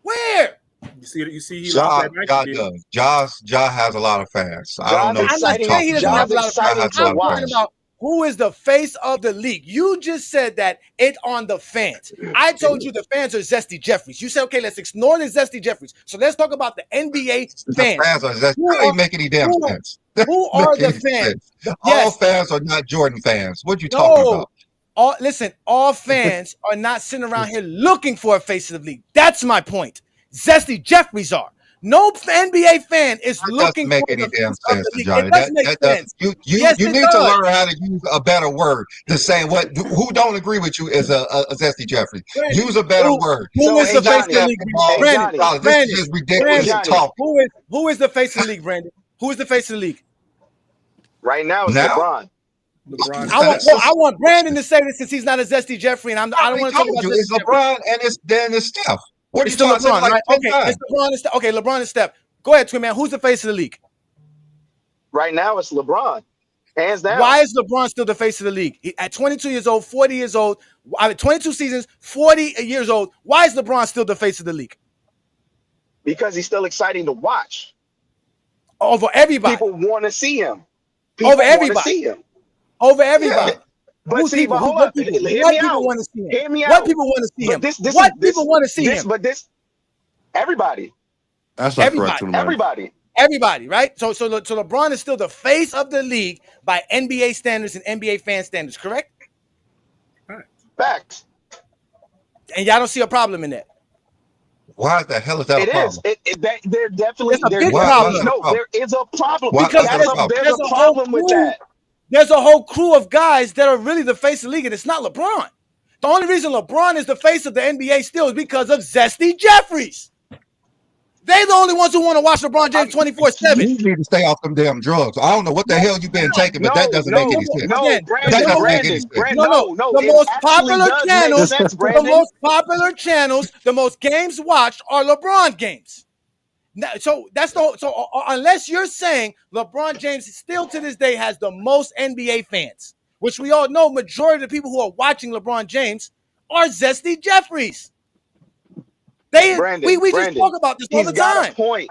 Where? You see, Ja does. Ja has a lot of fans. I don't know. I'm not saying he doesn't have a lot of fans. I'm talking about who is the face of the league. You just said that it's on the fans. I told you the fans are Zesty Jeffries. You said, okay, let's ignore the Zesty Jeffries. So let's talk about the NBA fans. The fans are Zesty. That ain't make any damn sense. Who are the fans? All fans are not Jordan fans. What are you talking about? All fans are not sitting around here looking for a face of the league. That's my point. Zesty Jeffries are. No NBA fan is looking for any damn sense, Johnny. That doesn't. You need to learn how to use a better word to say who don't agree with you is a Zesty Jeffries. Use a better word. Who is the face of the league? Brandon. This is ridiculous talk. Who is the face of the league, Brandon? Who is the face of the league? Right now, it's LeBron. I want Brandon to say this since he's not a Zesty Jeffrey, and I don't want to talk about it's LeBron and it's Steph. What it's LeBron, right? Okay, it's LeBron and Steph. Okay, LeBron and Steph. Go ahead, Twin Man. Who's the face of the league? Right now, it's LeBron. Hands down. Why is LeBron still the face of the league? At 22 years old, 40 years old, 22 seasons, 40 years old. Why is LeBron still the face of the league? Because he's still exciting to watch. Over everybody. People want to see him. Over everybody. Over everybody. Yeah. But see, but hold up. Hear me out. Want to see him? Hear me out. What people want to see him? What people want to see him? But everybody. That's not correct. Everybody, right? So LeBron is still the face of the league by NBA standards and NBA fan standards, correct? Facts. And y'all don't see a problem in that. Why the hell is that a problem? There definitely there's a big problem. No, there is a problem. Because there's a problem with that. There's a whole crew of guys that are really the face of the league, and it's not LeBron. The only reason LeBron is the face of the NBA still is because of Zesty Jeffries. They They the only ones who want to watch LeBron James 24/7. You need to stay off them damn drugs. I don't know what the hell you've been taking, but that doesn't make any sense. The most popular channels, the most popular channels, the most games watched are LeBron games. Now, so unless you're saying LeBron James still to this day has the most NBA fans, which we all know, majority of the people who are watching LeBron James are Zesty Jeffries. We just talk about this all the time. Got a point.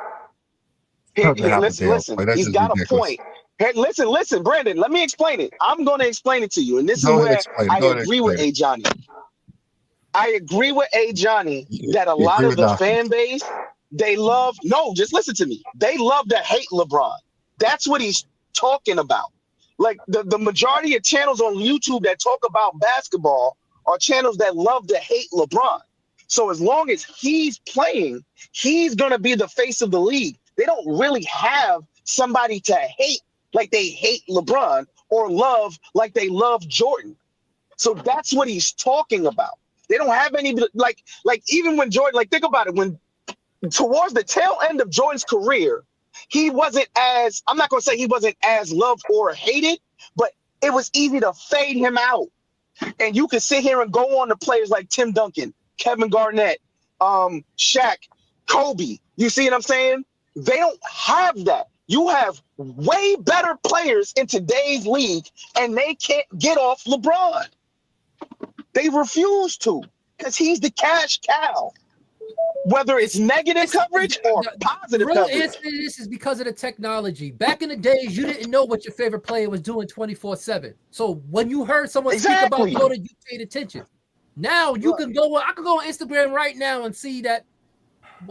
Listen, he's got a point. Hey, listen, Brandon, let me explain it. I'm going to explain it to you. And this is where I agree with A. Johnny. I agree with A. Johnny that a lot of the fan base, they love, just listen to me. They love to hate LeBron. That's what he's talking about. Like the majority of channels on YouTube that talk about basketball are channels that love to hate LeBron. So as long as he's playing, he's going to be the face of the league. They don't really have somebody to hate like they hate LeBron or love like they love Jordan. So that's what he's talking about. They don't have any, like even when Jordan, like think about it, when towards the tail end of Jordan's career, he wasn't as, I'm not going to say he wasn't as loved or hated, but it was easy to fade him out. And you could sit here and go on to players like Tim Duncan, Kevin Garnett, Shaq, Kobe. You see what I'm saying? They don't have that. You have way better players in today's league, and they can't get off LeBron. They refuse to because he's the cash cow. Whether it's negative coverage or positive coverage. This is because of the technology. Back in the days, you didn't know what your favorite player was doing 24/7. So when you heard someone speak about Jordan, you paid attention. Now you can go. I can go on Instagram right now and see that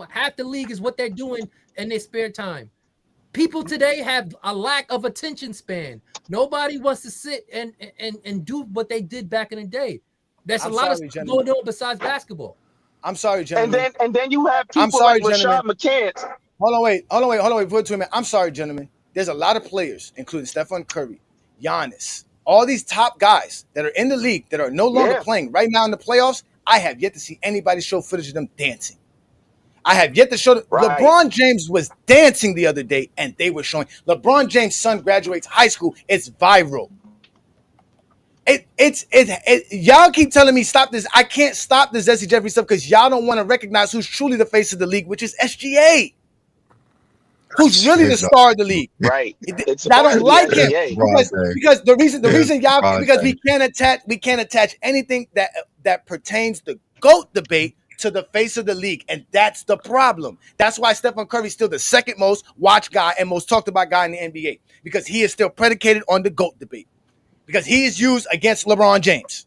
half the league is what they're doing in their spare time. People today have a lack of attention span. Nobody wants to sit and do what they did back in the day. There's a lot of stuff going on besides basketball. I'm sorry, gentlemen. And then you have people like Rashad McCants. Hold on, wait. Wait a minute. I'm sorry, gentlemen. There's a lot of players, including Stephen Curry, Giannis, all these top guys that are in the league that are no longer playing right now in the playoffs. I have yet to see anybody show footage of them dancing. I have yet to show LeBron James was dancing the other day, and they were showing. LeBron James' son graduates high school. It's viral. Y'all keep telling me stop this. I can't stop this Zesty Jeffrey stuff because y'all don't want to recognize who's truly the face of the league, which is SGA. Who's really the star of the league? Right. I don't like him because the reason y'all because we can't attach anything that pertains to GOAT debate to the face of the league, and that's the problem. That's why Stephen Curry is still the second most watched guy and most talked about guy in the NBA because he is still predicated on the GOAT debate. Because he is used against LeBron James.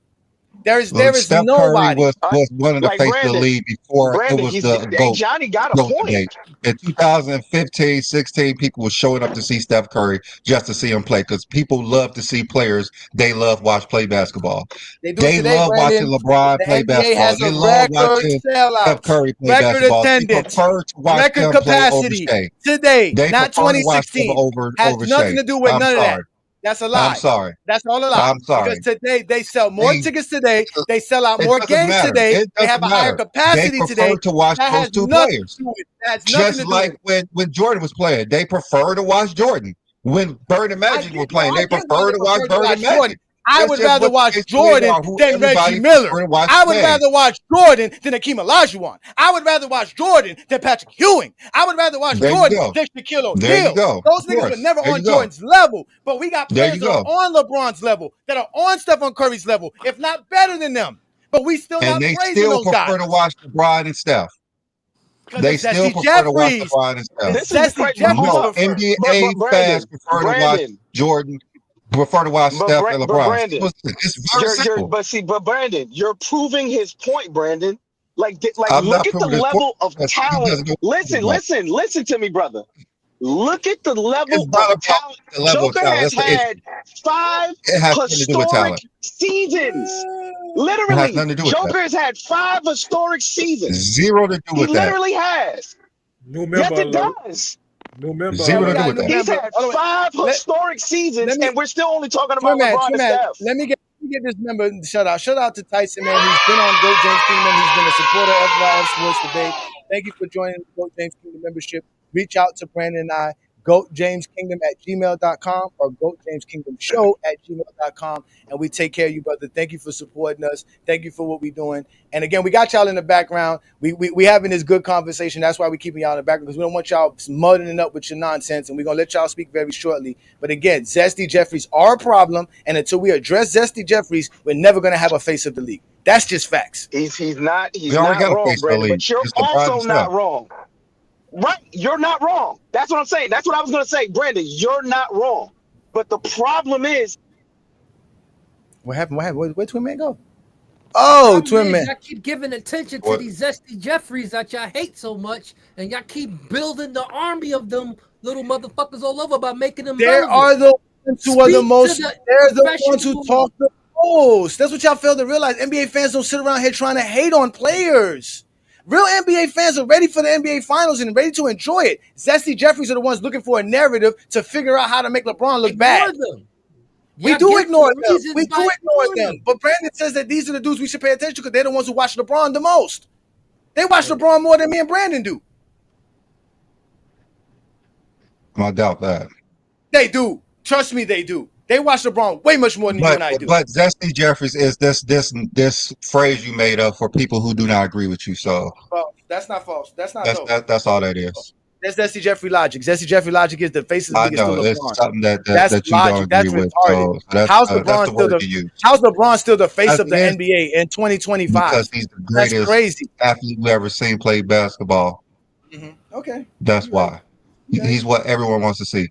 There is Steph nobody. Curry was one of the face of the league before it was the GOAT. Johnny got a point. Debate. In 2015, 16, people were showing up to see Steph Curry just to see him play because people love to see players they love play basketball. They love watching LeBron play basketball. They love watching Steph Curry play basketball. Attendance, they prefer to watch record capacity today, not 2016. Has nothing to do with none of that. That's a lie. I'm sorry. That's all a lie. I'm sorry. Because today they sell more tickets today. They sell out more games today. They have a higher capacity today. They prefer to watch those two players. Just like when Jordan was playing, they prefer to watch Jordan. When Bird and Magic were playing, they prefer to watch Bird and Magic. I would rather watch Jordan than Reggie Miller. I would rather watch Jordan than Akeem Olajuwon. I would rather watch Jordan than Patrick Ewing. I would rather watch Jordan than Shaquille O'Neal. Those niggas were never on Jordan's level, but we got players that are on LeBron's level, that are on Stephen Curry's level, if not better than them. But we still not praising those guys. And they still prefer to watch LeBron and Steph. They still prefer to watch LeBron and Steph. No, NBA fans prefer to watch Jordan. Prefer to watch Steph and LeBron. It's very simple. But Brandon, you're proving his point, Brandon. Like look at the level of talent. Listen to me, brother. Look at the level of talent. Joker has had 5 historic seasons. Literally, Joker has had 5 historic seasons. Zero to do with that. He literally has. Yes, it does. Zero to do with that. He's had 5 historic seasons, and we're still only talking about LeBron and Steph. Let me get this member shout out. Shout out to Tyson, man. He's been on GOAT James Kingdom. He's been a supporter of FYF Sports Debate. Thank you for joining the GOAT James Kingdom membership. Reach out to Brandon and I, goatjameskingdom@gmail.com or goatjameskingdomshow@gmail.com. And we take care of you, brother. Thank you for supporting us. Thank you for what we're doing. And again, we got y'all in the background. We having this good conversation. That's why we're keeping y'all in the background, because we don't want y'all muddling up with your nonsense. And we're going to let y'all speak very shortly. But again, Zesty Jeffries are a problem. And until we address Zesty Jeffries, we're never going to have a face of the league. That's just facts. He's not We already got a wrong, face of the Brandon, league. but you're It's LeBron also himself. not wrong. Right, you're not wrong. That's what I'm saying. That's what I was going to say, Brandon. You're not wrong. But the problem is, What happened? Where'd Twin Man go? Oh, Twin Man. Y'all keep giving attention to these Zesty Jeffries that y'all hate so much, and y'all keep building the army of them little motherfuckers all over by making them There relevant. are the ones who are the most. They're the ones who talk the most. That's what y'all fail to realize. NBA fans don't sit around here trying to hate on players. Real NBA fans are ready for the NBA Finals and ready to enjoy it. Zesty Jeffries are the ones looking for a narrative to figure out how to make LeBron look bad. Them. We do ignore them. We do ignore them. But Brandon says that these are the dudes we should pay attention to because they're the ones who watch LeBron the most. They watch LeBron more than me and Brandon do. I doubt that. They do. Trust me, they do. They watch LeBron way much more than you and I do. But Zesty Jeffries is this phrase you made up for people who do not agree with you. So that's not false. That's not dope. That's all that is. That's Zesty Jeffrey logic. Zesty Jeffrey logic is the face is biggest to LeBron. It's something that you logic. don't agree with. So how's LeBron still the face of the NBA in 2025? Because he's the greatest athlete we ever seen play basketball. Mm-hmm. Okay. That's why. Right. He's what everyone wants to see.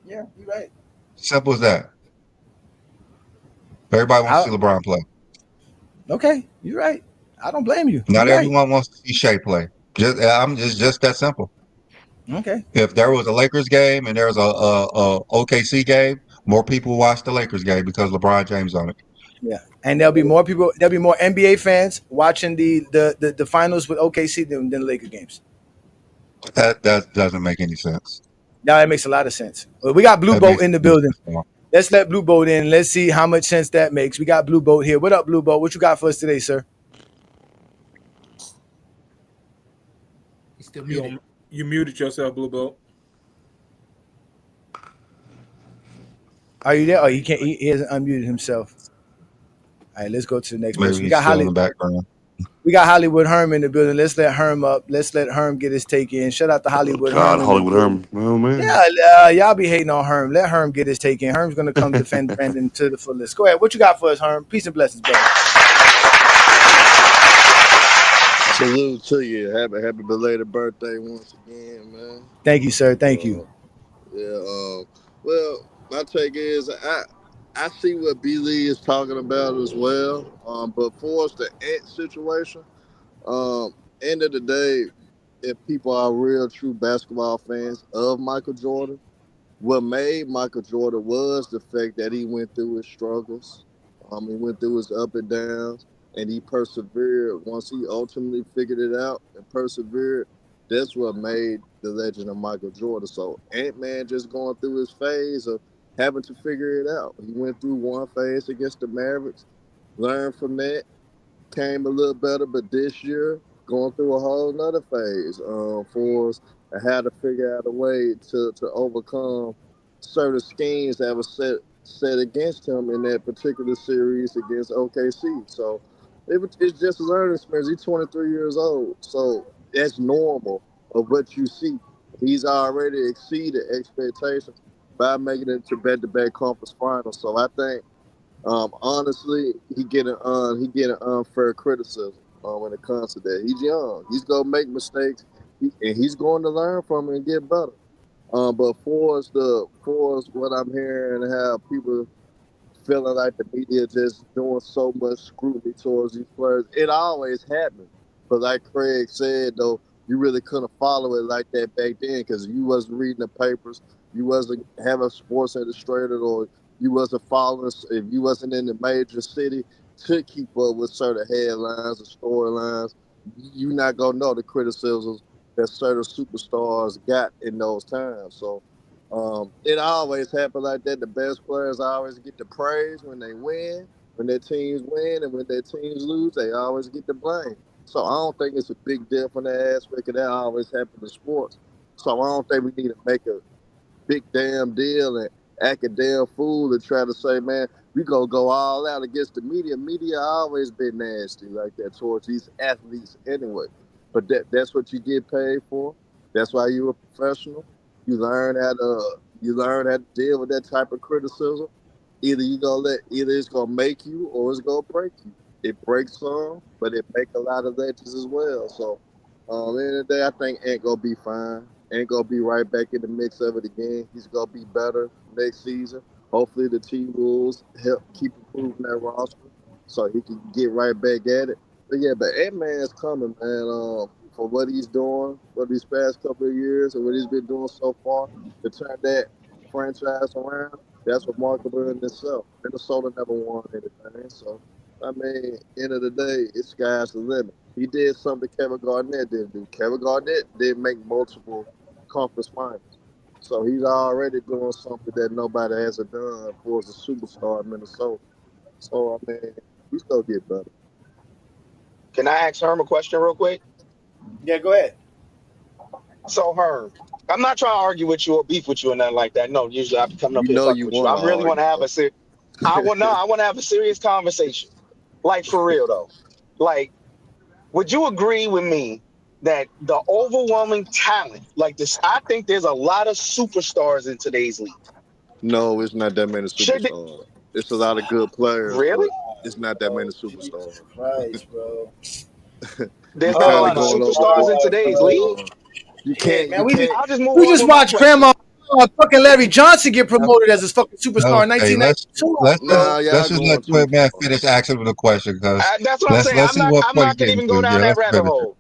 Yeah, you're right. Simple as that. Everybody wants to see LeBron play. Okay, you're right. I don't blame you. Not everyone wants to see Shea play. Just that simple. Okay. If there was a Lakers game and there was a OKC game, more people watch the Lakers game because LeBron James on it. Yeah, and there'll be more people. There'll be more NBA fans watching the finals with OKC than the Lakers games. That doesn't make any sense. No, it makes a lot of sense. Well, we got Blue Boat in the building. Let's let Blue Boat in. Let's see how much sense that makes. We got Blue Boat here. What up, Blue Boat? What you got for us today, sir? He's still muted. You muted yourself, Blue Boat. Are you there? Oh, he can't. He hasn't unmuted himself. All right, let's go to the next person. We got Hollywood in the background. We got Hollywood Herm in the building. Let's let Herm up. Let's let Herm get his take in. Shout out to Hollywood Herm. Hollywood Herm. Oh man. Yeah, y'all be hating on Herm. Let Herm get his take in. Herm's gonna come defend Brandon to the fullest. Go ahead. What you got for us, Herm? Peace and blessings, brother. Salute to you. Happy belated birthday once again, man. Thank you, sir. Thank you. Well, my take is I see what B Lee is talking about as well. But for us, the Ant situation, end of the day, if people are real true basketball fans of Michael Jordan, what made Michael Jordan was the fact that he went through his struggles. He went through his up and downs, and he persevered. Once he ultimately figured it out and persevered, that's what made the legend of Michael Jordan. So Ant-Man just going through his phase of having to figure it out. He went through one phase against the Mavericks, learned from that, came a little better, but this year going through a whole nother phase for us and how to figure out a way to overcome certain schemes that were set against him in that particular series against OKC. So it's just a learning experience. He's 23 years old, so that's normal of what you see. He's already exceeded expectations by making it to back-to-back conference finals. So I think, honestly, he getting unfair criticism when it comes to that. He's young. He's gonna make mistakes, and he's going to learn from it and get better. But for us, what I'm hearing and how people feeling like the media just doing so much scrutiny towards these players, it always happened. But like Craig said, though, you really couldn't follow it like that back then because you wasn't reading the papers, you wasn't having Sports Illustrated, or you wasn't following, if you wasn't in the major city to keep up with certain headlines or storylines, you're not going to know the criticisms that certain superstars got in those times. So it always happened like that. The best players always get the praise when they win, when their teams win, and when their teams lose, they always get the blame. So I don't think it's a big deal from that aspect, and that always happens in sports. So I don't think we need to make a big damn deal and act a damn fool and try to say, man, we gonna go all out against the media. Media always been nasty like that towards these athletes anyway. But that's what you get paid for. That's why you're a professional. You learn how to deal with that type of criticism. Either it's gonna make you or it's gonna break you. It breaks some, but it make a lot of legends as well. So at the end of the day, I think Ant gonna be fine. Ant gonna be right back in the mix of it again. He's gonna be better next season. Hopefully the team rules help keep improving that roster so he can get right back at it. But yeah, but Ant-Man's coming, man. For what he's doing for these past couple of years and what he's been doing so far to turn that franchise around, that's remarkable in itself. Minnesota never won anything, so I mean, end of the day, it's sky's the limit. He did something Kevin Garnett didn't do. Kevin Garnett didn't make multiple conference finals. So he's already doing something that nobody hasn't done for as a superstar in Minnesota. So, I mean, he's going to get better. Can I ask Herm a question real quick? Yeah, go ahead. So, Herm, I'm not trying to argue with you or beef with you or nothing like that. No, usually I'm coming up here talking with you. I really want to have I want to have a serious conversation. Like, for real, though. Like, would you agree with me that the overwhelming talent, like this, I think there's a lot of superstars in today's league. No, it's not that many superstars. It's a lot of good players. Really? It's not that many superstars. Christ, bro. There's not a lot of superstars in today's league. You can't. Man, you can't. I'll just move we on just with my watched question. Grandma fucking Larry Johnson get promoted as his fucking superstar in Okay, 1992. let's just let Quick Man finish asking the question because That's what I'm saying. let's see what I'm point not he's gonna even getting go to. down Yeah, that let's rabbit finish hole.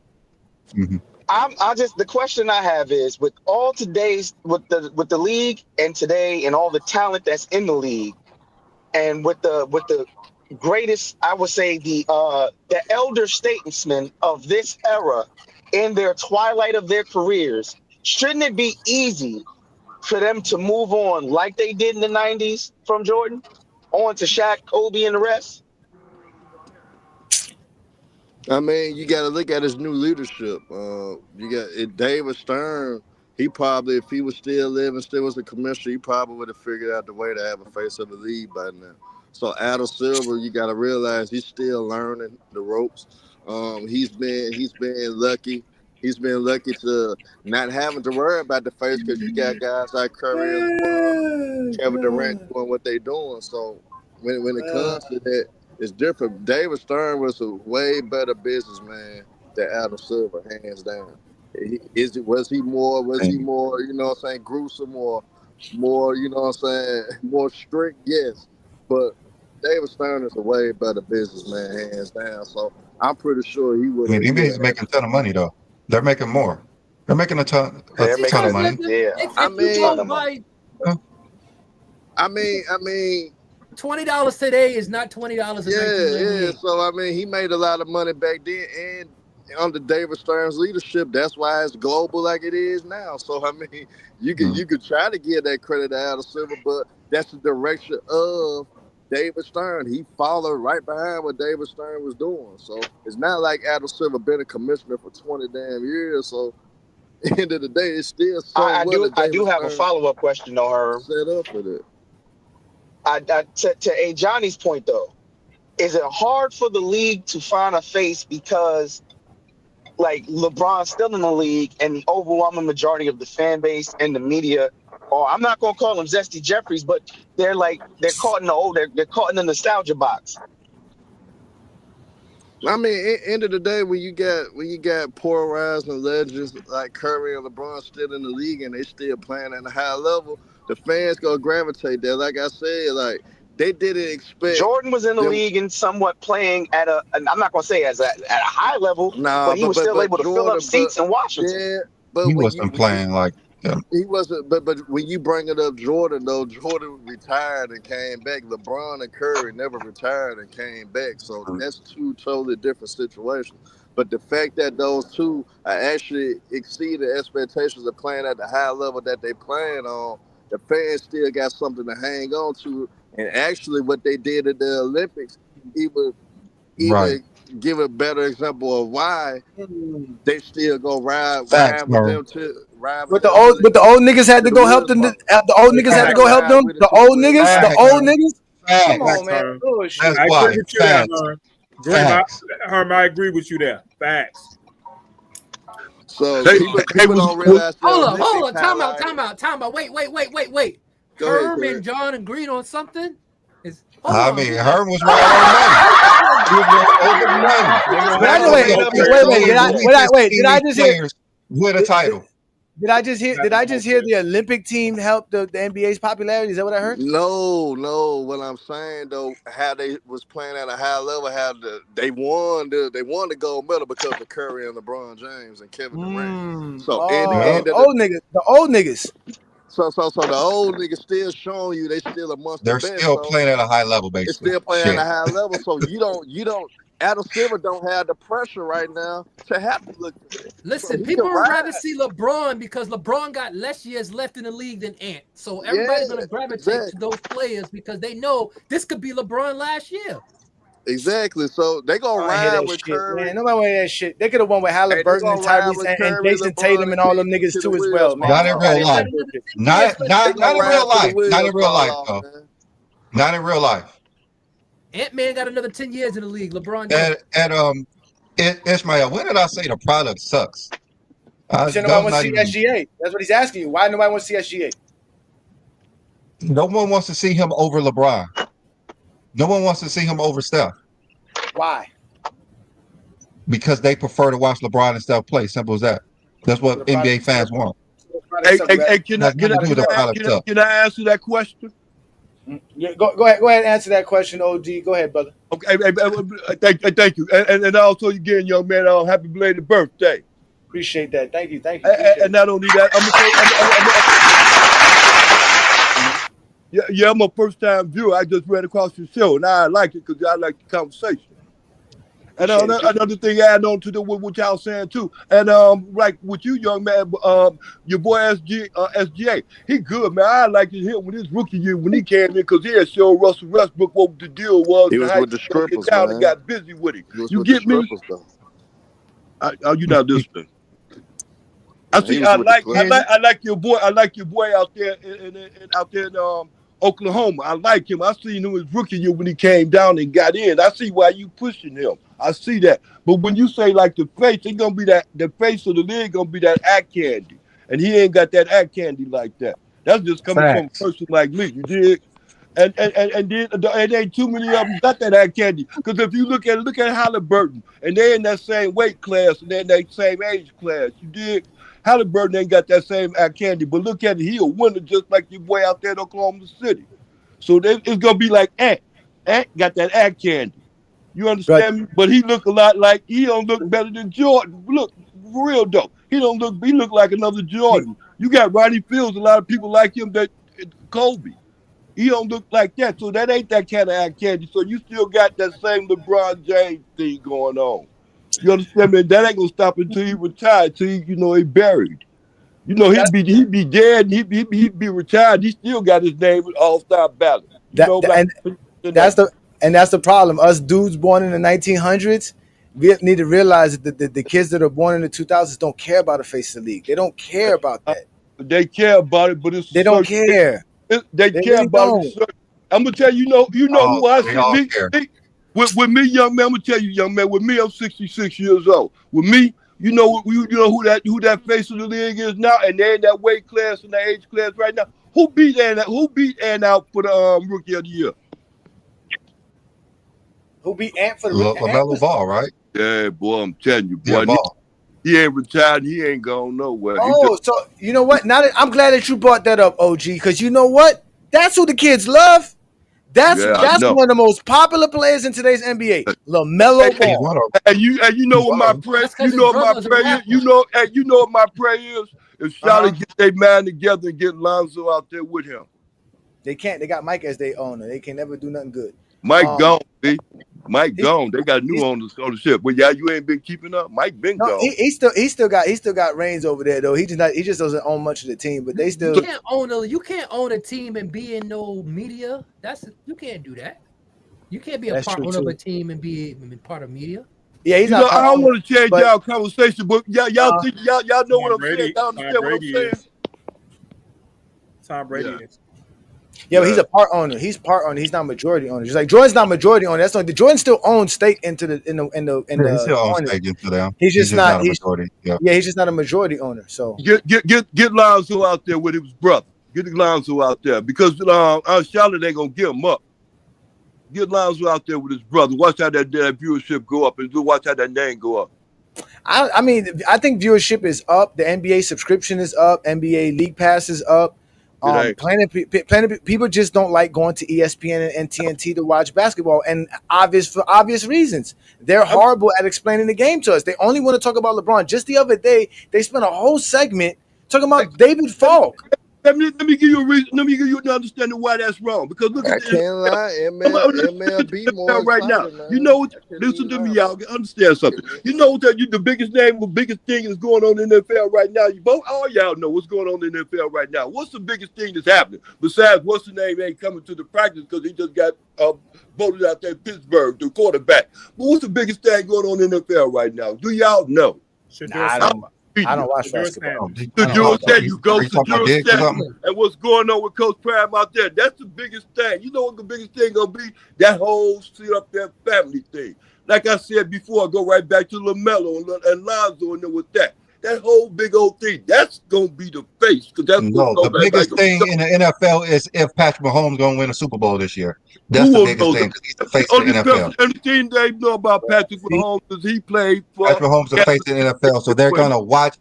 The question I have is with all today's with the league and today and all the talent that's in the league and with the greatest, I would say the elder statesmen of this era in their twilight of their careers, shouldn't it be easy for them to move on like they did in the 90s from Jordan on to Shaq, Kobe, and the rest? I mean, you got to look at his new leadership. You got David Stern. He probably, if he was still living, still was the commissioner, he probably would have figured out the way to have a face of the league by now. So Adam Silver, you got to realize he's still learning the ropes. He's been lucky. He's been lucky to not having to worry about the face because you got guys like Curry and LeBron, Kevin Durant doing what they're doing. So when it comes to that, it's different. David Stern was a way better businessman than Adam Silver, hands down. Was he more, you know what I'm saying, gruesome or more, you know what I'm saying, more strict? Yes. But David Stern is a way better businessman, hands down. So I'm pretty sure he would have. He's making a ton of money though. They're making more. They're making a ton of money. Yeah. I mean, $20 today is not $20 in 1998. Yeah. So I mean, he made a lot of money back then, and under David Stern's leadership, that's why it's global like it is now. So I mean, you could try to give that credit to Adam Silver, but that's the direction of David Stern. He followed right behind what David Stern was doing. So it's not like Adam Silver been a commissioner for 20 damn years. So at the end of the day, it's still so. I do have a follow-up question though, Herm. Set up for that. To Johnny's point though, is it hard for the league to find a face because like LeBron's still in the league and the overwhelming majority of the fan base and the media, or I'm not gonna call them Zesty Jeffries, but they're caught in they're caught in the nostalgia box. I mean, end of the day, when you got polarizing legends like Curry and LeBron still in the league and they still playing at a high level, the fans gonna gravitate there. Like I said, like they didn't expect. Jordan was in the league and somewhat playing at I'm not gonna say at a high level, but he was still able to fill up seats in Washington. Yeah, but he wasn't playing like. Yeah. He wasn't, but when you bring it up, Jordan though, Jordan retired and came back. LeBron and Curry never retired and came back, so that's two totally different situations. But the fact that those two are actually exceeded expectations of playing at the high level that they playing on, the fans still got something to hang on to. And actually, what they did at the Olympics, even give a better example of why they still go ride with them to ride with But the them old niggas had to go help them. wheels The old niggas had to go help them. The old niggas. Come Facts, on, man. Herm. Bullshit. I agree with you there, Herm. Herm, I agree with you there. Facts. So people don't realize. Hold on. Time out. Wait. Go ahead, Herm Greg. and John agreed on something? Herm was right on money. Did I just hear with a title? Did I just hear the Olympic team help the NBA's popularity? Is that what I heard? No. What I'm saying though, how they was playing at a high level, they won the gold medal because of Curry and LeBron James and Kevin Durant. So in the end of the old niggas. So the old niggas still showing you they still amongst the best. They're still playing at a high level, basically. They're still playing at a high level. So you don't. Adam Silver don't have the pressure right now to have to look. Listen, people would rather see LeBron because LeBron got less years left in the league than Ant. So everybody's going to gravitate to those players because they know this could be LeBron last year. Exactly. So they gonna ride with Curry. Man, nobody want that shit. They could have won with Halliburton and Tyrese and Jason Tatum and all them niggas too as well, man. Not in real life. Not in real life. Not in real life, though. Not in real life. Ant-Man got another 10 years in the league. LeBron. Ismail, when did I say the product sucks? Nobody wants to see SGA. That's what he's asking you. Why nobody wants to see SGA? No one wants to see him over LeBron. No one wants to see him over Steph. Why? Because they prefer to watch LeBron and Steph play. Simple as that. That's what NBA fans want. Hey, can I answer that question? Yeah, go ahead and answer that question, OG. Go ahead, brother. Okay, thank you, and also again, young man, happy belated birthday. Appreciate that. Thank you. And not only that, I'm a first-time viewer. I just read across your show, and I like it because I like the conversation. And another thing, add on to what y'all saying too, and like with you, young man, your boy SGA, he good, man. I like to hear when his rookie year when he came in because he had shown Russell Westbrook what the deal was. He was with the strippers, man. And got busy with it. You get me? Are you not listening? I like your boy. I like your boy out there in Oklahoma. I like him. I seen him his rookie year when he came down and got in. I see why you pushing him. I see that. But when you say like the face, it's gonna be that the face of the league gonna be that act candy, and he ain't got that act candy like that. That's just coming from a person like me. You dig? And then ain't too many of them got that act candy. Because if you look at Halliburton, and they're in that same weight class and they're in that same age class, you dig? Halliburton ain't got that same act candy, but look at it, he a winner just like your boy out there in Oklahoma City. So it's gonna be like Ant. Ant got that act candy. You understand me? But he look a lot like he don't look better than Jordan. Look, real dope. He look like another Jordan. You got Ronnie Fields, a lot of people like him that Kobe. He don't look like that. So that ain't that kind of act candy. So you still got that same LeBron James thing going on. You understand me? That ain't gonna stop until he retired, till he buried. He'd be dead and he'd be retired. He still got his name with All-Star ballot. That's the problem. Us dudes born in the 1900s, we need to realize that the kids that are born in the 2000s don't care about the face of the league. They don't care about that. They care about it, but they don't care. They care really about it. I'm gonna tell you, who I see. With me, young man, I'm gonna tell you, young man. With me, I'm 66 years old. With me, you know who that face of the league is now, and they're in that weight class and that age class right now. Who beat Ant out for the rookie of the year? Who beat Ant for the rookie? LaMelo Ball, right? Yeah, boy, I'm telling you, boy. He ain't retired. He ain't going nowhere. So you know what? Now I'm glad that you brought that up, OG, because you know what? That's who the kids love. That's one of the most popular players in today's NBA, LaMelo Ball. And you know what my prayer? You know what my prayer is? You know what my prayer is? If Charlotte get their man together and get Lonzo out there with him. They can't. They got Mike as their owner. They can never do nothing good. Mike gone, see? Mike gone. They got new owners on the ship. But you ain't been keeping up. Mike been gone. He still got reins over there though. He just doesn't own much of the team. But they still. You can't own a team and be in no media. You can't do that. You can't be a part of a team and be part of media. Yeah, he's not. I don't want to change y'all conversation, but y'all think y'all know what I'm saying. Y'all understand what I'm saying? Tom Brady is. Yeah, but he's a part owner. He's part owner. He's not majority owner. Just like Jordan's not majority owner. That's not. Jordan still owns stake into the he still owns stake into them. He's just not a majority. Yeah, he's just not a majority owner. So get Lonzo out there with his brother. Get Lonzo out there because Charlotte ain't gonna give him up. Get Lonzo out there with his brother. Watch how that viewership go up, and watch how that name go up. I mean, I think viewership is up. The NBA subscription is up. NBA League Pass is up. Plenty of people just don't like going to ESPN and TNT to watch basketball, and for obvious reasons. They're horrible at explaining the game to us. They only want to talk about LeBron. Just the other day, they spent a whole segment talking about David Falk. Let me give you a reason. Let me give you an understanding why that's wrong. Because look at MLB more right now. Man. You know what? Listen to me, y'all. Understand something. You know that the biggest thing is going on in the NFL right now. All y'all know what's going on in the NFL right now. What's the biggest thing that's happening? Besides, what's the name ain't coming to the practice because he just got voted out there in Pittsburgh, the quarterback. But what's the biggest thing going on in the NFL right now? Do y'all know? I don't watch basketball. You go to Durant, and what's going on with Coach Prime out there? That's the biggest thing. You know what the biggest thing gonna be? That whole sit up there family thing. Like I said before, I go right back to LaMelo and Lonzo and with that. That whole big old thing, that's gonna be the face. Because that's the biggest thing in the NFL is if Patrick Mahomes gonna win a Super Bowl this year. That's the biggest thing because he's the face of the NFL. The only thing they know about Patrick Mahomes is he played for Patrick Mahomes is the face of the NFL, so they're gonna watch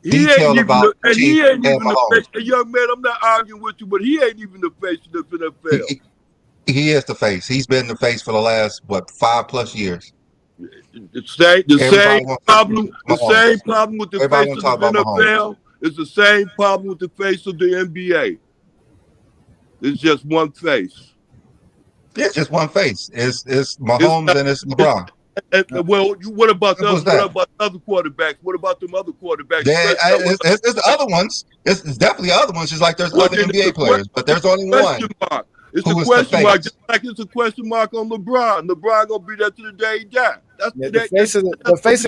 detail about he ain't even the face. Young man, I'm not arguing with you, but he ain't even the face of the NFL. He is the face. He's been the face for the last 5+ years. The same problem with the face of the NFL is the same problem with the face of the NBA. It's just one face. It's just one face. It's Mahomes and it's LeBron. What about the other quarterbacks? What about them other quarterbacks? It's the other ones. It's definitely other ones. Just like there's other NBA players, but there's only one. It's a question mark, just like it's a question mark on LeBron. LeBron gonna be there to the day he dies. The face of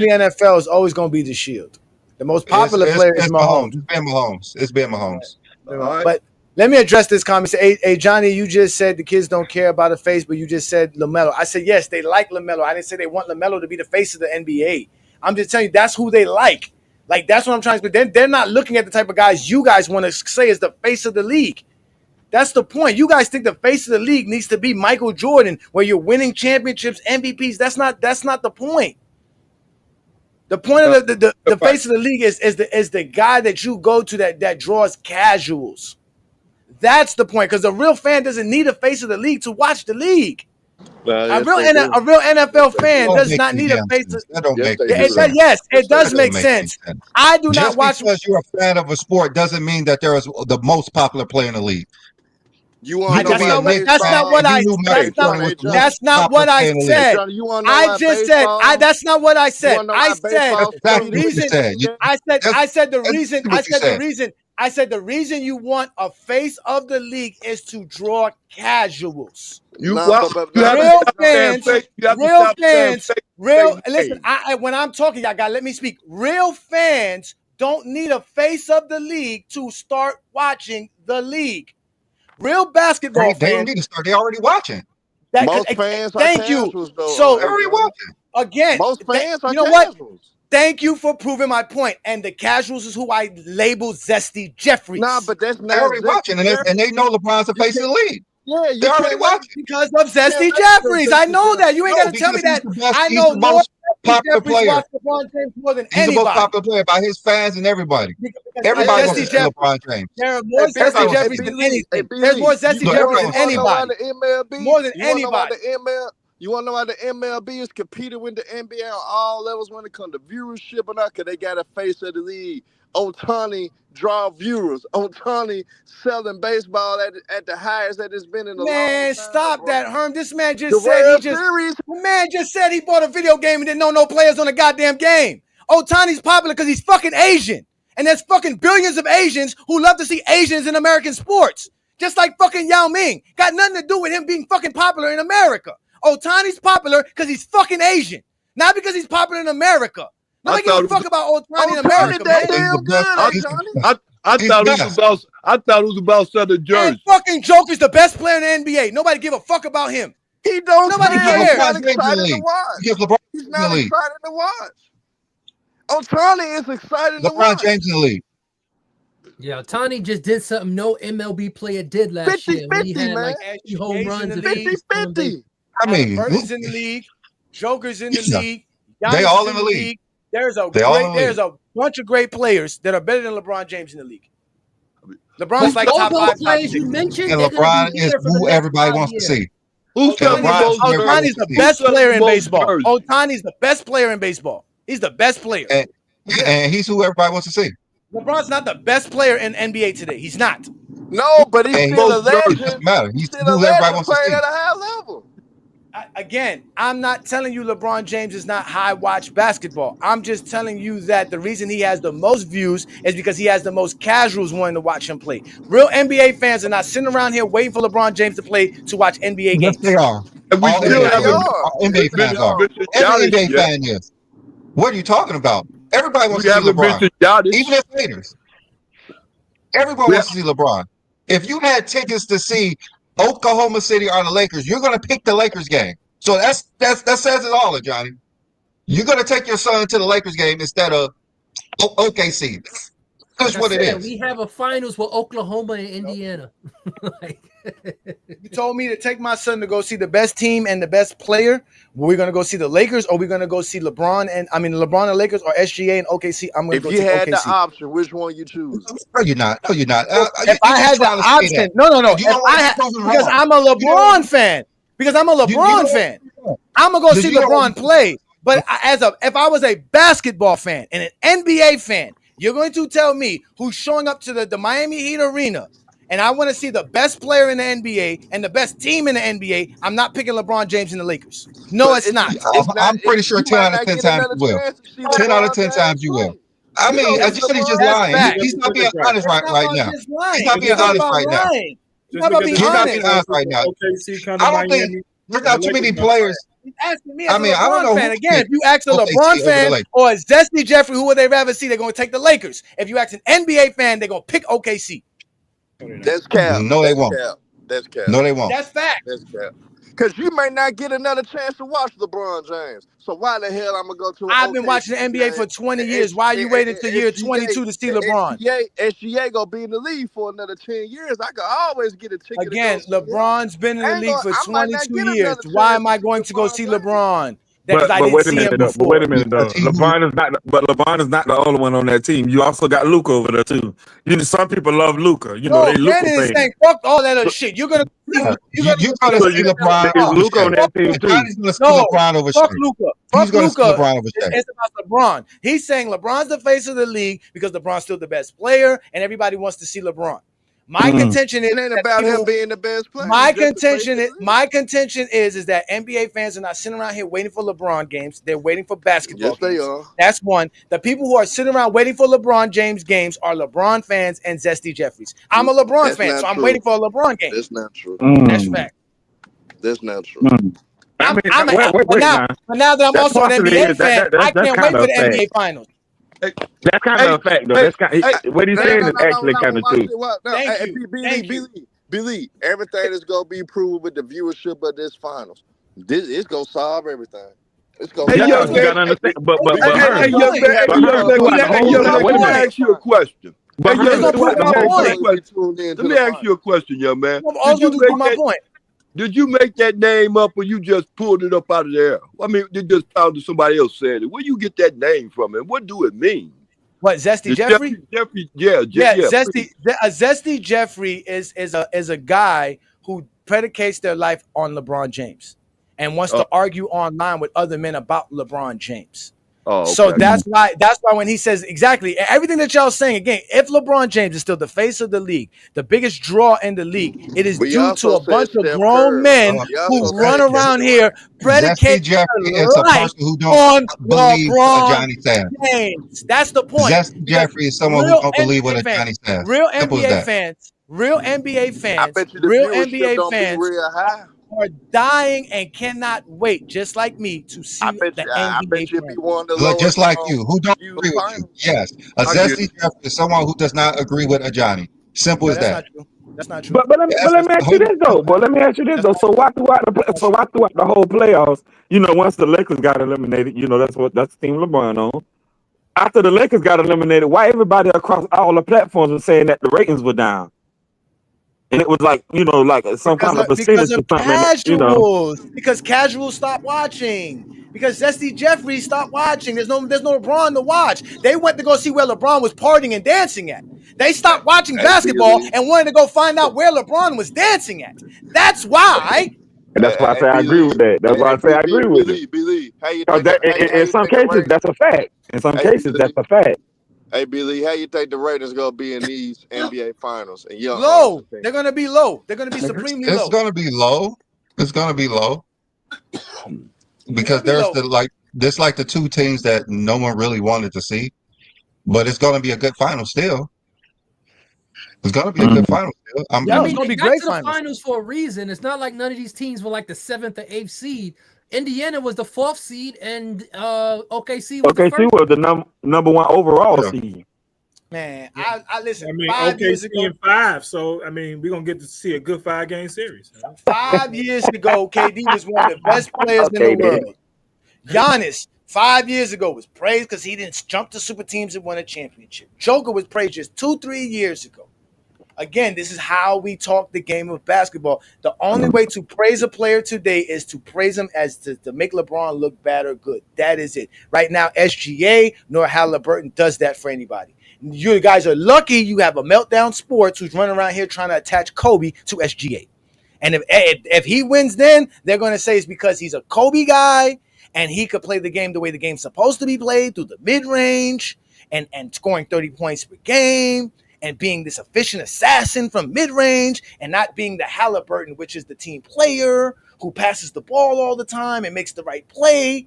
the NFL is always gonna be the Shield. The most popular player is Mahomes. It's been Mahomes. But let me address this comment. Say, hey, Johnny, you just said the kids don't care about the face, but you just said LaMelo. I said yes, they like LaMelo. I didn't say they want LaMelo to be the face of the NBA. I'm just telling you that's who they like. Like that's what I'm trying to. They're not looking at the type of guys you guys want to say is the face of the league. That's the point. You guys think the face of the league needs to be Michael Jordan, where you're winning championships, MVPs. That's not the point. The point of the face of the league is the guy that you go to that draws casuals. That's the point, because a real fan doesn't need a face of the league to watch the league. A real NFL fan does not need a face. Yes, it does make sense. I do not watch. Just because you're a fan of a sport doesn't mean that there is the most popular player in the league. That's not what I said. That's not what I said. That's not what I said. I said the reason you want a face of the league is to draw casuals. Real fans. Listen, when I'm talking, y'all gotta let me speak. Real fans don't need a face of the league to start watching the league. Real basketball fans. They don't need to start. They're already watching. Most fans thank you. So they're already watching. Again, most fans are you know casuals. What? Thank you for proving my point. And the casuals is who I label Zesty Jeffries. Nah, but that's not. They're already watching, and they know LeBron's the face of the league. Yeah, they're already watching because of Zesty Jeffries. I know that. You ain't got to tell me that. I know more popular player. More than he's anybody. The most popular player by his fans and everybody. Everybody wants to see LeBron James. There are more Zesty Jeffries than anything. There's more Zesty Jeffries than anybody. More than anybody. You want to know how the MLB is competing with the NBA on all levels when it comes to viewership or not? Because they got a face of the league. Ohtani draw viewers. Ohtani selling baseball at the highest that it's been in a long time. Man, stop that, Herm. This man just said he bought a video game and didn't know no players on the goddamn game. Ohtani's popular because he's fucking Asian. And there's fucking billions of Asians who love to see Asians in American sports. Just like fucking Yao Ming. Got nothing to do with him being fucking popular in America. Ohtani's popular because he's fucking Asian. Not because he's popular in America. Nobody give a fuck about Ohtani in America, man. I thought it was about selling jerseys. And fucking Joker's the best player in the NBA. Nobody give a fuck about him. He don't. Nobody care. cares. He's not excited to watch. He's not excited to watch. Ohtani is excited to watch. LeBron James in the league. Yeah, Ohtani just did something no MLB player did last year. When he had like 80 home runs. 50-50. I mean, Burton's in the league. Joker's in the league. Giannis they all is in the league. There's a bunch of great players that are better than LeBron James in the league. LeBron's like top 5 players you mentioned. And LeBron is who everybody wants to see. Ohtani's the best player in baseball. Ohtani's the best player in baseball. He's the best player. And he's who everybody wants to see. LeBron's not the best player in NBA today. He's not. No, but he's still a legend. Doesn't matter. He's still who a everybody legend wants to playing see. at a high level. Again, I'm not telling you LeBron James is not high watch basketball. I'm just telling you that the reason he has the most views is because he has the most casuals wanting to watch him play. Real NBA fans are not sitting around here waiting for LeBron James to play to watch NBA games. Yes, they are. And we All still have NBA fans are. Every NBA fan is. What are you talking about? Everybody wants to see LeBron. Even as haters. Everyone wants to see LeBron. If you had tickets to see Oklahoma City or the Lakers, you're going to pick the Lakers game. So that says it all, Johnny. You're going to take your son to the Lakers game instead of OKC. That's what it is. We have a finals with Oklahoma and Indiana. You told me to take my son to go see the best team and the best player. We're going to go see the Lakers, or we're going to go see LeBron and the Lakers, or SGA and OKC. I'm going to go see OKC. If you had the option, which one you choose? No, you're not. No, you're not. If I had the option, no. Because I'm a LeBron fan. Because I'm a LeBron fan. I'm gonna go see LeBron play. But if I was a basketball fan and an NBA fan, you're going to tell me who's showing up to the Miami Heat arena, and I want to see the best player in the NBA and the best team in the NBA. I'm not picking LeBron James and the Lakers. No, it's not. I'm pretty sure 10 out of 10 times you will. 10 out of 10 times you will. I mean, I just said he's just lying. He's not being honest right now. He's not being honest right now. He's not being honest right now. I don't think there's not too many players. He's asking me as a LeBron fan. Again, if you ask a LeBron fan or a Zesty Jeffrey, who would they rather see? They're going to take the Lakers. If you ask an NBA fan, they're going to pick OKC. That's cap. No, they won't. That's cap. No, they won't. That's fact. That's cap. Because you may not get another chance to watch LeBron James. So why the hell I'm going to go to I've been watching the NBA for 20 years. Why are you waiting until year 22 to see LeBron? SGA going to be in the league for another 10 years. I could always get a ticket. Again, LeBron's been in the league for 22 years. Why am I going to go see LeBron? But wait a minute, though. LeBron is not the only one on that team. You also got Luka over there too. Some people love Luka. They Luka fans. Saying, fuck all that other shit. You're gonna see LeBron. Luka on that team too. He's gonna see LeBron over fuck Shaq. Luka. He's gonna see LeBron over Shaq. It's about LeBron. He's saying LeBron's the face of the league because LeBron's still the best player, and everybody wants to see LeBron. My contention is ain't about him being the best player. My contention is that NBA fans are not sitting around here waiting for LeBron games. They're waiting for basketball games. Yes, they are. That's one. The people who are sitting around waiting for LeBron James games are LeBron fans and Zesty Jeffries. I'm a LeBron fan, so I'm waiting for a LeBron game. That's not true. That's fact. That's not true. But now that I'm also an NBA fan, I can't wait for the NBA finals. That's kind of a fact, though. What he's saying is actually kind of true. Believe everything is gonna be proven with the viewership of this finals. It's gonna solve everything. It's gonna. You gotta understand. But let me ask you a question. Let me ask you a question, young man. Did you make that name up, or you just pulled it up out of the air? I mean, you just found that somebody else said it. Where you get that name from, and what do it mean? What, Zesty Jeffrey? Yeah. Zesty Jeffrey is a guy who predicates their life on LeBron James and wants to argue online with other men about LeBron James. Oh, okay. So that's why when he says exactly everything that y'all saying, again, if LeBron James is still the face of the league, the biggest draw in the league, it is due to a bunch of grown men who run around here predicating their life on LeBron James. That's the point. Zesty Jeffrey is someone who don't believe what Johnny says. Real NBA fans. Real NBA fans. I bet you the real viewership NBA don't fans. be real high. are dying and cannot wait, just like me, to see I bet NBA you if he finals. won the Look, just like lowest you, who don't view agree with you. finals, Yes, a I get zesty Jeff is someone who does not agree with a Johnny. Simple No, as that's that. not true. That's not true. But let me Yes, ask you this though. But let me ask you this though. So why throughout the whole playoffs, once the Lakers got eliminated, that's the team LeBron on. After the Lakers got eliminated, why everybody across all the platforms was saying that the ratings were down? And it was like, some kind of Because percentage or of something. casuals. Because casuals stopped watching. Because Zesty Jeffrey stopped watching. There's no LeBron to watch. They went to go see where LeBron was partying and dancing at. They stopped watching basketball and wanted to go find out where LeBron was dancing at. That's why. And that's why I say I agree with that. That's why I say I agree with it. Believe. How you Because think? in some cases, that's a fact. In some cases, that's a fact. Hey, Billy, how you think the ratings gonna be in these NBA finals? And low. They're gonna be low. They're gonna be supremely low. It's gonna be low. It's gonna be low. Because there's the two teams that no one really wanted to see. But it's gonna be a good final still. It's gonna be a good final still. I mean, they got to the finals for a reason. It's not like none of these teams were like the 7th or 8th seed. Indiana was the 4th seed, and OKC was the number one overall seed. Man, I listen. I mean, 5 years OKC in 5. So I mean, we're gonna get to see a good 5-game series. 5 years ago, KD was one of the best players in the world. Giannis, 5 years ago, was praised because he didn't jump to super teams and won a championship. Joker was praised just 2-3 years ago. Again, this is how we talk the game of basketball. The only way to praise a player today is to praise him as to make LeBron look bad or good. That is it. Right now, SGA nor Halliburton does that for anybody. You guys are lucky you have a Meltdown Sports who's running around here trying to attach Kobe to SGA. And if he wins, then they're going to say it's because he's a Kobe guy and he could play the game the way the game's supposed to be played, through the mid-range and scoring 30 points per game and being this efficient assassin from mid-range and not being the Halliburton, which is the team player who passes the ball all the time and makes the right play.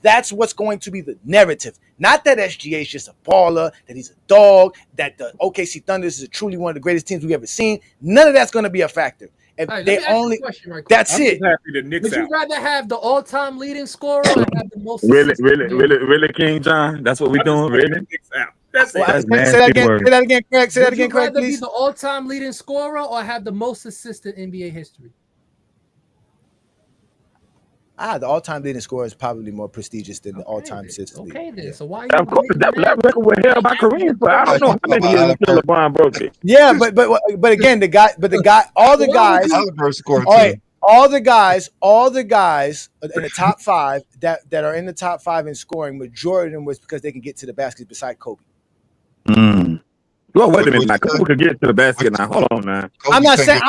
That's what's going to be the narrative. Not that SGA is just a baller, that he's a dog, that the OKC Thunder is truly one of the greatest teams we've ever seen. None of that's going to be a factor. If right, they only, that's it. Would you rather have the all-time leading scorer or have the most? Really, King John? That's what we're doing, really? That's it. That's Say that again. Say that again, Craig. Say that again, Craig, Would you rather be please. the all-time leading scorer or have the most assists in NBA history? The all-time leading scorer is probably more prestigious than the all-time assist leader. Okay, then. So why? Of course, that record was held by Kareem, but I don't know how many years until LeBron broke it. Yeah, but again, all the guys in the top 5 that are in the top 5 in scoring, majority of them was because they can get to the basket beside Kobe. Well, wait a minute. Now, Kobe could get to the basket now. Hold on now. I'm just saying.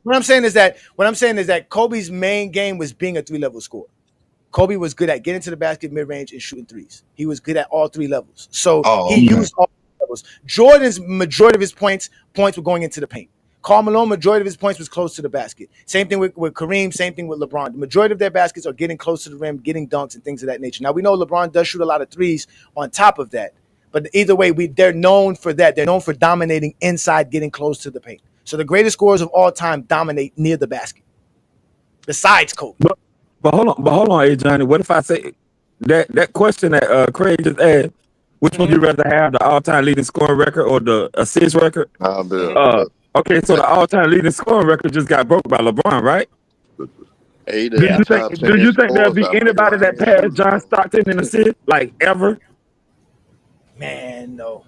What I'm saying is that Kobe's main game was being a 3-level scorer. Kobe was good at getting to the basket, mid-range, and shooting threes. He was good at all 3 levels. So he used all 3 levels. Jordan's majority of his points were going into the paint. Karl Malone, majority of his points was close to the basket. Same thing with Kareem, same thing with LeBron. The majority of their baskets are getting close to the rim, getting dunks and things of that nature. Now, we know LeBron does shoot a lot of threes on top of that. But either way, they're known for that. They're known for dominating inside, getting close to the paint. So the greatest scorers of all time dominate near the basket, besides Kobe. But hold on, hey Johnny. What if I say that question that Craig just asked? Which one you rather have, the all-time leading scoring record or the assist record? Okay, so the all-time leading scoring record just got broke by LeBron, right? Do you think there'll be anybody that passed John Stockton in assists, like ever? Man, no.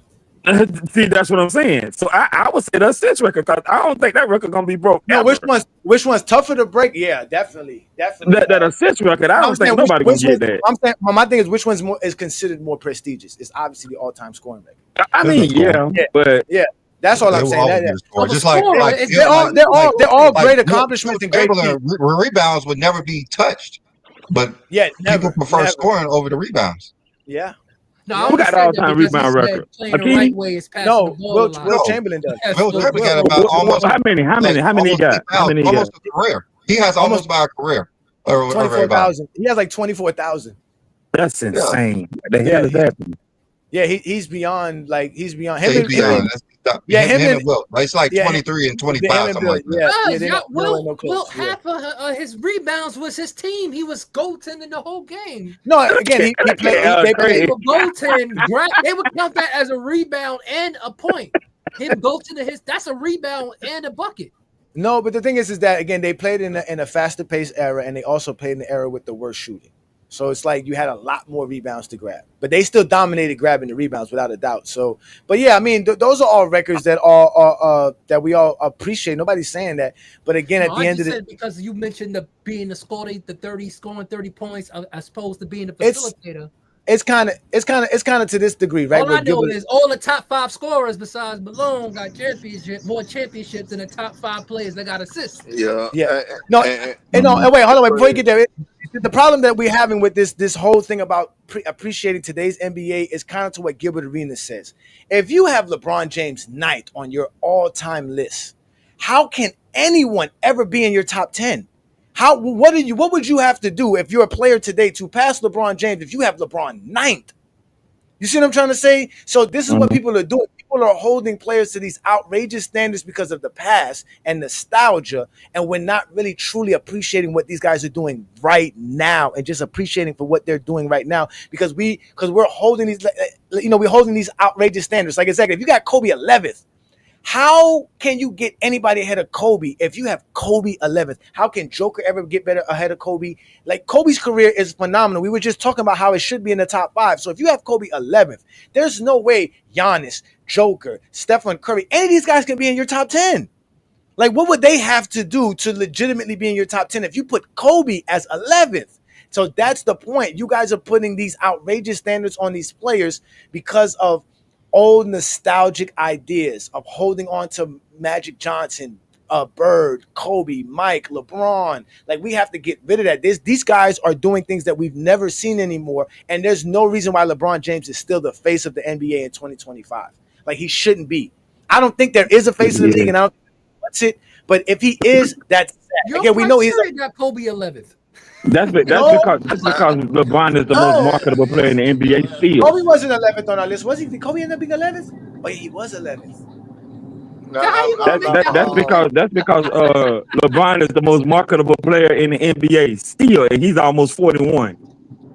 See, that's what I'm saying. So I would say the assist record, because I don't think that record gonna be broke. No, which one's tougher to break? Yeah, definitely. That assist record, I don't think nobody gonna get that. I'm saying my thing is which one's is considered more prestigious? It's obviously the all-time scoring record. I mean, yeah. That's all I'm saying. Just like they're all great accomplishments and great rebounds would never be touched, but people prefer scoring over the rebounds. Yeah. No, who got the all-time rebound record? Will Chamberlain does. Will Chamberlain got about almost how many he got? How many he got? Almost a career. He has almost about a career. 24,000. He has like 24,000. That's insane. What the hell is happening? Yeah, he's beyond. Like he's beyond. him and Wilt. It's like 23 and 25, something like that. Wilt half of his rebounds was his team. He was goaltending the whole game. No, again, he played. They would goaltend. They would count that as a rebound and a point. Him goaltending that's a rebound and a bucket. No, but the thing is that again, they played in a faster paced era, and they also played in the era with the worst shooting. So it's like you had a lot more rebounds to grab, but they still dominated grabbing the rebounds without a doubt. So, but yeah, I mean, those are all records that that we all appreciate. Nobody's saying that, but again, at the end of the because you mentioned being the scoring 30 points as opposed to being the facilitator. It's kind of to this degree, right? All I know is all the top 5 scorers besides Malone got more championships than the top 5 players that got assists. Yeah. No, wait, hold on, before you get there. The problem that we're having with this whole thing about appreciating today's NBA is kind of to what Gilbert Arenas says. If you have LeBron James 9th on your all-time list, how can anyone ever be in your top 10? What would you have to do if you're a player today to pass LeBron James if you have LeBron 9th? You see what I'm trying to say? So this is what people are doing. People are holding players to these outrageous standards because of the past and nostalgia, and we're not really truly appreciating what these guys are doing right now and just appreciating for what they're doing right now because we're holding these, we're holding these outrageous standards. Like exactly, if you got Kobe 11th, how can you get anybody ahead of Kobe if you have Kobe 11th? How can Joker ever get better ahead of Kobe? Like Kobe's career is phenomenal. We were just talking about how it should be in the top 5. So if you have Kobe 11th, there's no way Giannis, Joker, Stephen Curry, any of these guys can be in your top 10. Like what would they have to do to legitimately be in your top 10 if you put Kobe as 11th? So that's the point. You guys are putting these outrageous standards on these players because of old nostalgic ideas of holding on to Magic Johnson, Bird, Kobe, Mike, LeBron. Like we have to get rid of that. These guys are doing things that we've never seen anymore, and there's no reason why LeBron James is still the face of the NBA in 2025. Like he shouldn't be. I don't think there is a face of the league, and I don't think that's it. But if he is, that's sad. Again, we know he's got Kobe 11th. That's because LeBron is the most marketable player in the NBA still. Kobe wasn't 11th on our list, was he? Did Kobe end up being 11th? Oh, yeah, he was 11th. That's because LeBron is the most marketable player in the NBA still, and he's almost 41.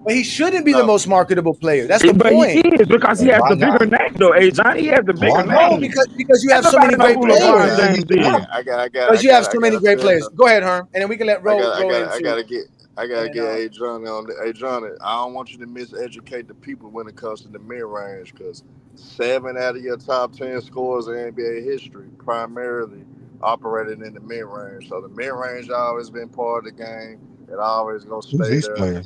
But he shouldn't be the most marketable player. That's the point. He is because he has the bigger name, though. Hey, Johnny, he has the bigger name. Because you have so many great players. Because you have so many great players. Go ahead, Herm, and then we can let roll into. I gotta get A. Johnny on the A. Johnny. I don't want you to miseducate the people when it comes to the mid-range, because 7 out of your top 10 scores in NBA history primarily operated in the mid-range. So the mid-range always been part of the game. It always gonna stay there.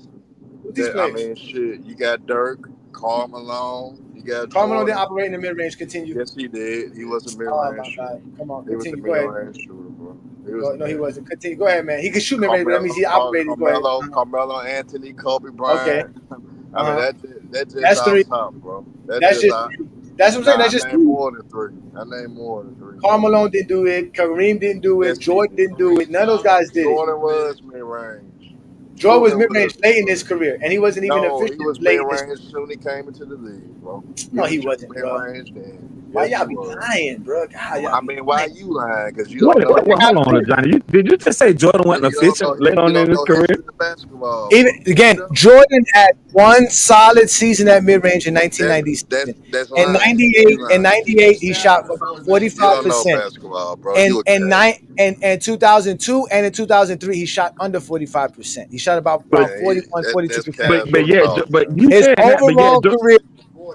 I mean, shit. You got Dirk, Karl Malone. You got Karl Malone didn't operate in the mid-range. Continue. Yes, he did. He was a mid-range shooter. Come on, he was a mid-range shooter, bro. No, he wasn't. Continue. Go ahead, man. He could shoot mid-range, but that means he operated. Carmelo Anthony, Kobe Bryant. Okay. I mean, that's just 3, top, bro. That's what I'm saying. That's just 3. More than 3. I named more than 3. Karl Malone didn't do it. Kareem didn't do it. Jordan didn't do it. None of those guys did. Jordan was mid-range. Jordan was mid-range late in his career, and he wasn't even officially he was late. Mid-range soon he came into the league, bro. He wasn't, bro. Mid-range then. Why y'all be lying, bro? God, I mean, why are you lying? Because you don't know. Hold on, Johnny. Did you just say Jordan wasn't official late on in his career? Even again, Jordan had one solid season at mid-range in 1997. In 98, he shot 45%. And 2002 and in 2003, he shot under 45%. He shot about 41, 42%. But you his said overall career.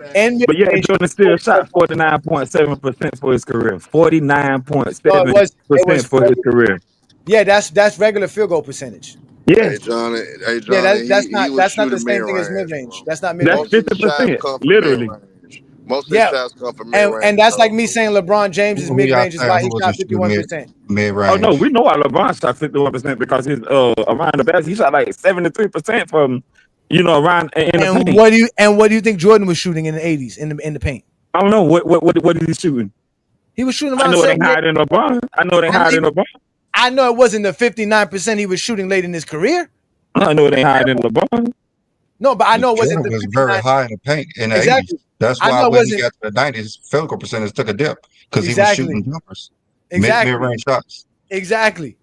But yeah, Jordan still shot 49.7% for his career. 49.7% for his career. Yeah, that's regular field goal percentage. Yeah, Hey Johnny, yeah, that's not the same thing as mid-range. That's not mid-range. That's 50%, literally. Most of the shots come from mid-range. And that's like me saying LeBron James' mid-range is why he shot 51%. Mid-range. Oh no, we know why LeBron shot 51% because his around the basket he shot like 73% from around in the paint. What do you think Jordan was shooting in the 80s in the paint? I don't know what is he shooting. He was shooting around. I know it ain't higher than LeBron. I know it wasn't the 59% he was shooting late in his career. I know it ain't higher than LeBron. No, but I know it wasn't. Jordan was very high in the paint in the 80s. That's why when he got to the 90s, field goal percentage took a dip because he was shooting jumpers, mid-range shots. Exactly.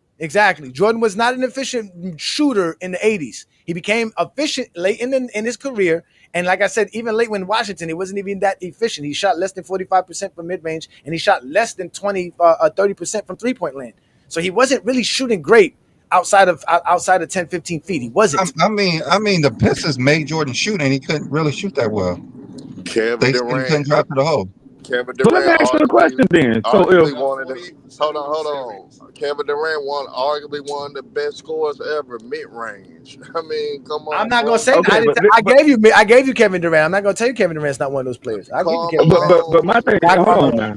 Jordan was not an efficient shooter in the 80s. He became efficient late in his career. And like I said, even late when Washington, he wasn't even that efficient. He shot less than 45% from mid-range, and he shot less than 30% from three-point land. So he wasn't really shooting great outside of 10, 15 feet. He wasn't. I mean, the Pistons made Jordan shoot, and he couldn't really shoot that well. Kevin Durant couldn't drive to the hole. Kevin So let me Durant ask you a question then. So hold on. Kevin Durant arguably one of the best scorers ever, mid-range. I mean, come on. I'm not gonna say that. I gave you Kevin Durant. I'm not gonna tell you Kevin Durant's not one of those players. I give you Kevin Durant. But my thing, hold on now.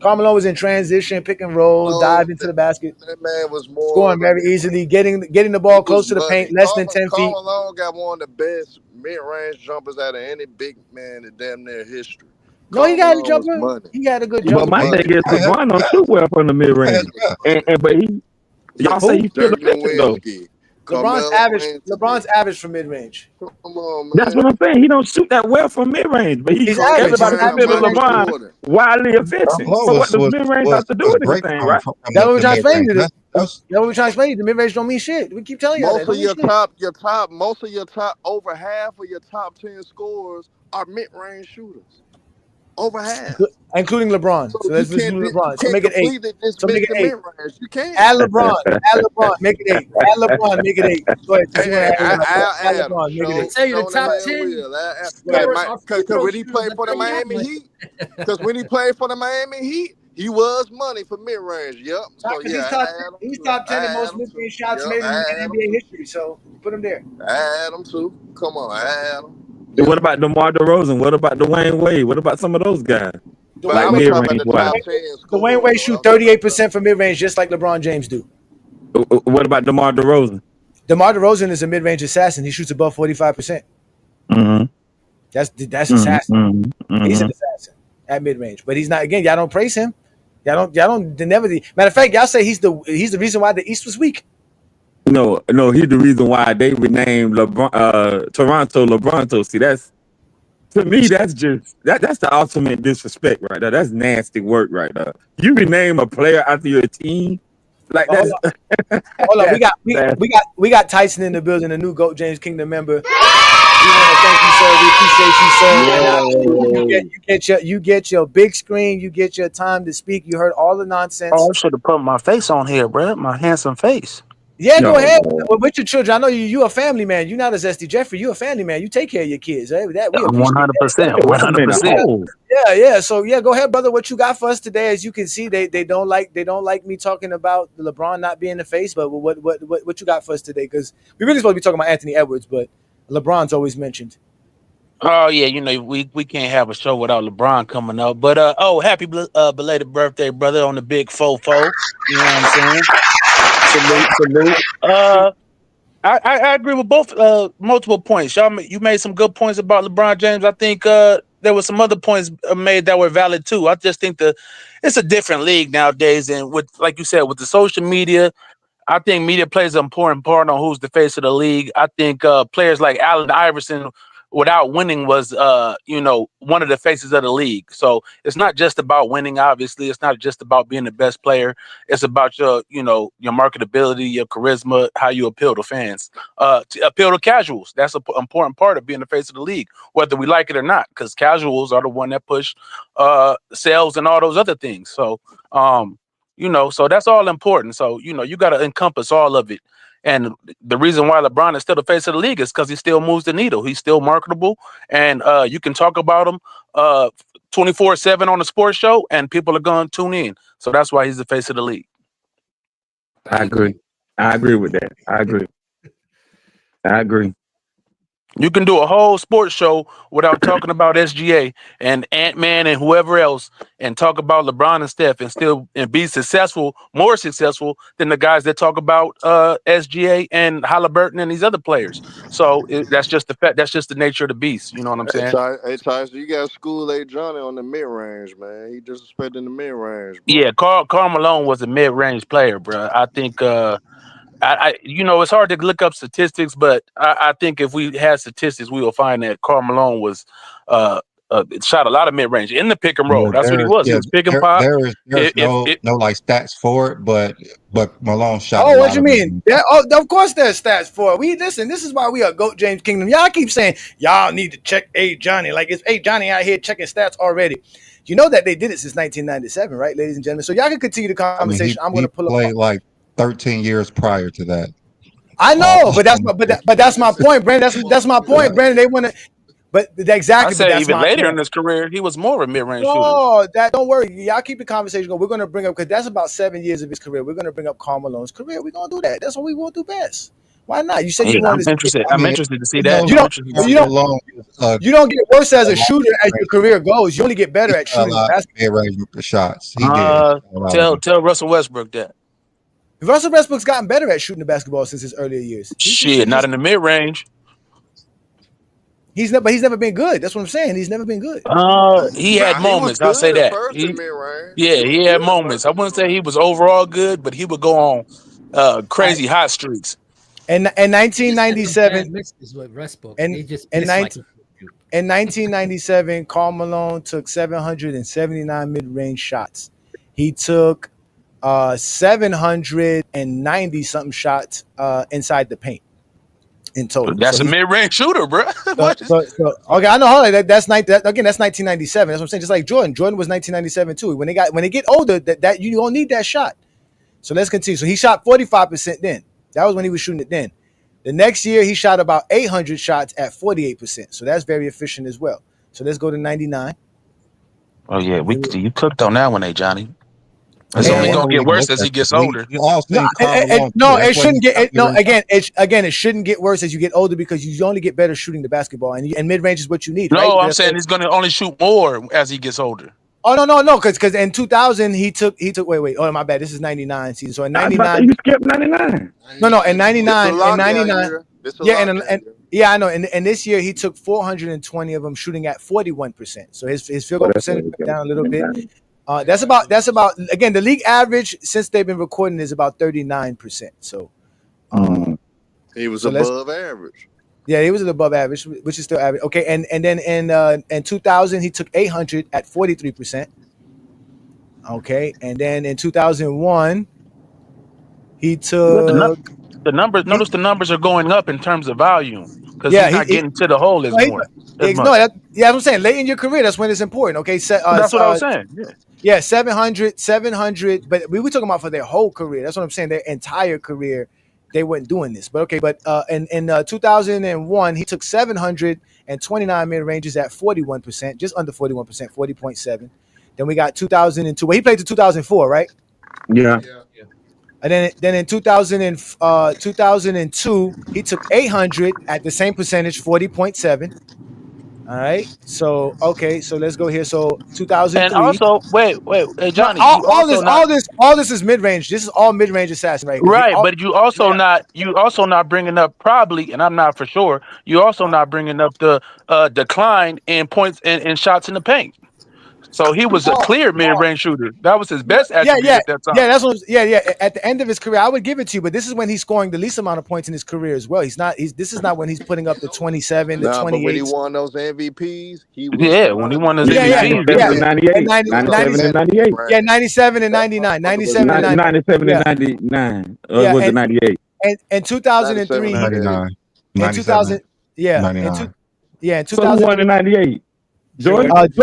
Carmelo was in transition, pick and roll, dive into the basket. That man was more scoring very easily, getting the ball close to the paint, less than 10 feet. Carmelo got one of the best mid-range jumpers out of any big man in damn near history. No, he got a jumper. He got a good jumper. But my thing is, LeBron don't shoot well from the mid-range, but y'all say he's still efficient though. LeBron's average from mid-range. Come on, man. That's what I'm saying. He don't shoot that well from mid-range, but he's everybody consider LeBron wildly efficient. So what does mid-range have to do with anything, right? That's what we're trying to explain to you. That's what we're trying to explain to you. The mid-range don't mean shit. We keep telling you that. Most of your top, over half of your top 10 scorers are mid-range shooters. Over half, including LeBron. So let's do LeBron. So make it 8. So make it 8. You can't add LeBron. Make it 8. Add LeBron. Make it 8. Go ahead. Add LeBron. Make it 8. Tell you the top 10. Because when he played for the Miami Heat, he was money for mid range. Yep. So he's top 10 in most mid range shots made in NBA history. So put him there. Add him too. Come on, add him. What about DeMar DeRozan? What about Dwayne Wade? What about some of those guys? Dwayne Wade shoot 38% from mid-range, just like LeBron James do. What about DeMar DeRozan? DeMar DeRozan is a mid-range assassin. He shoots above 45%. Mm-hmm. That's assassin. Mm-hmm. He's an assassin at mid-range, but he's not. Again, y'all don't praise him. Y'all don't. Matter of fact, y'all say he's the reason why the East was weak. No, he's the reason why they renamed Toronto LeBronto. See, to me, that's the ultimate disrespect right there. That's nasty work right there. You rename a player after your team, like that's. Hold on, we got Tyson in the building, a new GOAT James Kingdom member. We want to thank you, sir. We appreciate you, sir. You get your big screen. You get your time to speak. You heard all the nonsense. Oh, I should have put my face on here, bro. My handsome face. Yeah, go ahead. With your children, I know you a family man. You're not a Zesty Jeffrey. You a family man. You take care of your kids. Right? 100%. Yeah. So go ahead, brother. What you got for us today? As you can see, they don't like me talking about LeBron not being the face. But what you got for us today? Because we really supposed to be talking about Anthony Edwards, but LeBron's always mentioned. Oh yeah, we can't have a show without LeBron coming up. But happy belated birthday, brother, on the big fofo. You know what I'm saying? Salute. I agree with both multiple points. You made some good points about LeBron James. I think there were some other points made that were valid too. I just think it's a different league nowadays, and with, like you said, with the social media, I think media plays an important part on who's the face of the league. I think players like Allen Iverson, without winning, was one of the faces of the league. So it's not just about winning. Obviously, it's not just about being the best player. It's about your marketability, your charisma, how you appeal to fans, to appeal to casuals. That's an important part of being the face of the league, whether we like it or not, because casuals are the one that push sales and all those other things. So so that's all important. So you got to encompass all of it. And the reason why LeBron is still the face of the league is because he still moves the needle. He's still marketable, and you can talk about him 24/7 on a sports show, and people are going to tune in. So that's why he's the face of the league. I agree with that. I agree. You can do a whole sports show without talking about SGA and Ant-Man and whoever else, and talk about LeBron and Steph, and be more successful than the guys that talk about SGA and Halliburton and these other players. So that's just the fact. That's just the nature of the beast. You know what I'm saying? Hey, Tyson, you got School-A Johnny on the mid-range, man. He disrespecting the mid-range, bro. Yeah, Karl Malone was a mid-range player, bro. I think it's hard to look up statistics, but I think if we had statistics, we will find that Karl Malone was shot a lot of mid range in the pick and roll. That's what he was. He was pick and pop. There's no like stats for it, but Malone shot. Oh, what you mean? Yeah, of course there's stats for it. We listen. This is why we are GOAT James Kingdom. Y'all keep saying y'all need to check Johnny. Like it's Johnny out here checking stats already. You know that they did it since 1997, right, ladies and gentlemen? So y'all can continue the conversation. I'm going to pull up like 13 years prior to that. I know, but that's my point, Brandon. That's my point, Brandon. They want to. But exactly. I say even later in his career, he was more of a mid-range shooter. Oh, don't worry. Y'all keep the conversation going. We're going to bring up, because that's about 7 years of his career. We're going to bring up Karl Malone's career. We're going to do that. That's what we want to do best. Why not? You said you wanted I'm interested. I'm interested to see that. You don't get worse as a shooter as your career goes. You only get better at shooting basketball. Shots. He did. Tell Russell Westbrook that. Russell Westbrook's gotten better at shooting the basketball since his earlier years. Shit, not in the mid-range. He's never been good. That's what I'm saying. He's never been good. He had moments. I'll say that. He had moments. I wouldn't say he was overall good, but he would go on crazy hot streaks. And 1997, in 1997, Karl Malone took 779 mid-range shots. He took 790 something shots inside the paint. In total, that's a mid-range shooter, bro. Okay, I know. That's 1997. That's what I'm saying. Just like Jordan was 1997 too. When they get older, that you don't need that shot. So let's continue. So he shot 45% then. That was when he was shooting it then. The next year he shot about 800 shots at 48%. So that's very efficient as well. So let's go to 99. Oh yeah, you cooked on that one, Johnny. It's only gonna get worse as he gets older. It shouldn't get. It shouldn't get worse as you get older, because you only get better shooting the basketball, and mid range is what you need. No, right? I'm saying he's gonna only shoot more as he gets older. Oh no, because in 2000 he took. Wait. Oh my bad. This is 99 season. So in 99, you skipped 99. No, in 99, I know. And this year he took 420 of them, shooting at 41%. So his field goal percentage went down a little bit. That's about again, the league average since they've been recording is about 39%. So he was above average. Yeah, he was above average, which is still average. Okay, and then in 2000 he took 800 at 43%. Okay, and then in 2001 he took the numbers. Notice the numbers are going up in terms of volume, because he's not getting to the hole as more. That's what I'm saying. Late in your career, that's when it's important. Okay, that's what I was saying. Yeah, 700. But we were talking about for their whole career. That's what I'm saying. Their entire career, they weren't doing this. But okay, in 2001, he took 729 mid ranges at 41%, just under 41%, 40.7. Then we got 2002. Well, he played to 2004, right? Yeah. And then in 2002, he took 800 at the same percentage, 40.7. All right. So let's go here. So 2003. And also, wait, hey, Johnny. All this is mid range. This is all mid range assassin, right? Right, but you also not bringing up, probably, and I'm not for sure. You also not bringing up the decline in points and shots in the paint. So he was a clear mid-range shooter. That was his best attribute at that time. Yeah, that's what. Yeah. At the end of his career, I would give it to you. But this is when he's scoring the least amount of points in his career as well. This is not when he's putting up the 27, the 28. But when he won those MVPs, he was when he won those MVPs, 98. Yeah, 97 and 99. 97 and 99. Was it 98? And 2003. 99. In 2000. Yeah. 99. In 2000. So who won in 98? Jordan. Okay.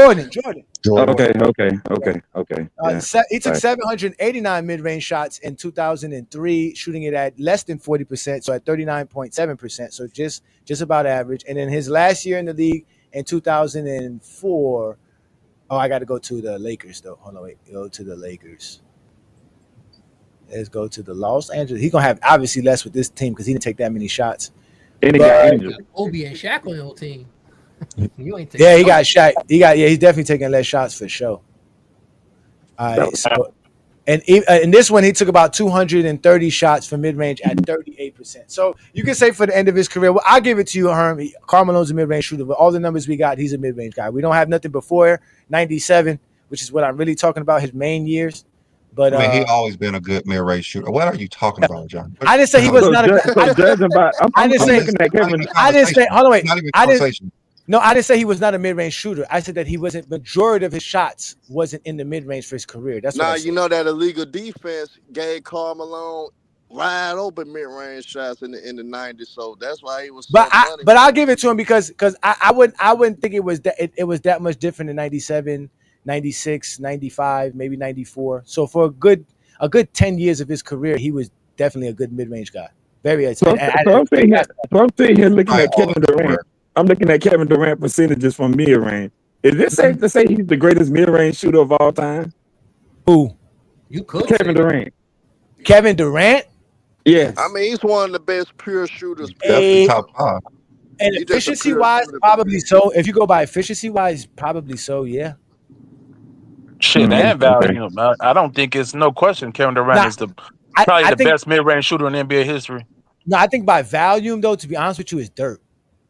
He took 789 mid-range shots in 2003, shooting it at less than 40%, so at 39.7%, so just about average. And then his last year in the league in 2004. Oh, I got to go to the Lakers though. Hold on, wait. Go to the Lakers. Let's go to the Los Angeles. He's gonna have obviously less with this team because he didn't take that many shots. And he got Kobe and Shaq on the whole team. He got Shaq. He's definitely taking less shots for sure. All right, so and in this one he took about 230 shots from mid-range at 38%. So you can say for the end of his career, well, I'll give it to you, Herm. Karl Malone's a mid-range shooter, but all the numbers we got, he's a mid-range guy. We don't have nothing before 97, which is what I'm really talking about, his main years. But I mean, he always been a good mid-range shooter. What are you talking about, John? I didn't say he was not a good. I didn't say. Hold on, wait. No, I didn't say he was not a mid-range shooter. I said that he wasn't. Majority of his shots wasn't in the mid-range for his career. That's what I said. You know that illegal defense gave Karl Malone wide open mid-range shots in the 90s, so that's why he was. But I'll give it to him because I wouldn't think it was that much different in 97, 96, 95, maybe 94. So for a good 10 years of his career, he was definitely a good mid-range guy. Very. So I'm sitting here looking at Kevin Durant. I'm looking at Kevin Durant percentages from mid-range. Is it safe to say he's the greatest mid-range shooter of all time? Who? You could. Kevin Durant. Kevin Durant? Yes. I mean, he's one of the best pure shooters. Definitely top 5. And efficiency-wise, probably so. If you go by efficiency-wise, probably so. Yeah. Shit, and value. I don't think it's no question. Kevin Durant is probably the best mid-range shooter in NBA history. No, I think by volume, though, to be honest with you, is Dirk.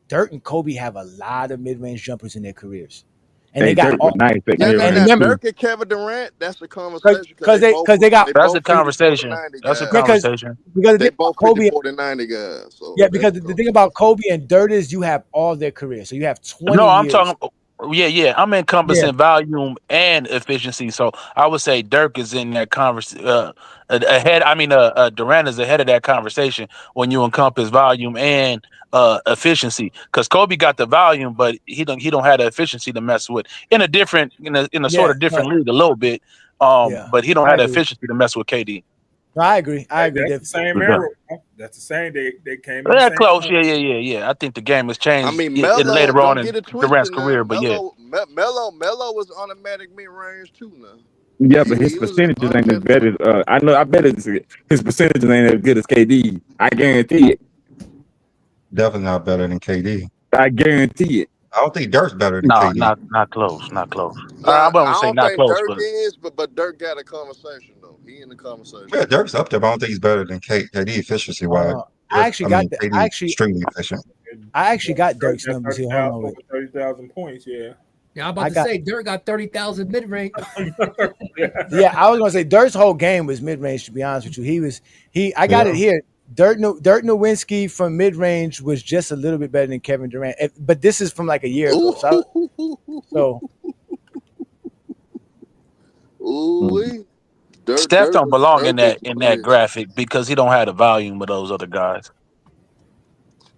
Dirk and Kobe have a lot of mid-range jumpers in their careers, and they got all. Nice, and remember, Dirk and Kevin Durant. That's the conversation because they got. That's a conversation. That's a conversation because they both Kobe 40-90 guys. So yeah, because the thing about Kobe and Dirk is you have all their careers, so you have 20. No, I'm talking. Yeah. I'm encompassing volume and efficiency. So I would say Dirk is in that conversation ahead. I mean, Durant is ahead of that conversation when you encompass volume and efficiency. Because Kobe got the volume, but he don't have the efficiency to mess with in a sort of different league a little bit. But he don't have the efficiency to mess with KD. No, I agree. That's the same era. That's the same. They came. They're close. Yeah. I think the game has changed. I mean, later on in Durant's career, but Melo was automatic mid-range too now. Yeah, but his percentages ain't as bad as I bet his percentages ain't as good as KD. I guarantee it. Definitely not better than KD. I guarantee it. I don't think Dirk's better than KD. Not close. I wouldn't say not close, Dirk is, but Dirk got a conversation though. He in the conversation. Yeah, Dirk's up there, but I don't think he's better than KD efficiency wise. I actually got that. Extremely efficient. I actually got Dirk's numbers here. Hold on, 30,000 points. Yeah. Yeah, I'm about to say Dirk got 30,000 mid-range. Yeah, I was gonna say Dirk's whole game was mid-range. To be honest with you, I got it here. Dirk Nowitzki from mid-range was just a little bit better than Kevin Durant, but this is from like a year ago. Steph don't belong in that graphic because he don't have the volume of those other guys.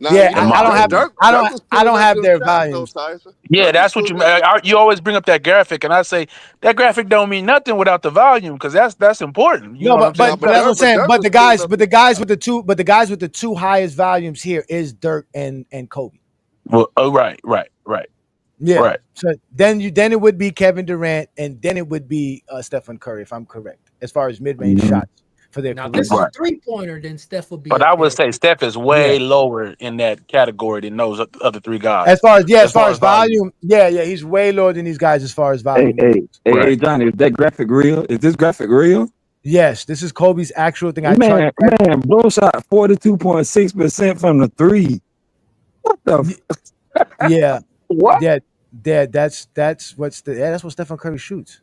I don't have their volumes. Yeah, that's what you always bring up that graphic, and I say that graphic don't mean nothing without the volume because that's important. But that's what I'm saying. But the guys with the two highest volumes here is Dirk and Kobe. Well, right. Yeah. Right. So then it would be Kevin Durant, and then it would be Stephen Curry, if I'm correct, as far as mid-range shots for their. Now this is a 3-pointer, then Steph would be. But I would say Steph is way lower in that category than those other three guys. As far as volume, he's way lower than these guys as far as volume. Hey, Johnny, is that graphic real? Is this graphic real? Yes, this is Kobe's actual thing. Man, bro shot 42.6% from the three. What the? Yeah. What? Yeah, that's what Stephen Curry shoots.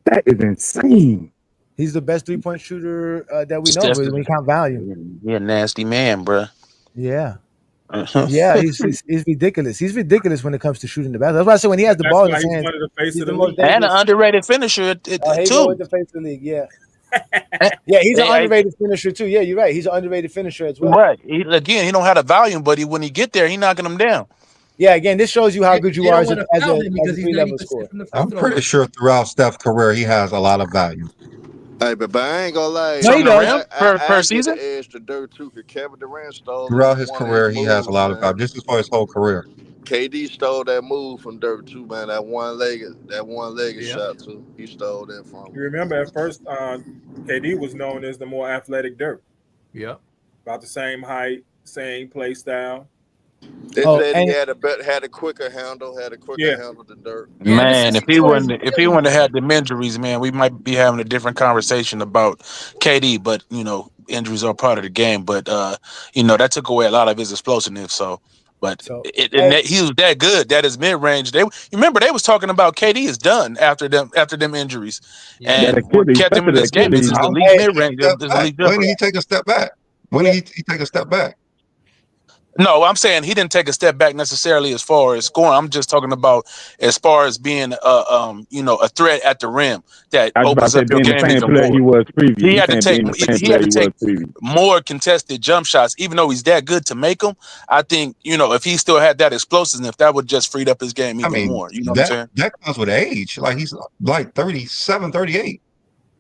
That is insane. He's the best 3-point shooter that we know when we count volume. You're a nasty man, bro. Yeah. Yeah, he's ridiculous. He's ridiculous when it comes to shooting the basket. That's why I say when he has the ball in his hands, he's and an underrated finisher too. With the face of the league, yeah. Yeah, he's an underrated finisher too. Yeah, you're right. He's an underrated finisher as well. Right. He don't have the volume, but when he get there, he knocking them down. Yeah, again, this shows you how good you are as a 3-level scorer. I'm pretty sure throughout Steph's career, he has a lot of value. Hey, but I ain't gonna lie. No, he does. Per season? Edge to Dirk too, because Kevin Durant stole. Throughout his career, he has a lot of value. This is for his whole career. KD stole that move from Dirk too, man. That one-legged shot too. He stole that from him. You remember at first, KD was known as the more athletic Dirk. Yeah. About the same height, same play style. They said he had a quicker handle, than Dirk. Man, if he wouldn't have had them injuries, man, we might be having a different conversation about KD. But injuries are part of the game. But that took away a lot of his explosiveness. He was that good. That is mid range. They was talking about KD is done after them injuries, and what kept him in this game is the league mid range. When did he take a step back? When did he take a step back? No, I'm saying he didn't take a step back necessarily as far as scoring. I'm just talking about as far as being a threat at the rim that I was about opens to say up your being the game same even player he more. was previous. He You had to saying take being the same he had player to he was take previous. more contested jump shots, even though he's that good to make them. I think, if he still had that explosiveness, that would just freed up his game I even mean, more. You know what I'm saying? that comes with age. Like he's like 37, 38.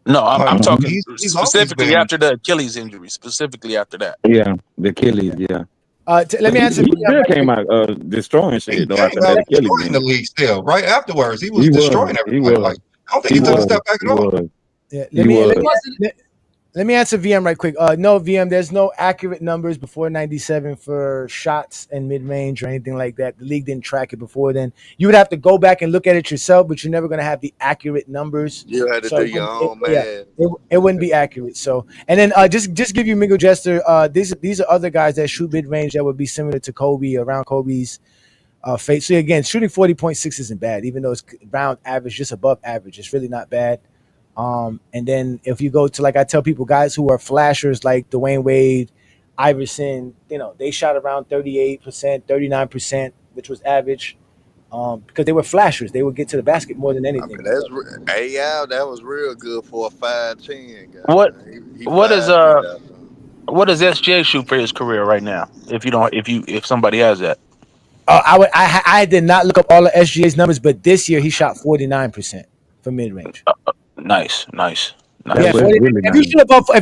No, I'm Like talking he's always specifically been. after the Achilles injury, specifically after that. Yeah, the Achilles. Yeah. Let me answer. He still came out destroying He shit though came after out that Achilles destroying the injury. league still. Right afterwards, he was He destroying was. He everybody. Like was. I don't think He he took a was. step back He at all. was. Yeah, He was. let me answer VM right quick. No, VM, there's no accurate numbers before 97 for shots and mid-range or anything like that. The league didn't track it before then. You would have to go back and look at it yourself, but you're never going to have the accurate numbers. You had to So do it your wouldn't- own man. it wouldn't be accurate. So, and then just give you Mingo Jester. These are other guys that shoot mid-range that would be similar to Kobe, around Kobe's fate. So again, shooting 40.6 isn't bad, even though it's around average, just above average. It's really not bad. And then if you go to, like I tell people, guys who are flashers like Dwayne Wade, Iverson, they shot around 38%, 39%, which was average, because they were flashers. They would get to the basket more than I anything. mean, that was real good for a 5'10" guy. What He what is 5'10" out there. what does SGA shoot for his career right now? If somebody has that. I did not look up all of SGA's numbers, but this year he shot 49% for mid range. Nice. Yeah, 40, if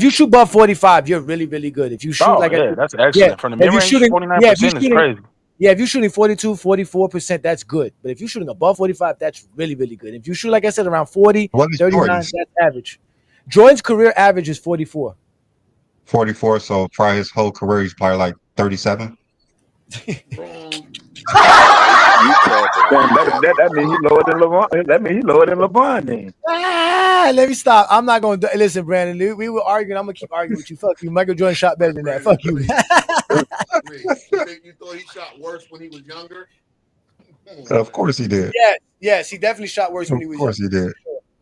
you shoot above 45, you're really, really good. If you shoot that's excellent. From the mid range, 49% is crazy. Yeah, if you're shooting 42, 44%, that's good. But if you're shooting above 45, that's really, really good. If you shoot, like I said, around 40, 39, that's average. Jordan's career average is 44. 44. So probably his whole career, he's probably like 37. That means he lower than LeBron. That means he lower than LeBron then. Let me stop. I'm not going to listen, Brandon. We were arguing. I'm going to keep arguing with you. Fuck you. Michael Jordan shot better than that. Fuck you. You think you thought he shot worse when he was younger? Of course he did. Yes, he definitely shot worse when he was younger. Of course he did.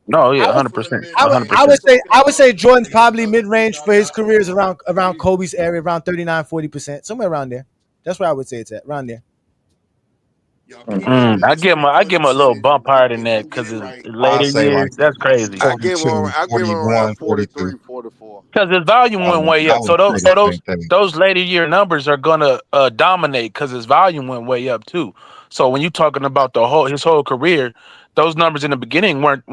No, yeah, 100%. I would say Jordan's probably mid-range for his career is around Kobe's area, around 39, 40%, somewhere around there. That's where I would say it's at, around there. I give him a little bump higher than that because his later years. That's crazy. I give him around 43, 44. Because his volume went way up. So those later year numbers are gonna dominate because his volume went way up too. So when you're talking about his whole career, those numbers in the beginning weren't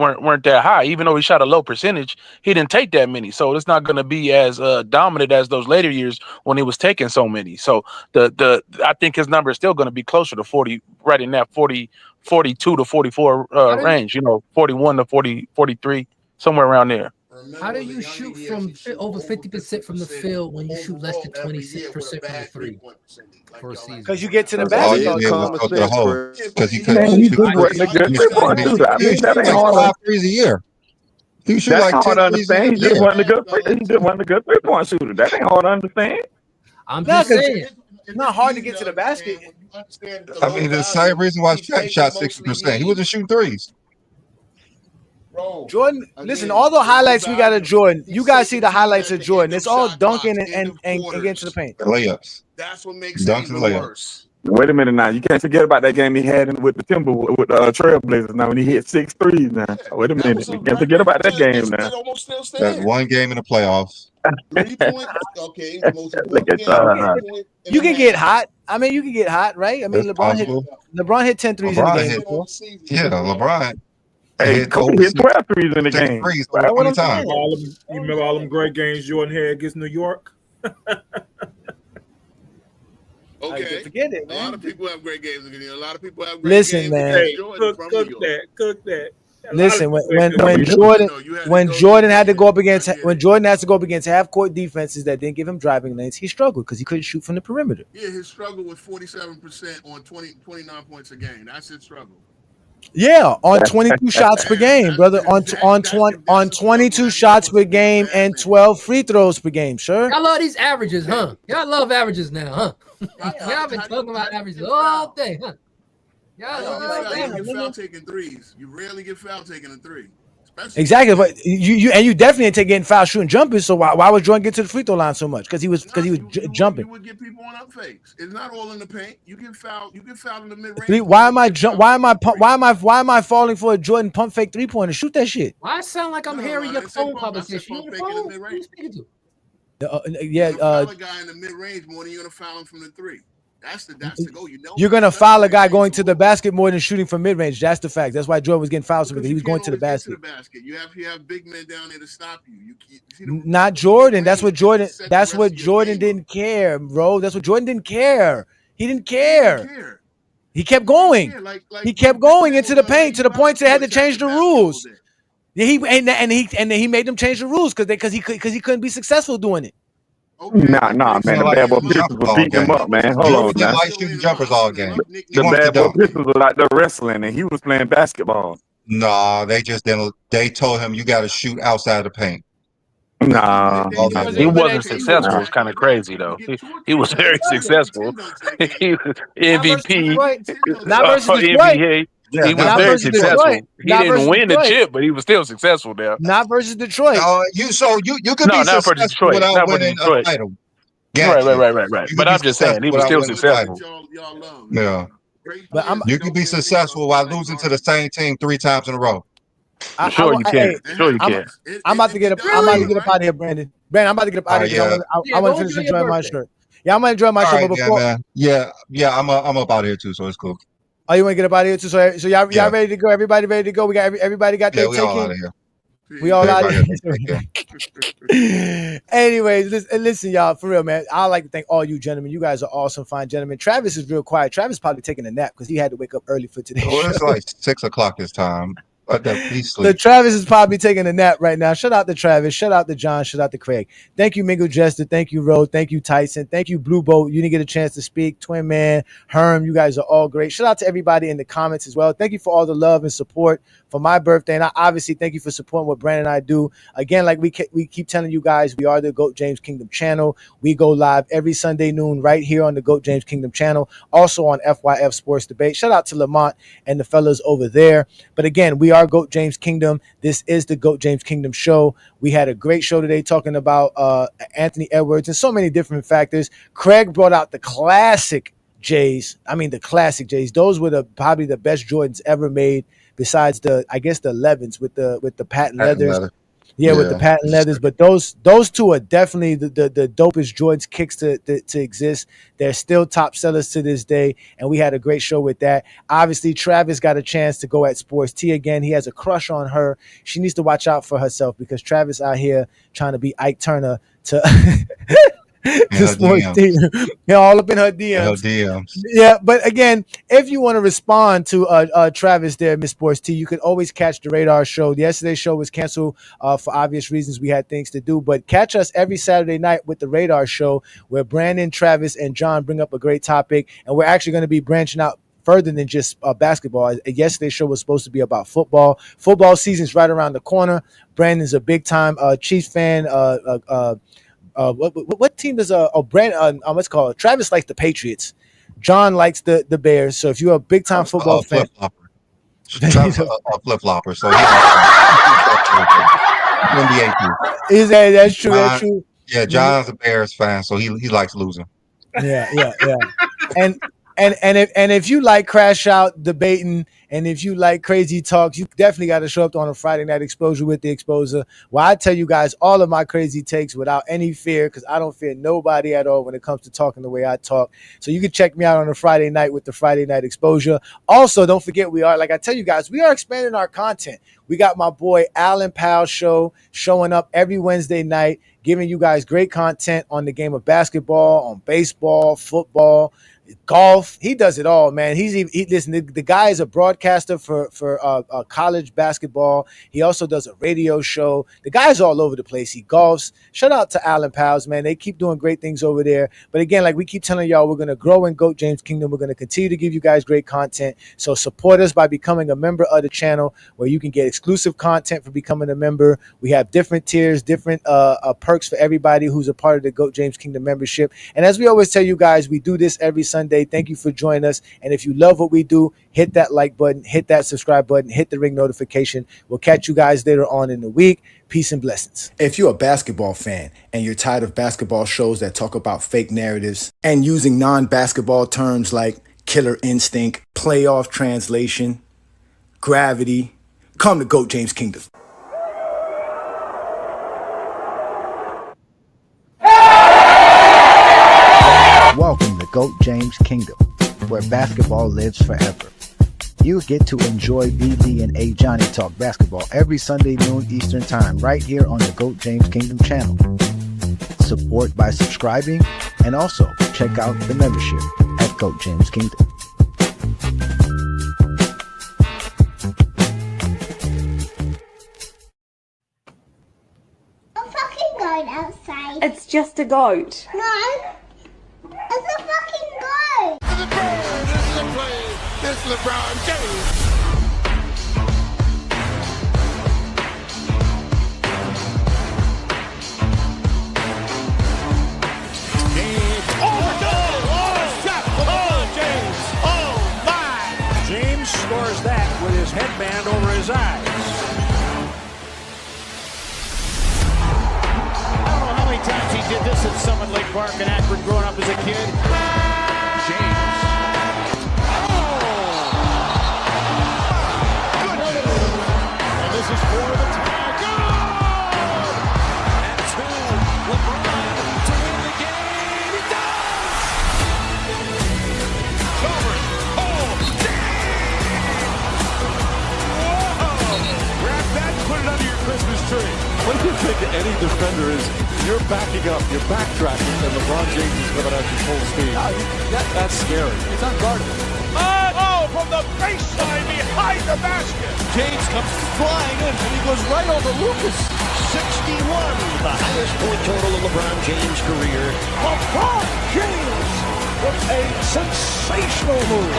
that high. Even though he shot a low percentage, he didn't take that many. So it's not gonna be as dominant as those later years when he was taking so many. So I think his number is still gonna be closer to 40, right in that 40, 42 to 44 range. 41 to 40, 43, somewhere around there. How do you shoot from over 50% from the field when you shoot less than 26% from the three for a season? Because you get to the basket. Because he couldn't shoot. That ain't hard. 5 threes a year. He shoot like 10 threes a year. He just wasn't a good 3-point shooter. That ain't hard to understand. I'm just saying. It's not hard to get to the basket. I mean, the same reason why Shaq shot 60%. He wasn't shooting threes. Jordan, listen, all the highlights we got of Jordan, you guys see the highlights of Jordan. It's all dunking and getting to the paint. Layups. That's what makes dunks it even worse. Wait a minute now. You can't forget about that game he had with the Trailblazers now when he hit 6 threes now. Wait a minute. You can't forget about that game now. That's one game in the playoffs. 3 points. Okay, the most important you can get hot. I mean, you can get hot, right? I mean, LeBron hit 10 threes in the game. Yeah, LeBron. Hey, Kobe hit 12 threes in the game. You remember all them great games Jordan had against New York? Okay. Forget it, man. A lot of people have great games against you. A lot of people have great Listen, games man. against Jordan from New York. Cook that. Listen, when Jordan had to go up against half court defenses that didn't give him driving lanes, he struggled because he couldn't shoot from the perimeter. Yeah, his struggle was 47% on 29 points a game. That's his struggle. Yeah, on 22 shots per game, brother. On 22 shots per game and 12 free throws per game, sure. Y'all love these averages, huh? Y'all love averages now, huh? Y'all been talking about averages all day, huh? You get foul taking threes. You rarely get foul taking a three. Exactly, but you definitely ain't getting foul shooting jumpers. So why was Jordan get to the free throw line so much? Because he was jumping. You would get people on up fakes. It's not all in the paint. You get fouled. You get fouled in the mid range. Why am I falling for a Jordan pump fake 3-pointer? Shoot that shit. Why sound like I'm hearing your phone conversation? You on the phone? Who you speaking to? You're gonna foul a guy in the mid range more than you're gonna foul him from the 3. That's the goal. You know, you're gonna foul a guy going to the basket more than shooting from mid range. That's the fact. That's why Jordan was getting fouled because he was going to the basket. You have big men down there to stop you. Not Jordan. That's what Jordan didn't care, bro. That's what Jordan didn't care. He didn't care. He kept going. He kept going into the paint to the point they had to change the rules. Yeah, he made them change the rules because he couldn't be successful doing it. Nah, man. The bad boy Pistons was beating him up, man. Hold on, man. Like shooting jumpers all game. The bad boy Pistons was like the wrestling, and he was playing basketball. No, they just didn't. They told him you got to shoot outside the paint. Nah, he wasn't successful. It's kind of crazy though. He was very successful. He was MVP. Not versus Detroit. NBA. He was very successful. He didn't win the chip, but he was still successful there. Not versus Detroit. You could be successful without winning a title. Right. But I'm just saying he was still successful. Yeah. But you can be successful while losing to the same team 3 times in a row. Sure you can. I'm about to get up out of here, Brandon. I'm about to get up out of here. I want to finish enjoying my shirt. Yeah, I'm gonna enjoy my shirt. But before, yeah, I'm up out of here too, so it's cool. Oh, you want to get up out of here too? So y'all ready to go? Everybody ready to go? We got everybody got their we all out of here. We all out of here. Anyways, listen, y'all, for real, man. I'd like to thank all you gentlemen. You guys are awesome, fine gentlemen. Travis is real quiet. Travis probably taking a nap because he had to wake up early for today. Well, it's like 6:00 this time. So Travis is probably taking a nap right now. Shout out to Travis. Shout out to John. Shout out to Craig. Thank you, Mingo Jester. Thank you, Ro. Thank you, Tyson. Thank you, Blue Boat. You didn't get a chance to speak. Twin Man, Herm, you guys are all great. Shout out to everybody in the comments as well. Thank you for all the love and support for my birthday. And I obviously thank you for supporting what Brandon and I do. Again, like we keep telling you guys, we are the GOAT James Kingdom channel. We go live every Sunday noon right here on the GOAT James Kingdom channel. Also on FYF Sports Debate. Shout out to Lamont and the fellas over there. But again, we are GOAT James Kingdom. This is the GOAT James Kingdom show. We had a great show today talking about Anthony Edwards and so many different factors. Craig brought out the classic J's. I mean, the classic J's. Those were probably the best Jordans ever made, besides the 11s with the patent leathers. Yeah, with the patent leathers. But those two are definitely the dopest Jordans kicks to exist. They're still top sellers to this day, and we had a great show with that. Obviously, Travis got a chance to go at Sports T again. He has a crush on her. She needs to watch out for herself because Travis out here trying to be Ike Turner to Sports T. Yeah, all up in her DMs. Yeah, but again, if you want to respond to Travis there, Miss Sports T, you can always catch the Radar show. Yesterday's show was canceled for obvious reasons. We had things to do, but catch us every Saturday night with the Radar show where Brandon, Travis, and John bring up a great topic, and we're actually going to be branching out further than just basketball. Yesterday's show was supposed to be about football. Football season's right around the corner. Brandon's a big time Chiefs fan. What team does Brandon? What's called? Travis likes the Patriots. John likes the Bears. So if you're a big time football fan, Travis a flip flopper. So NBA too. Is that's true? That's true. Yeah, John's a Bears fan, so he likes losing. Yeah. And if you like crash out debating, and if you like crazy talks, you definitely got to show up on a Friday Night Exposure with the Exposer, where I tell you guys all of my crazy takes without any fear, because I don't fear nobody at all when it comes to talking the way I talk. So you can check me out on a Friday night with the Friday Night Exposure. Also, don't forget, like I tell you guys, we are expanding our content. We got my boy Alan Powell show showing up every Wednesday night, giving you guys great content on the game of basketball, on baseball, football, golf. He does it all, man. Listen, the guy is a broadcaster for college basketball. He also does a radio show. The guy's all over the place. He golfs. Shout out to Alan Powell, man. They keep doing great things over there. But again, like we keep telling y'all, we're going to grow in GOAT James Kingdom. We're going to continue to give you guys great content. So support us by becoming a member of the channel, where you can get exclusive content for becoming a member. We have different tiers, different perks for everybody who's a part of the GOAT James Kingdom membership. And as we always tell you guys, we do this every Sunday. Thank you for joining us. And if you love what we do, hit that like button, hit that subscribe button, hit the ring notification. We'll catch you guys later on in the week. Peace and blessings. If you're a basketball fan and you're tired of basketball shows that talk about fake narratives and using non-basketball terms like killer instinct, playoff translation, gravity, come to GOAT James Kingdom. Welcome to GOAT James Kingdom, where basketball lives forever. You get to enjoy BB and A Johnny talk basketball every Sunday noon Eastern time right here on the GOAT James Kingdom channel. Support by subscribing and also check out the membership at GOAT James Kingdom. A fucking goat outside. It's just a goat. No. It's a fucking goat! This is a bird, this is a play, this is LeBron James. Oh my God! Oh, shot for LeBron James! Oh my! James scores that with his headband over his eyes. Times he did this at Summit Lake Park in Akron growing up as a kid. James. Oh! Goodness! And this is for the tie. Good! And two. LeBron to win the game. He does! Cover. Oh! Whoa! Grab that and put it under your Christmas tree. What do you think any defender is? You're backing up, you're backtracking, and LeBron James is coming at you full speed. That's scary. It's unguardable. Oh, from the baseline behind the basket. James comes flying in, and he goes right over Lucas. 61, the highest point total of LeBron James' career. LeBron James with a sensational move.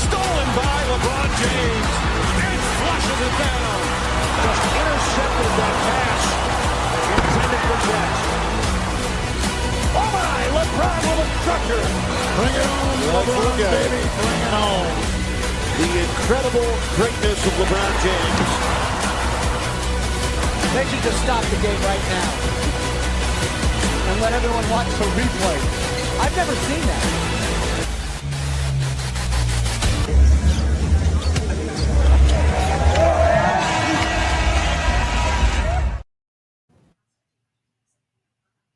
Stolen by LeBron James and flushes it down. Just intercepted that pass intended for Jackson. Oh my, LeBron with a trucker. Bring it on, LeBron, baby, bring it on. The incredible greatness of LeBron James. They should just stop the game right now and let everyone watch the replay. I've never seen that.